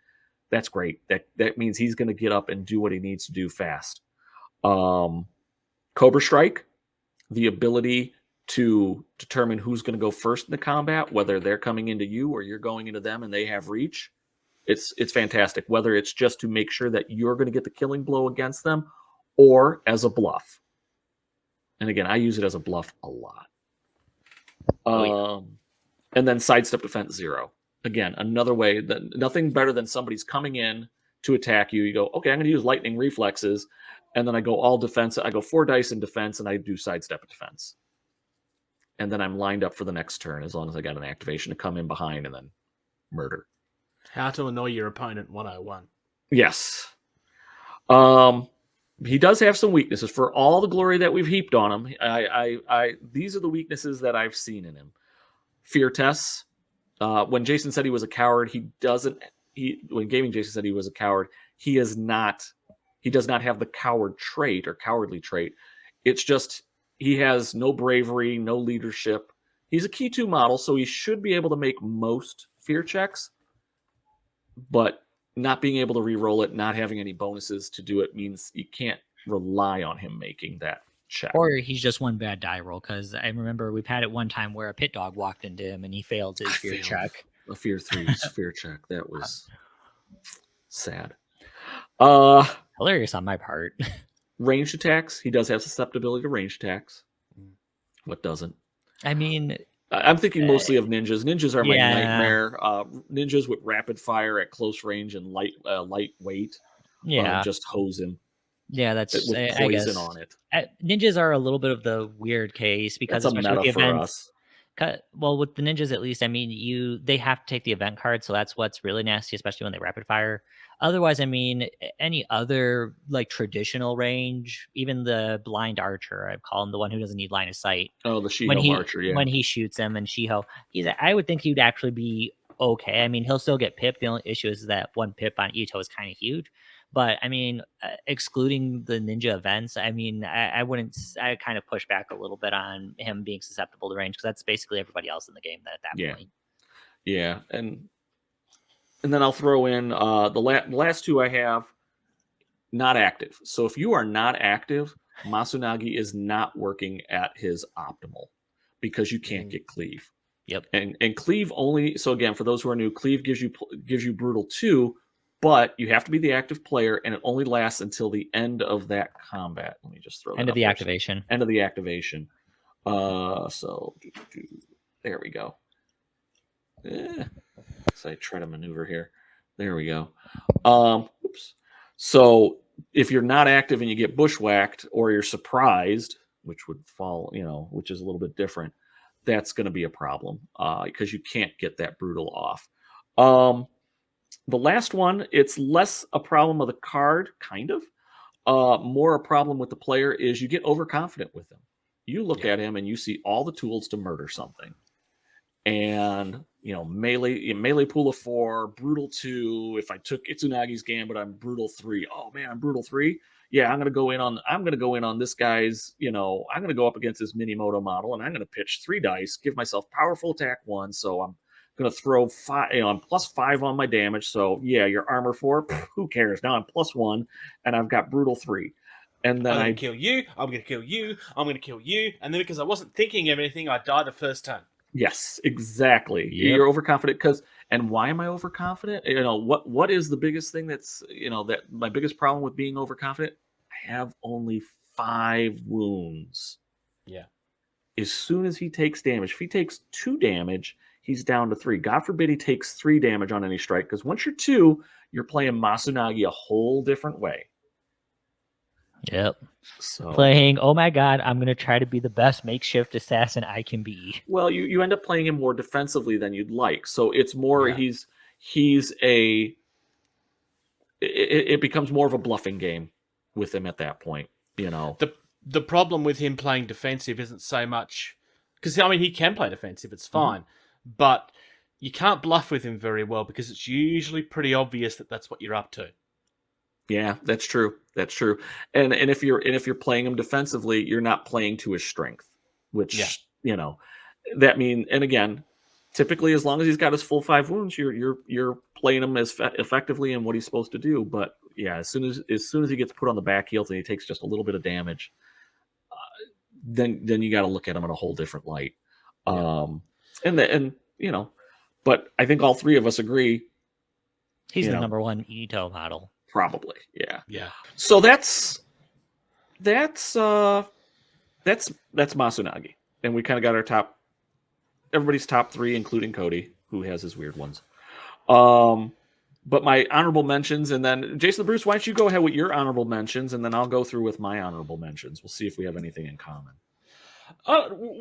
That's great. That means he's going to get up and do what he needs to do fast. Cobra Strike, the ability to determine who's going to go first in the combat, whether they're coming into you or you're going into them and they have reach. It's fantastic. Whether it's just to make sure that you're going to get the killing blow against them or as a bluff. And again, I use it as a bluff a lot. And then sidestep defense 0. Again, another way that nothing better than somebody's coming in to attack you. You go, okay, I'm going to use lightning reflexes. And then I go all defense. I go 4 dice in defense and I do sidestep defense. And then I'm lined up for the next turn as long as I got an activation to come in behind and then murder. How to annoy your opponent 101. Yes. He does have some weaknesses. For all the glory that we've heaped on him, these are the weaknesses that I've seen in him. Fear tests. When Jason said he was a coward, when Gaming Jason said he was a coward, he is not he does not have the coward trait or cowardly trait. It's just he has no bravery, no leadership. He's a key 2 model, so he should be able to make most fear checks, but not being able to re-roll it, not having any bonuses to do it means you can't rely on him making that check. Or he's just one bad die roll, because I remember we've had it one time where a pit dog walked into him and he failed his fear check. A fear 3 fear check. That was sad. Hilarious on my part. Ranged attacks. He does have susceptibility to ranged attacks. What doesn't? I mean, I'm thinking mostly of ninjas. Ninjas are my yeah. nightmare. Ninjas with rapid fire at close range and lightweight. Yeah, just hose him. Yeah, that's with I poison guess. on it. Ninjas are a little bit of the weird case because That's a especially meta with the for events. us. Well, with the ninjas, at least, I mean, they have to take the event card, so that's what's really nasty, especially when they rapid fire. Otherwise, I mean, any other like traditional range, even the blind archer, I call him the one who doesn't need line of sight. Oh, the Shiho archer, yeah. When he shoots him and Shiho, I would think he'd actually be okay. I mean, he'll still get pip. The only issue is that one pip on Ito is kind of huge. But I mean, excluding the ninja events, I mean, I kind of push back a little bit on him being susceptible to range, because that's basically everybody else in the game at that point. Yeah, and then I'll throw in the last 2 I have not active. So if you are not active, Masunagi is not working at his optimal because you can't get cleave. Yep. And cleave only. So again, for those who are new, cleave gives you brutal 2. But you have to be the active player, and it only lasts until the end of that combat. Let me just throw that end of the activation. End of the activation. So there we go. So I try to maneuver here. There we go. Oops. So if you're not active and you get bushwhacked, or you're surprised, which would fall, which is a little bit different, that's going to be a problem because you can't get that brutal off. The last one, it's less a problem of the card, kind of. More a problem with the player is you get overconfident with him. You look at him and you see all the tools to murder something. And, melee pool of 4, brutal 2. If I took Itsunagi's Gambit, I'm brutal 3. Oh man, I'm brutal 3. Yeah, I'm gonna go in on this guy's, I'm gonna go up against this Minimoto model, and I'm gonna pitch 3 dice, give myself powerful attack 1, so I'm going to throw 5, I'm +5 on my damage. So yeah, your armor 4, who cares? Now I'm +1 and I've got brutal 3. And then I'm going to kill you. I'm going to kill you. I'm going to kill you. And then because I wasn't thinking of anything, I die the first time. Yes, exactly. Yep. You're overconfident and why am I overconfident? What is the biggest thing that's, that my biggest problem with being overconfident? I have only 5 wounds. Yeah. As soon as he takes damage, if he takes 2 damage, he's down to 3. God forbid he takes 3 damage on any strike, because once you're 2, you're playing Masunagi a whole different way. Yep. So playing, oh my god, I'm going to try to be the best makeshift assassin I can be. Well, you end up playing him more defensively than you'd like. So it's more, it becomes more of a bluffing game with him at that point, The problem with him playing defensive isn't so much, because he can play defensive, it's fine, but you can't bluff with him very well because it's usually pretty obvious that that's what you're up to. Yeah, that's true. That's true. And if you're playing him defensively, you're not playing to his strength, which that means. And again, typically, as long as he's got his full 5 wounds, you're playing him as effectively in what he's supposed to do. But yeah, as soon as he gets put on the back heels and he takes just a little bit of damage, then you got to look at him in a whole different light. But I think all 3 of us agree he's the number 1 Ito model. Probably, yeah. Yeah. So that's Masunagi, and we kind of got everybody's top 3, including Cody, who has his weird ones. But my honorable mentions, and then Jason the Bruce, why don't you go ahead with your honorable mentions, and then I'll go through with my honorable mentions. We'll see if we have anything in common.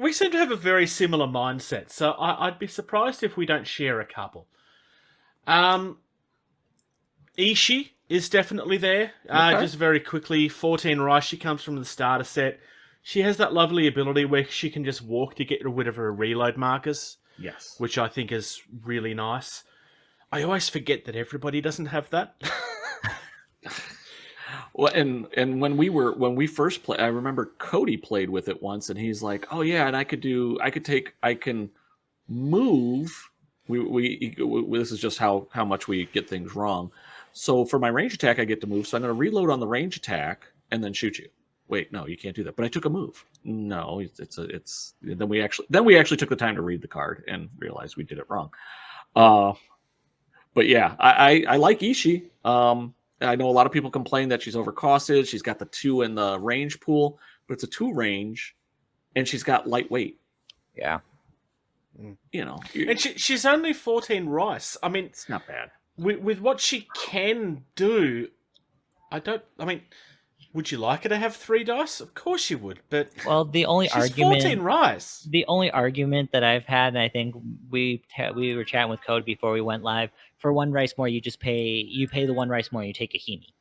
We seem to have a very similar mindset, so I'd be surprised if we don't share a couple. Ishii is definitely there. Okay. Just very quickly, 14 rice. She comes from the starter set. She has that lovely ability where she can just walk to get rid of her reload markers. Yes. Which I think is really nice. I always forget that everybody doesn't have that. Well, and when we first played, I remember Cody played with it once, and he's like, "Oh yeah, and I can move." This is just how much we get things wrong. So for my range attack, I get to move. So I'm going to reload on the range attack and then shoot you. Wait, no, you can't do that. But I took a move. No, it's then we actually took the time to read the card and realized we did it wrong. But yeah, I like Ishii. I know a lot of people complain that she's overcosted. She's got the 2 in the range pool, but it's a 2 range, and she's got lightweight. Yeah. You know, and she's only 14 rice. I mean, it's not bad. With what she can do, would you like her to have 3 dice? Of course you would, but well, the only she's argument 14 rice. The only argument that I've had, and I think we were chatting with Code before we went live, for 1 rice more, you pay the 1 rice more, and you take Kahimi,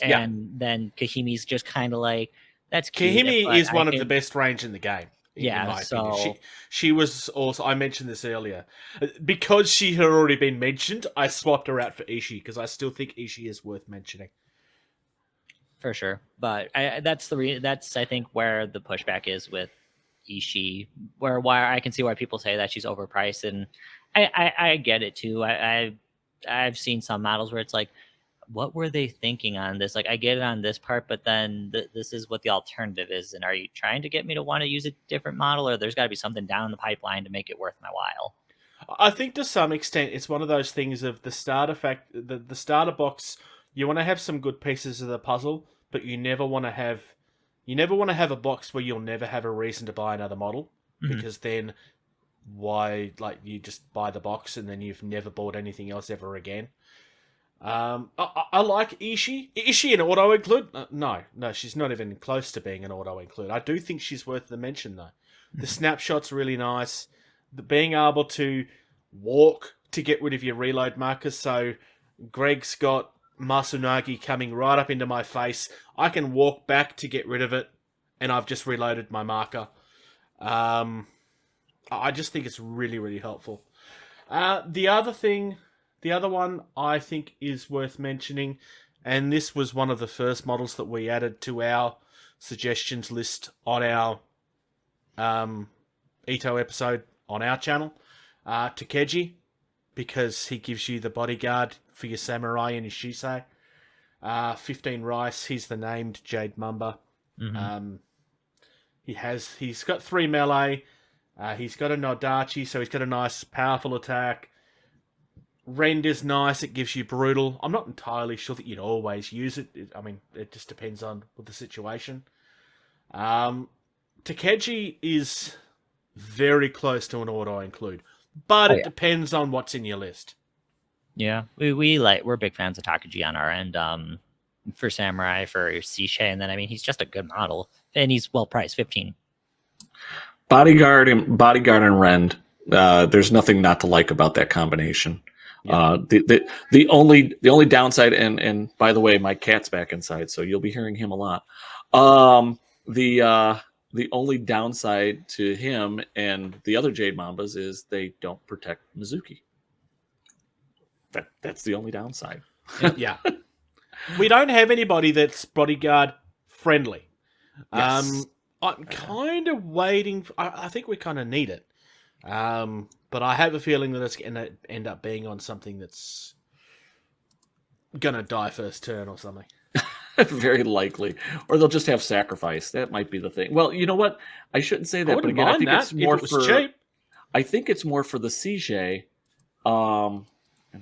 and then Kahimi's just kind of like, that's cute, Kahimi is one of the best range in the game. Yeah, so she was also. I mentioned this earlier because she had already been mentioned. I swapped her out for Ishii because I still think Ishii is worth mentioning. For sure, but that's I think where the pushback is with Ishii, why I can see why people say that she's overpriced, and I get it too. I've seen some models where it's like, what were they thinking on this? Like, I get it on this part, but then this is what the alternative is. And are you trying to get me to want to use a different model, or there's got to be something down the pipeline to make it worth my while? I think to some extent it's one of those things of the starter the starter box. You want to have some good pieces of the puzzle, but you never want to have a box where you'll never have a reason to buy another model, because then why, like, you just buy the box and then you've never bought anything else ever again. I like Ishii. Ishii an auto include? No, she's not even close to being an auto include. I do think she's worth the mention though. The snapshot's really nice. Being able to walk to get rid of your reload markers. So Greg's got Masunagi coming right up into my face. I can walk back to get rid of it, and I've just reloaded my marker. I just think it's really, really helpful. The other one I think is worth mentioning, and this was one of the first models that we added to our suggestions list on our Ito episode on our channel, Takeji, because he gives you the bodyguard for your samurai and your shisei. 15 rice, he's the named Jade Mamba. He's got 3 melee, he's got a Nodachi, so he's got a nice powerful attack. Rend is nice, it gives you brutal. I'm not entirely sure that you'd always use it. It just depends on the situation. Takeji is very close to an auto-include, but it depends on what's in your list. Yeah, we're big fans of Takeji on our end. For Samurai, for Sishe, and then he's just a good model, and he's well priced, 15. Bodyguard and Rend. There's nothing not to like about that combination. Yeah. The only downside, and by the way, my cat's back inside, so you'll be hearing him a lot. The only downside to him and the other Jade Mambas is they don't protect Mizuki. That's the only downside. Yeah. We don't have anybody that's bodyguard friendly. Yes. I'm kind of waiting. I think we kind of need it. But I have a feeling that it's going to end up being on something that's going to die first turn or something. Very likely. Or they'll just have sacrifice. That might be the thing. Well, you know what? I shouldn't say that, but again, I think it's more for cheap. I think it's more for the CJ. And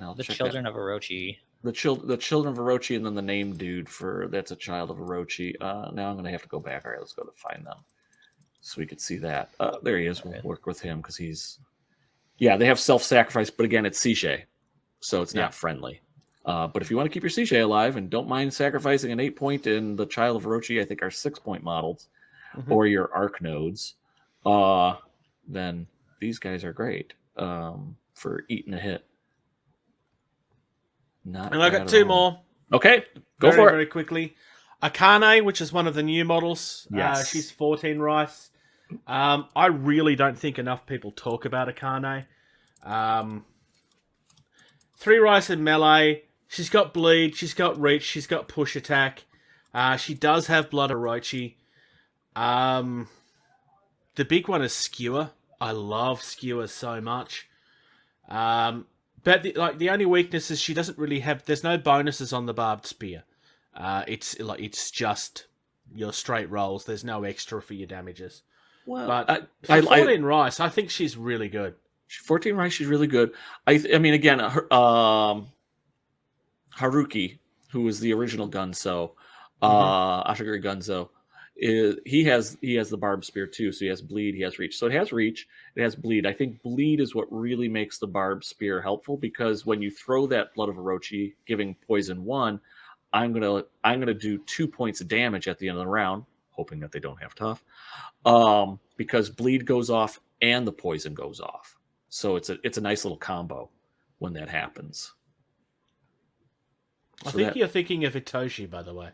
I'll the children of Orochi. The children of Orochi, and then the name dude that's a child of Orochi. Now I'm going to have to go back. All right, let's go to find them so we could see that. There he is. We'll work with him because he's... Yeah, they have self-sacrifice, but again, it's Sishe, so it's not friendly. But if you want to keep your Sishe alive and don't mind sacrificing an 8-point and the Child of Orochi, I think are 6-point models, or your Arc nodes, then these guys are great for eating a hit. And I got 2 more. Okay, go for it. Very quickly. Akane, which is one of the new models. Yes. She's 14 rice. I really don't think enough people talk about Akane. 3 rice in melee. She's got bleed. She's got reach. She's got push attack. She does have Blood Orochi. The big one is Skewer. I love Skewer so much. But the only weakness is she doesn't really have. There's no bonuses on the barbed spear. It's just your straight rolls. There's no extra for your damages. Well, but for 14 Rice, I think she's really good. 14 Rice, she's really good. I mean, again, Haruki, who was the original Gunso, Ashigiri Gunso, he has the barbed spear too. So he has bleed, he has reach. So it has reach, it has bleed. I think bleed is what really makes the barbed spear helpful, because when you throw that Blood of Orochi, giving poison 1, I'm gonna do 2 points of damage at the end of the round, hoping that they don't have tough, because bleed goes off and the poison goes off. So it's a nice little combo when that happens. I think you're thinking of Itoshi, by the way.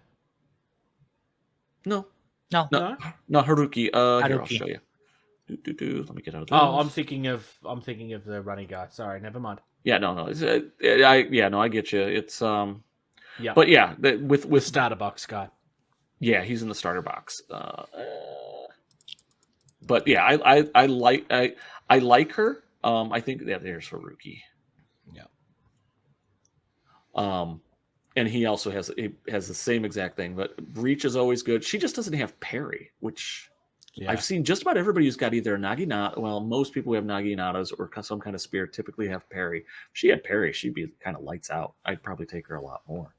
No, Haruki. Haruki. Here, I'll show you. Let me get out of this. Oh, I'm thinking of the running guy. Sorry, never mind. Yeah, no. I get you. It's yeah, but yeah, with starter box guy. Yeah, he's in the starter box. But yeah, I like her. I think there's Haruki. Yeah. And he also has the same exact thing, but reach is always good. She just doesn't have parry, which I've seen just about everybody who's got either a Naginata. Well, most people who have Naginatas or some kind of spear typically have parry. If she had parry, she'd be kind of lights out. I'd probably take her a lot more.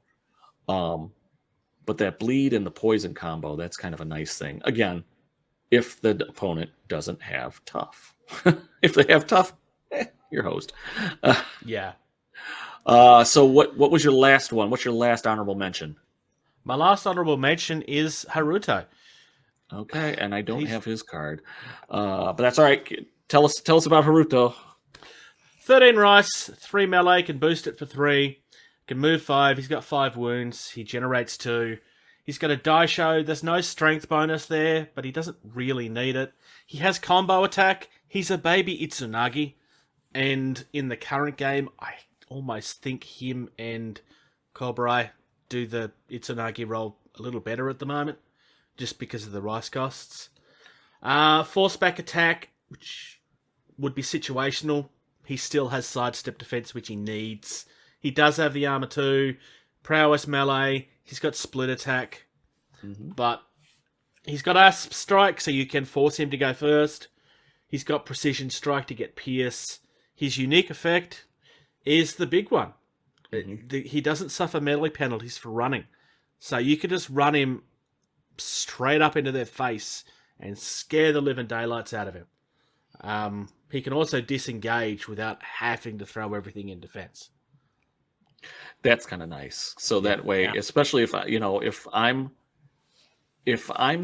But that bleed and the poison combo, that's kind of a nice thing. Again, if the opponent doesn't have tough. If they have tough, you're host. Yeah. So what was your last one? What's your last honorable mention? My last honorable mention is Haruto. Okay, and I don't have his card. But that's all right. Tell us about Haruto. 13 Rice, 3 melee, can boost it for 3. Can move 5. He's got 5 wounds. He generates 2. He's got a Daisho. There's no strength bonus there, but he doesn't really need it. He has combo attack. He's a baby Itsunagi. And in the current game, I almost think him and Kobrai do the Itsunagi role a little better at the moment, just because of the Rice costs. Force back attack, which would be situational. He still has sidestep defense, which he needs. He does have the armor too. Prowess melee. He's got split attack. But he's got Asp strike, so you can force him to go first. He's got precision strike to get pierce. His unique effect is the big one. He doesn't suffer melee penalties for running. So you can just run him straight up into their face and scare the living daylights out of him. He can also disengage without having to throw everything in defense. That's kind of nice. So that way, especially if I'm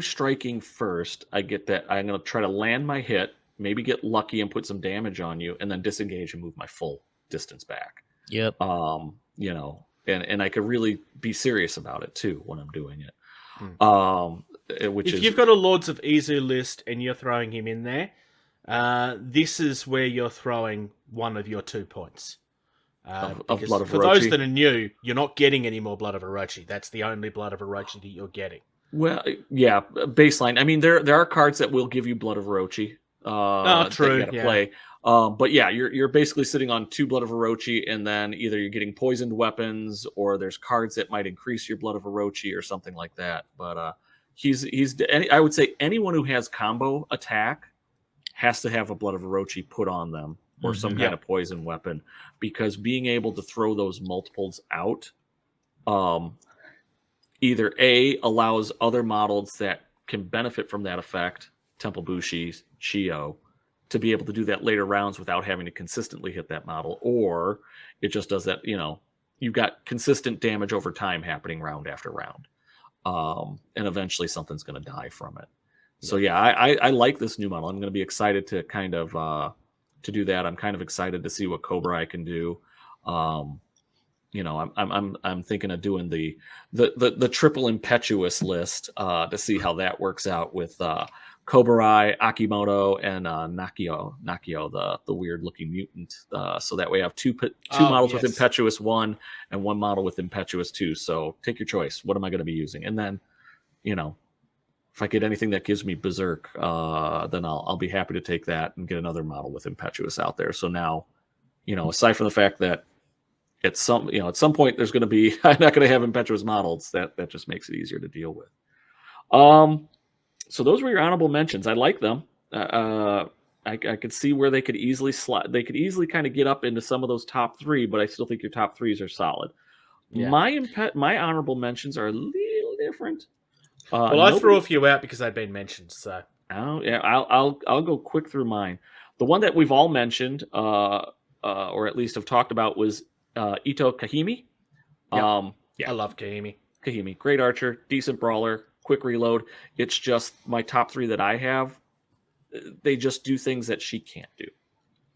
striking first, I get that I'm going to try to land my hit, maybe get lucky and put some damage on you, and then disengage and move my full distance back. Yep. And I could really be serious about it too when I'm doing it. If you've got a Lords of Izu list and you're throwing him in there, this is where you're throwing one of your 2 points. Of Blood of Orochi. For those that are new, you're not getting any more Blood of Orochi. That's the only Blood of Orochi that you're getting. Well, yeah, baseline. I mean, there are cards that will give you Blood of Orochi. True. That you gotta play. But yeah, you're basically sitting on 2 Blood of Orochi, and then either you're getting poisoned weapons, or there's cards that might increase your Blood of Orochi or something like that. But I would say anyone who has combo attack has to have a Blood of Orochi put on them, or some kind of poison weapon, because being able to throw those multiples out, either A, allows other models that can benefit from that effect, Temple Bushi, Chio, to be able to do that later rounds without having to consistently hit that model, or it just does that, you've got consistent damage over time happening round after round. And eventually something's going to die from it. So yeah, I like this new model. I'm going to be excited to kind of to do that. I'm kind of excited to see what Cobra I can do. I'm thinking of doing the triple impetuous list to see how that works out with Kobarai, Akimoto, and Nakio, the weird looking mutant. So that way I have two models with Impetuous 1 and one model with Impetuous 2. So take your choice. What am I going to be using? And then if I get anything that gives me Berserk, then I'll be happy to take that and get another model with Impetuous out there. So now, aside from the fact that at some point there's going to be I'm not going to have Impetuous models, that just makes it easier to deal with. So those were your honorable mentions. I like them. I could see where they could easily slot. They could easily kind of get up into some of those top three, but I still think your top threes are solid. Yeah. My honorable mentions are a little different. I threw a few out because they'd been mentioned. So I'll go quick through mine. The one that we've all mentioned, or at least have talked about, was Ito Kahimi. I love Kahimi. Kahimi, great archer, decent brawler, quick reload. It's just my top three that I have. They just do things that she can't do.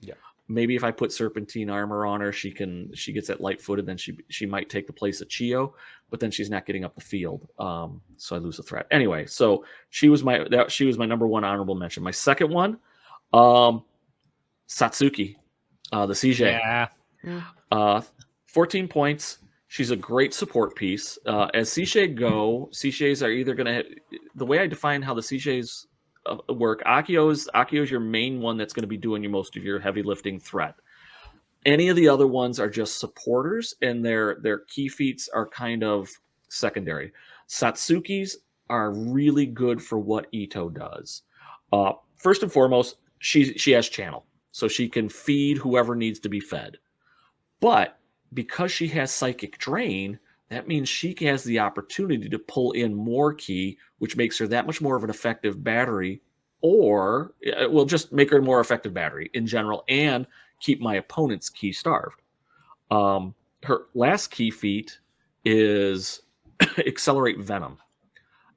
Yeah. Maybe if I put serpentine armor on her, she gets that light footed, then she might take the place of Chio, but then she's not getting up the field. So I lose the threat. Anyway, so she was my number one honorable mention. My second one, Satsuki, the CJ. Yeah. 14 points. She's a great support piece. As Sishay go, Sishays are either going to... The way I define how the Sishays work, Akio is your main one that's going to be doing most of your heavy lifting threat. Any of the other ones are just supporters, and their key feats are kind of secondary. Satsuki's are really good for what Ito does. First and foremost, she has channel, so she can feed whoever needs to be fed. But because she has Psychic Drain, that means she has the opportunity to pull in more ki, which makes her that much more of an effective battery, or it will just make her a more effective battery in general and keep my opponent's ki starved. Her last key feat is Accelerate Venom.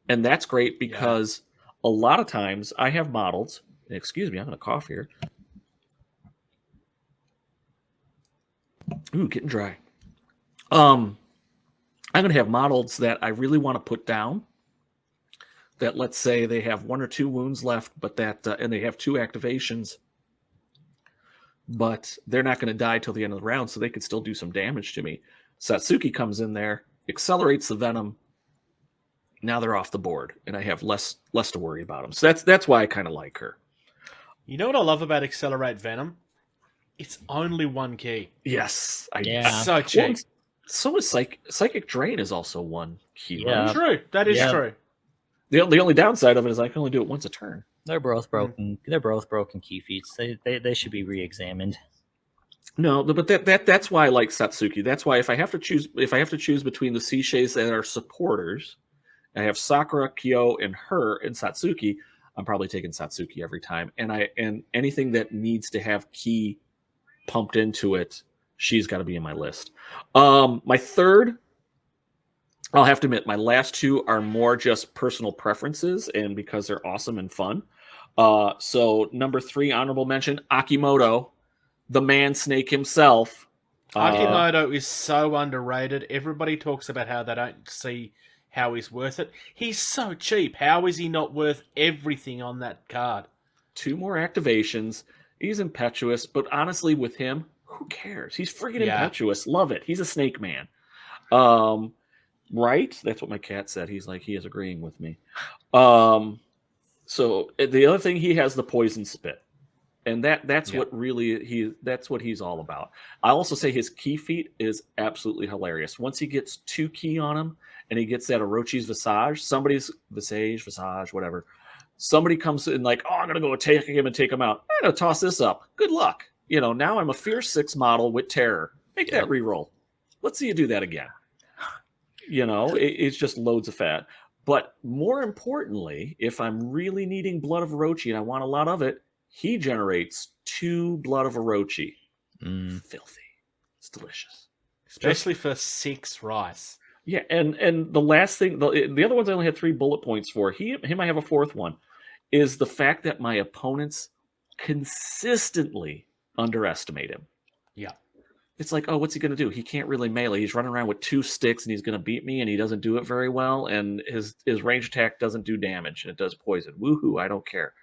And that's great because a lot of times I have models. Excuse me, I'm going to cough here. Ooh, getting dry. I'm going to have models that I really want to put down. That, let's say, they have 1 or 2 wounds left, but and they have 2 activations, but they're not going to die till the end of the round, so they could still do some damage to me. Satsuki comes in there, accelerates the venom. Now they're off the board, and I have less to worry about them. So that's why I kind of like her. You know what I love about Accelerate Venom? It's only 1 key. Yes, so cheap. Well, so is Psychic Drain is also 1 key. Yeah. Right? True. That is true. The only downside of it is I can only do it once a turn. They're both broken. They're both broken key feats. They should be re-examined. No, but that's why I like Satsuki. That's why if I have to choose between the Seishays that are supporters, I have Sakura, Kyo, and her and Satsuki, I'm probably taking Satsuki every time. And anything that needs to have ki pumped into it, she's got to be in my list. My third, I'll have to admit, my last 2 are more just personal preferences and because they're awesome and fun. So number 3 honorable mention, Akimoto, the man snake himself. Akimoto is so underrated. Everybody talks about how they don't see how he's worth it. He's so cheap. How is he not worth everything on that card? 2 more activations. He's impetuous, but honestly, with him, who cares? He's freaking impetuous. Love it. He's a snake man. Right? That's what my cat said. He's like, he is agreeing with me. So the other thing, he has the poison spit. And that's what really that's what he's all about. I also say his key feat is absolutely hilarious. Once he gets 2 key on him and he gets that Orochi's Visage, whatever. Somebody comes in like, I'm gonna go take him and take him out. I'm gonna toss this up. Good luck. Now I'm a Fierce 6 model with terror. Make that reroll. Let's see you do that again. It's just loads of fat. But more importantly, if I'm really needing Blood of Orochi and I want a lot of it, he generates 2 Blood of Orochi. Filthy. It's delicious. Especially for 6 rice. Yeah, and the last thing, the other ones I only had 3 bullet points for. Him I have a 4th one, is the fact that my opponents consistently underestimate him. Yeah. It's like, what's he going to do? He can't really melee. He's running around with 2 sticks and he's going to beat me, and he doesn't do it very well, and his range attack doesn't do damage. It does poison. Woohoo, I don't care.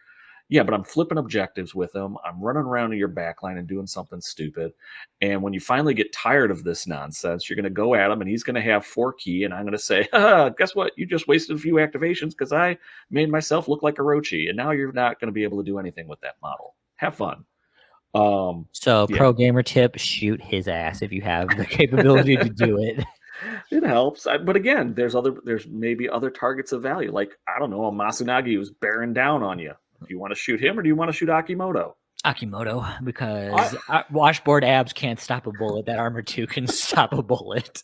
Yeah, but I'm flipping objectives with him. I'm running around in your backline and doing something stupid. And when you finally get tired of this nonsense, you're going to go at him and he's going to have 4 key. And I'm going to say, guess what? You just wasted a few activations because I made myself look like a Rochi. And now you're not going to be able to do anything with that model. Have fun. So yeah. pro gamer tip, shoot his ass if you have the capability to do it. It helps. But again, there's maybe other targets of value. Like, I don't know, a Masunagi who's bearing down on you. Do you want to shoot him or do you want to shoot Akimoto? Akimoto, because washboard abs can't stop a bullet. That armor 2 can stop a bullet.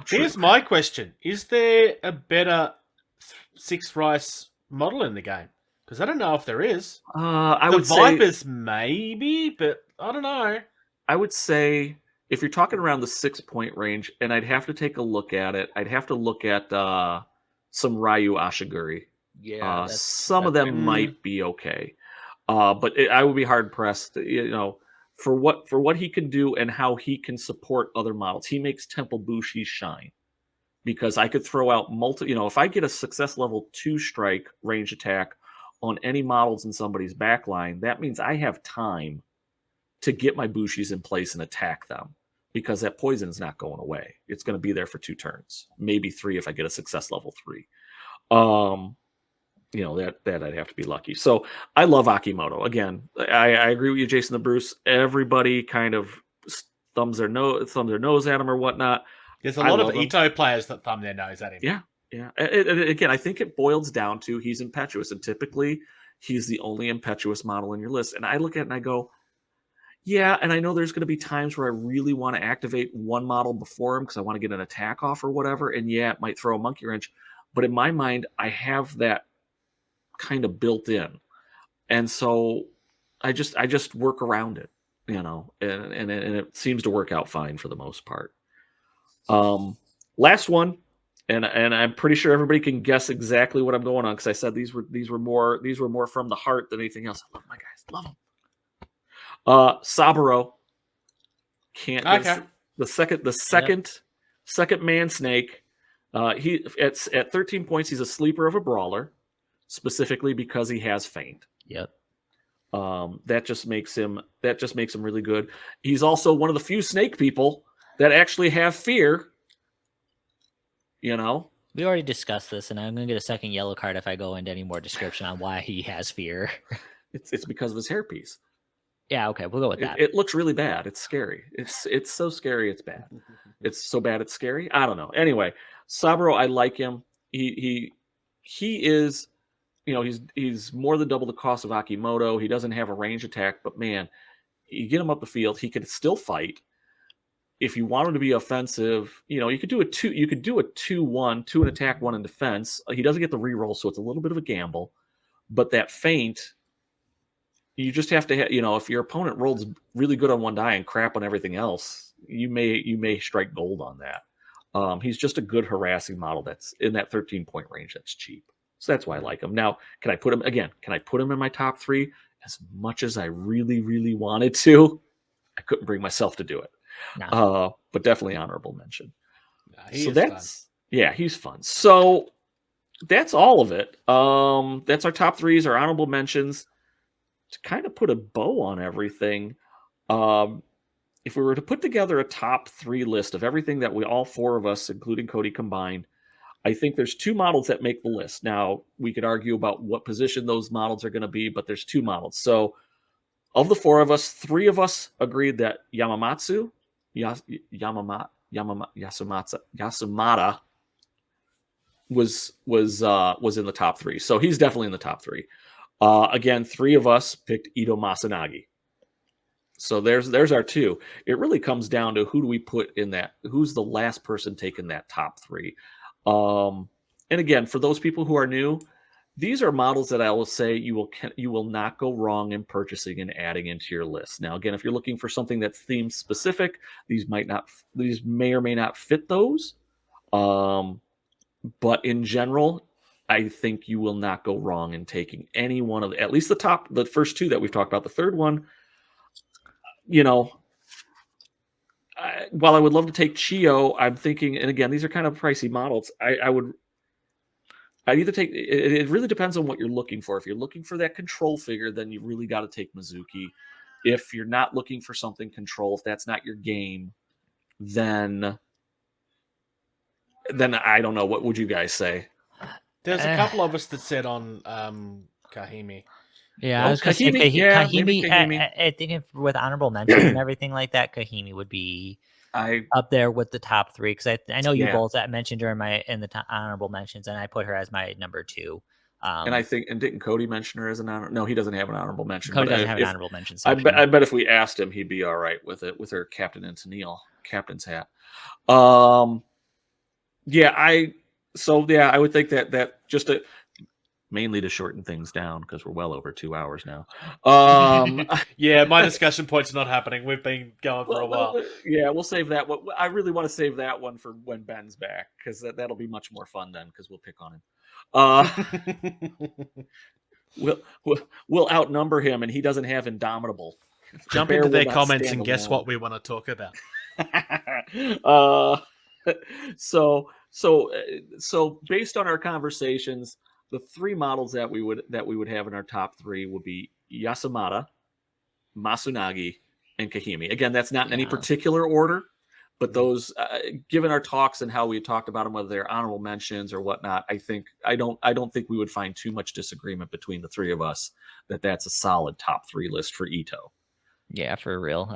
Here's my question. Is there a better 6 rice model in the game? Because I don't know if there is. I the would Vipers say, maybe, but I don't know. I would say if you're talking around the 6-point range, and I'd have to take a look at it, I'd have to look at some Ryu Ashiguri. Yeah, some of them might be okay, but I would be hard pressed. For what he can do and how he can support other models. He makes Temple Bushi shine because I could throw out if I get a success level 2 strike range attack on any models in somebody's backline, that means I have time to get my Bushis in place and attack them because that poison is not going away. It's going to be there for 2 turns, maybe 3 if I get a success level 3. That I'd have to be lucky. So I love Akimoto. Again, I agree with you, Jason the Bruce. Everybody kind of thumbs their nose at him or whatnot. There's a lot of Ito players that thumb their nose at him. Yeah. Again, I think it boils down to he's impetuous, and typically he's the only impetuous model in your list. And I look at it and I go, yeah, and I know there's going to be times where I really want to activate one model before him because I want to get an attack off or whatever. And yeah, it might throw a monkey wrench. But in my mind, I have that kind of built in. And so I just work around it, and it seems to work out fine for the most part. Last one, and I'm pretty sure everybody can guess exactly what I'm going on because I said these were more from the heart than anything else. I love my guys, love them. Saburo can't the second man snake. He at 13 points, he's a sleeper of a brawler, specifically because he has feint. Yep. That just makes him really good. He's also one of the few snake people that actually have fear. We already discussed this, and I'm going to get a second yellow card if I go into any more description on why he has fear. It's because of his hairpiece. Yeah, okay, we'll go with that. It looks really bad. It's scary. It's so scary. It's bad. It's so bad. It's scary. I don't know. Anyway, Saburo, I like him. He is, he's more than double the cost of Akimoto. He doesn't have a range attack, but man, you get him up the field, he could still fight. If you want him to be offensive, you could do a 2-1, 2 in attack, 1 in defense. He doesn't get the reroll, so it's a little bit of a gamble. But that feint, you just have to, if your opponent rolls really good on one die and crap on everything else, you may strike gold on that. He's just a good harassing model that's in that 13-point range. That's cheap. So that's why I like him. Now, can I put him in my top 3? As much as I really, really wanted to, I couldn't bring myself to do it. No. But definitely honorable mention. He's fun. So that's all of it. That's our top 3s, our honorable mentions. To kind of put a bow on everything, if we were to put together a top 3 list of everything that all 4 of us, including Cody, combined, I think there's 2 models that make the list. Now, we could argue about what position those models are going to be, but there's 2 models. So, of the 4 of us, 3 of us agreed that Yasumata was in the top 3. So he's definitely in the top 3. Again, 3 of us picked Ito Masanagi. So there's our 2. It really comes down to who do we put in that? Who's the last person taking that top 3? And again, for those people who are new, these are models that I will say you will not go wrong in purchasing and adding into your list. Now, again, if you're looking for something that's theme specific, these may or may not fit those. But in general, I think you will not go wrong in taking any one of at least the first 2 that we've talked about. The third one, while I would love to take Chio, I'm thinking, and again, these are kind of pricey models. I'd either take it really depends on what you're looking for. If you're looking for that control figure, then you really got to take Mizuki. If you're not looking for something control, if that's not your game, then I don't know. What would you guys say? There's a couple of us that said on Kahimi. Yeah, I was gonna say Kahimi. Yeah, maybe Kahimi. Kahimi. I think if, with honorable mentions and everything like that, Kahimi would be up there with the top 3 because I know you both mentioned her in the honorable mentions, and I put her as my number 2. And I think, and didn't Cody mention her as an honor? No, he doesn't have an honorable mention. Cody doesn't have an honorable mention. I bet if we asked him, he'd be all right with it, with her Captain and Tennille captain's hat. Yeah, I would think that just mainly to shorten things down because we're well over 2 hours now. Yeah, my discussion point's not happening. We've been going for a while. Yeah, we'll save that one. I really want to save that one for when Ben's back because that'll be much more fun then because we'll pick on him. We'll outnumber him, and he doesn't have Indomitable. Jump into their comments and guess what we want to talk about. So based on our conversations, the 3 models that we would have in our top 3 would be Yasumata, Masunagi, and Kahimi. Again, that's not in any particular order, but those, given our talks and how we talked about them, whether they're honorable mentions or whatnot, I don't think we would find too much disagreement between the 3 of us that that's a solid top 3 list for Ito. Yeah, for real.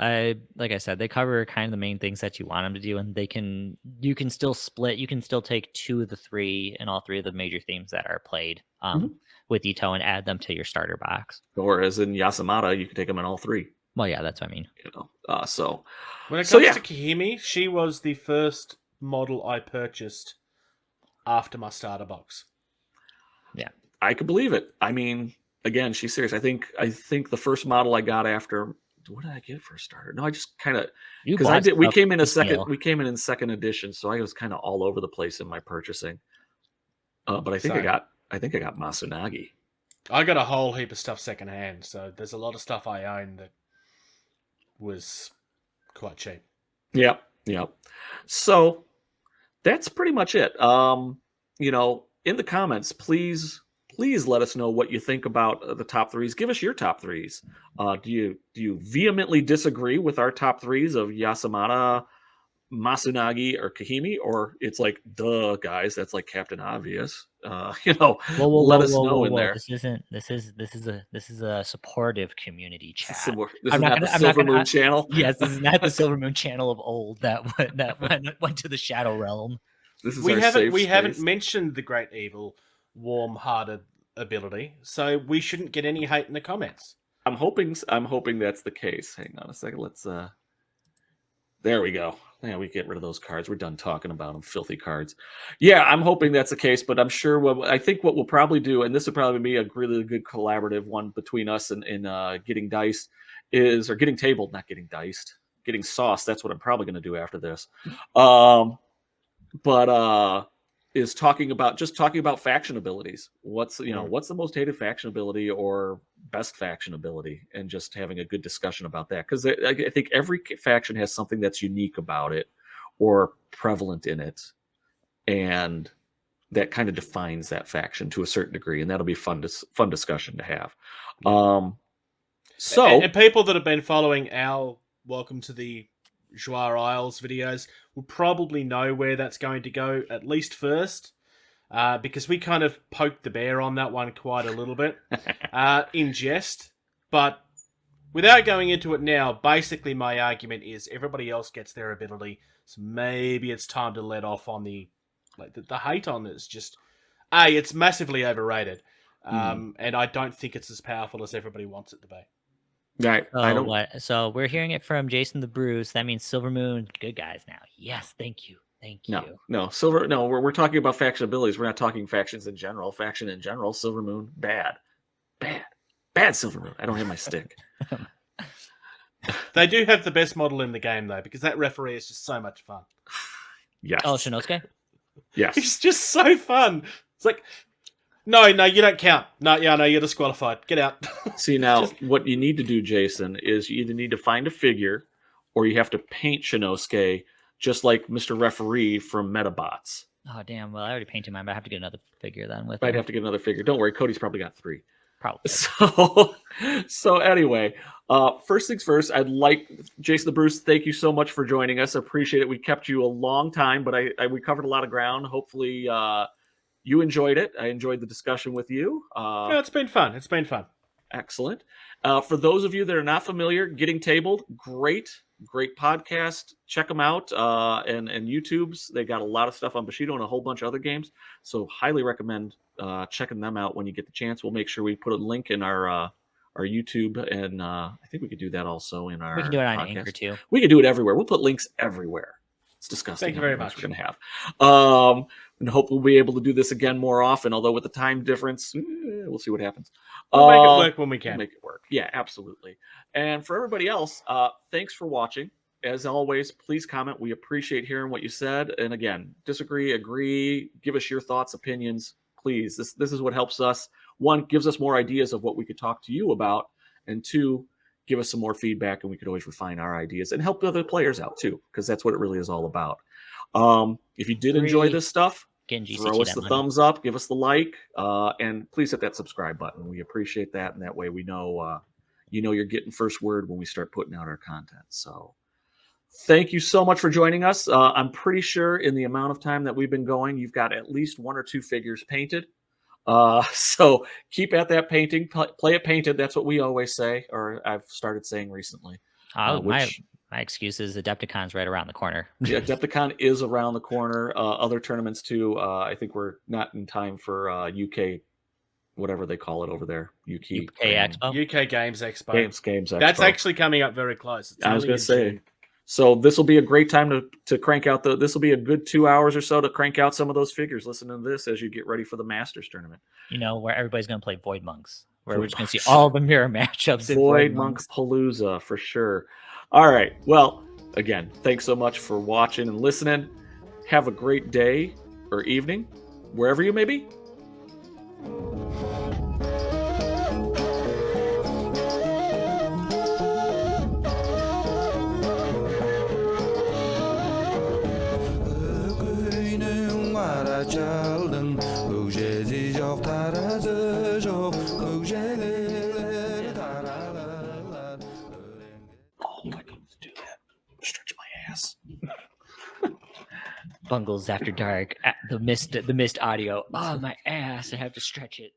Like I said, they cover kind of the main things that you want them to do, and you can still split. You can still take 2 of the 3 and all 3 of the major themes that are played with Ito and add them to your starter box. Or as in Yasumata, you can take them in all 3. Well, yeah, that's what I mean. So when it comes to Kahimi, she was the first model I purchased after my starter box. Yeah, I could believe it. I mean, again, she's serious. I think the first model I got after. What did I get for a starter? No, I just kind of because we came in in second edition, so I was kind of all over the place in my purchasing. But I think I got Masunagi. I got a whole heap of stuff secondhand, so there's a lot of stuff I own that was quite cheap. Yep. So that's pretty much it. In the comments, please let us know what you think about the top 3s. Give us your top 3s. Do you vehemently disagree with our top 3s of Yasumata, Masunagi, or Kahimi, or it's like, duh, guys, that's like Captain Obvious? Let us know in there. This is a supportive community chat. This is not the Silver Moon channel. Yes, this is not the Silver Moon channel of old that went to the Shadow Realm. We haven't mentioned the Great Evil warm-hearted ability, so we shouldn't get any hate in the comments. I'm hoping that's the case. Hang on a second. Let's there we go. Yeah, we get rid of those cards. We're done talking about them. Filthy cards. Yeah, I'm hoping that's the case, but I'm sure I think what we'll probably do, and this would probably be a really good collaborative one between us and getting diced, or getting tabled, not getting diced, getting sauced. That's what I'm probably going to do after this. Is talking about faction abilities. What's the most hated faction ability or best faction ability, and just having a good discussion about that, because I think every faction has something that's unique about it or prevalent in it, and that kind of defines that faction to a certain degree, and that'll be fun discussion to have. And people that have been following our Welcome to the Joar Isles videos will probably know where that's going to go, at least first, because we kind of poked the bear on that one quite a little bit in jest. But without going into it now, basically my argument is everybody else gets their ability, so maybe it's time to let off on the hate on this. Just it's massively overrated, and I don't think it's as powerful as everybody wants it to be. Right. So we're hearing it from Jason the Bruce. That means Silver Moon, good guys now. Yes, thank you. No, we're talking about faction abilities. We're not talking factions in general. Faction in general, Silver Moon, bad Silver Moon. I don't have my stick. They do have the best model in the game, though, because that referee is just so much fun. Yes. Oh, Shinosuke? Yes. He's just so fun. It's like, no, you don't count. No, you're disqualified. Get out. See, now, what you need to do, Jason, is you either need to find a figure, or you have to paint Shinosuke just like Mr. Referee from Metabots. Oh damn! Well, I already painted mine, but I have to get another figure then. With Might him. have to get another figure. Don't worry, Cody's probably got 3. Probably. So anyway, first things first, I'd like Jason the Bruce. Thank you so much for joining us. Appreciate it. We kept you a long time, but we covered a lot of ground. Hopefully, you enjoyed it. I enjoyed the discussion with you. No, it's been fun. It's been fun. Excellent. For those of you that are not familiar, Getting Tabled, great podcast. Check them out. And YouTube's, they got a lot of stuff on Bushido and a whole bunch of other games. So highly recommend checking them out when you get the chance. We'll make sure we put a link in our YouTube, and I think we could do that also in our. We can do it on podcast. Anchor too. We can do it everywhere. We'll put links everywhere. It's disgusting. Thank you very much. We're going to have. And hope we'll be able to do this again more often. Although with the time difference, we'll see what happens. We'll make it work when we can. We'll make it work. Yeah, absolutely. And for everybody else, thanks for watching. As always, please comment. We appreciate hearing what you said. And again, disagree, agree, give us your thoughts, opinions. Please, this is what helps us. 1, gives us more ideas of what we could talk to you about. And 2, give us some more feedback, and we could always refine our ideas and help the other players out too, because that's what it really is all about. If you did enjoy this stuff, throw us the thumbs up, give us the like, and please hit that subscribe button. We appreciate that, and that way we know you're getting first word when we start putting out our content. So thank you so much for joining us. I'm pretty sure in the amount of time that we've been going, you've got at least 1 or 2 figures painted. So keep at that painting, play it painted. That's what we always say, or I've started saying recently. My excuse is Adepticon's right around the corner. Yeah, Adepticon is around the corner. Other tournaments too. I think we're not in time for UK, whatever they call it over there. UK Expo. UK Games Expo. Games Expo. That's actually coming up very close. I was going to say. June. So this will be a great time to crank out this will be a good 2 hours or so to crank out some of those figures. Listen to this as you get ready for the Masters tournament. Where everybody's going to play Void Monks. Where we're just going to see all the mirror matchups. Void Monk Palooza for sure. All right. Well, again, thanks so much for watching and listening. Have a great day or evening, wherever you may be. Bungles After Dark, the missed audio. Oh, my ass! I have to stretch it.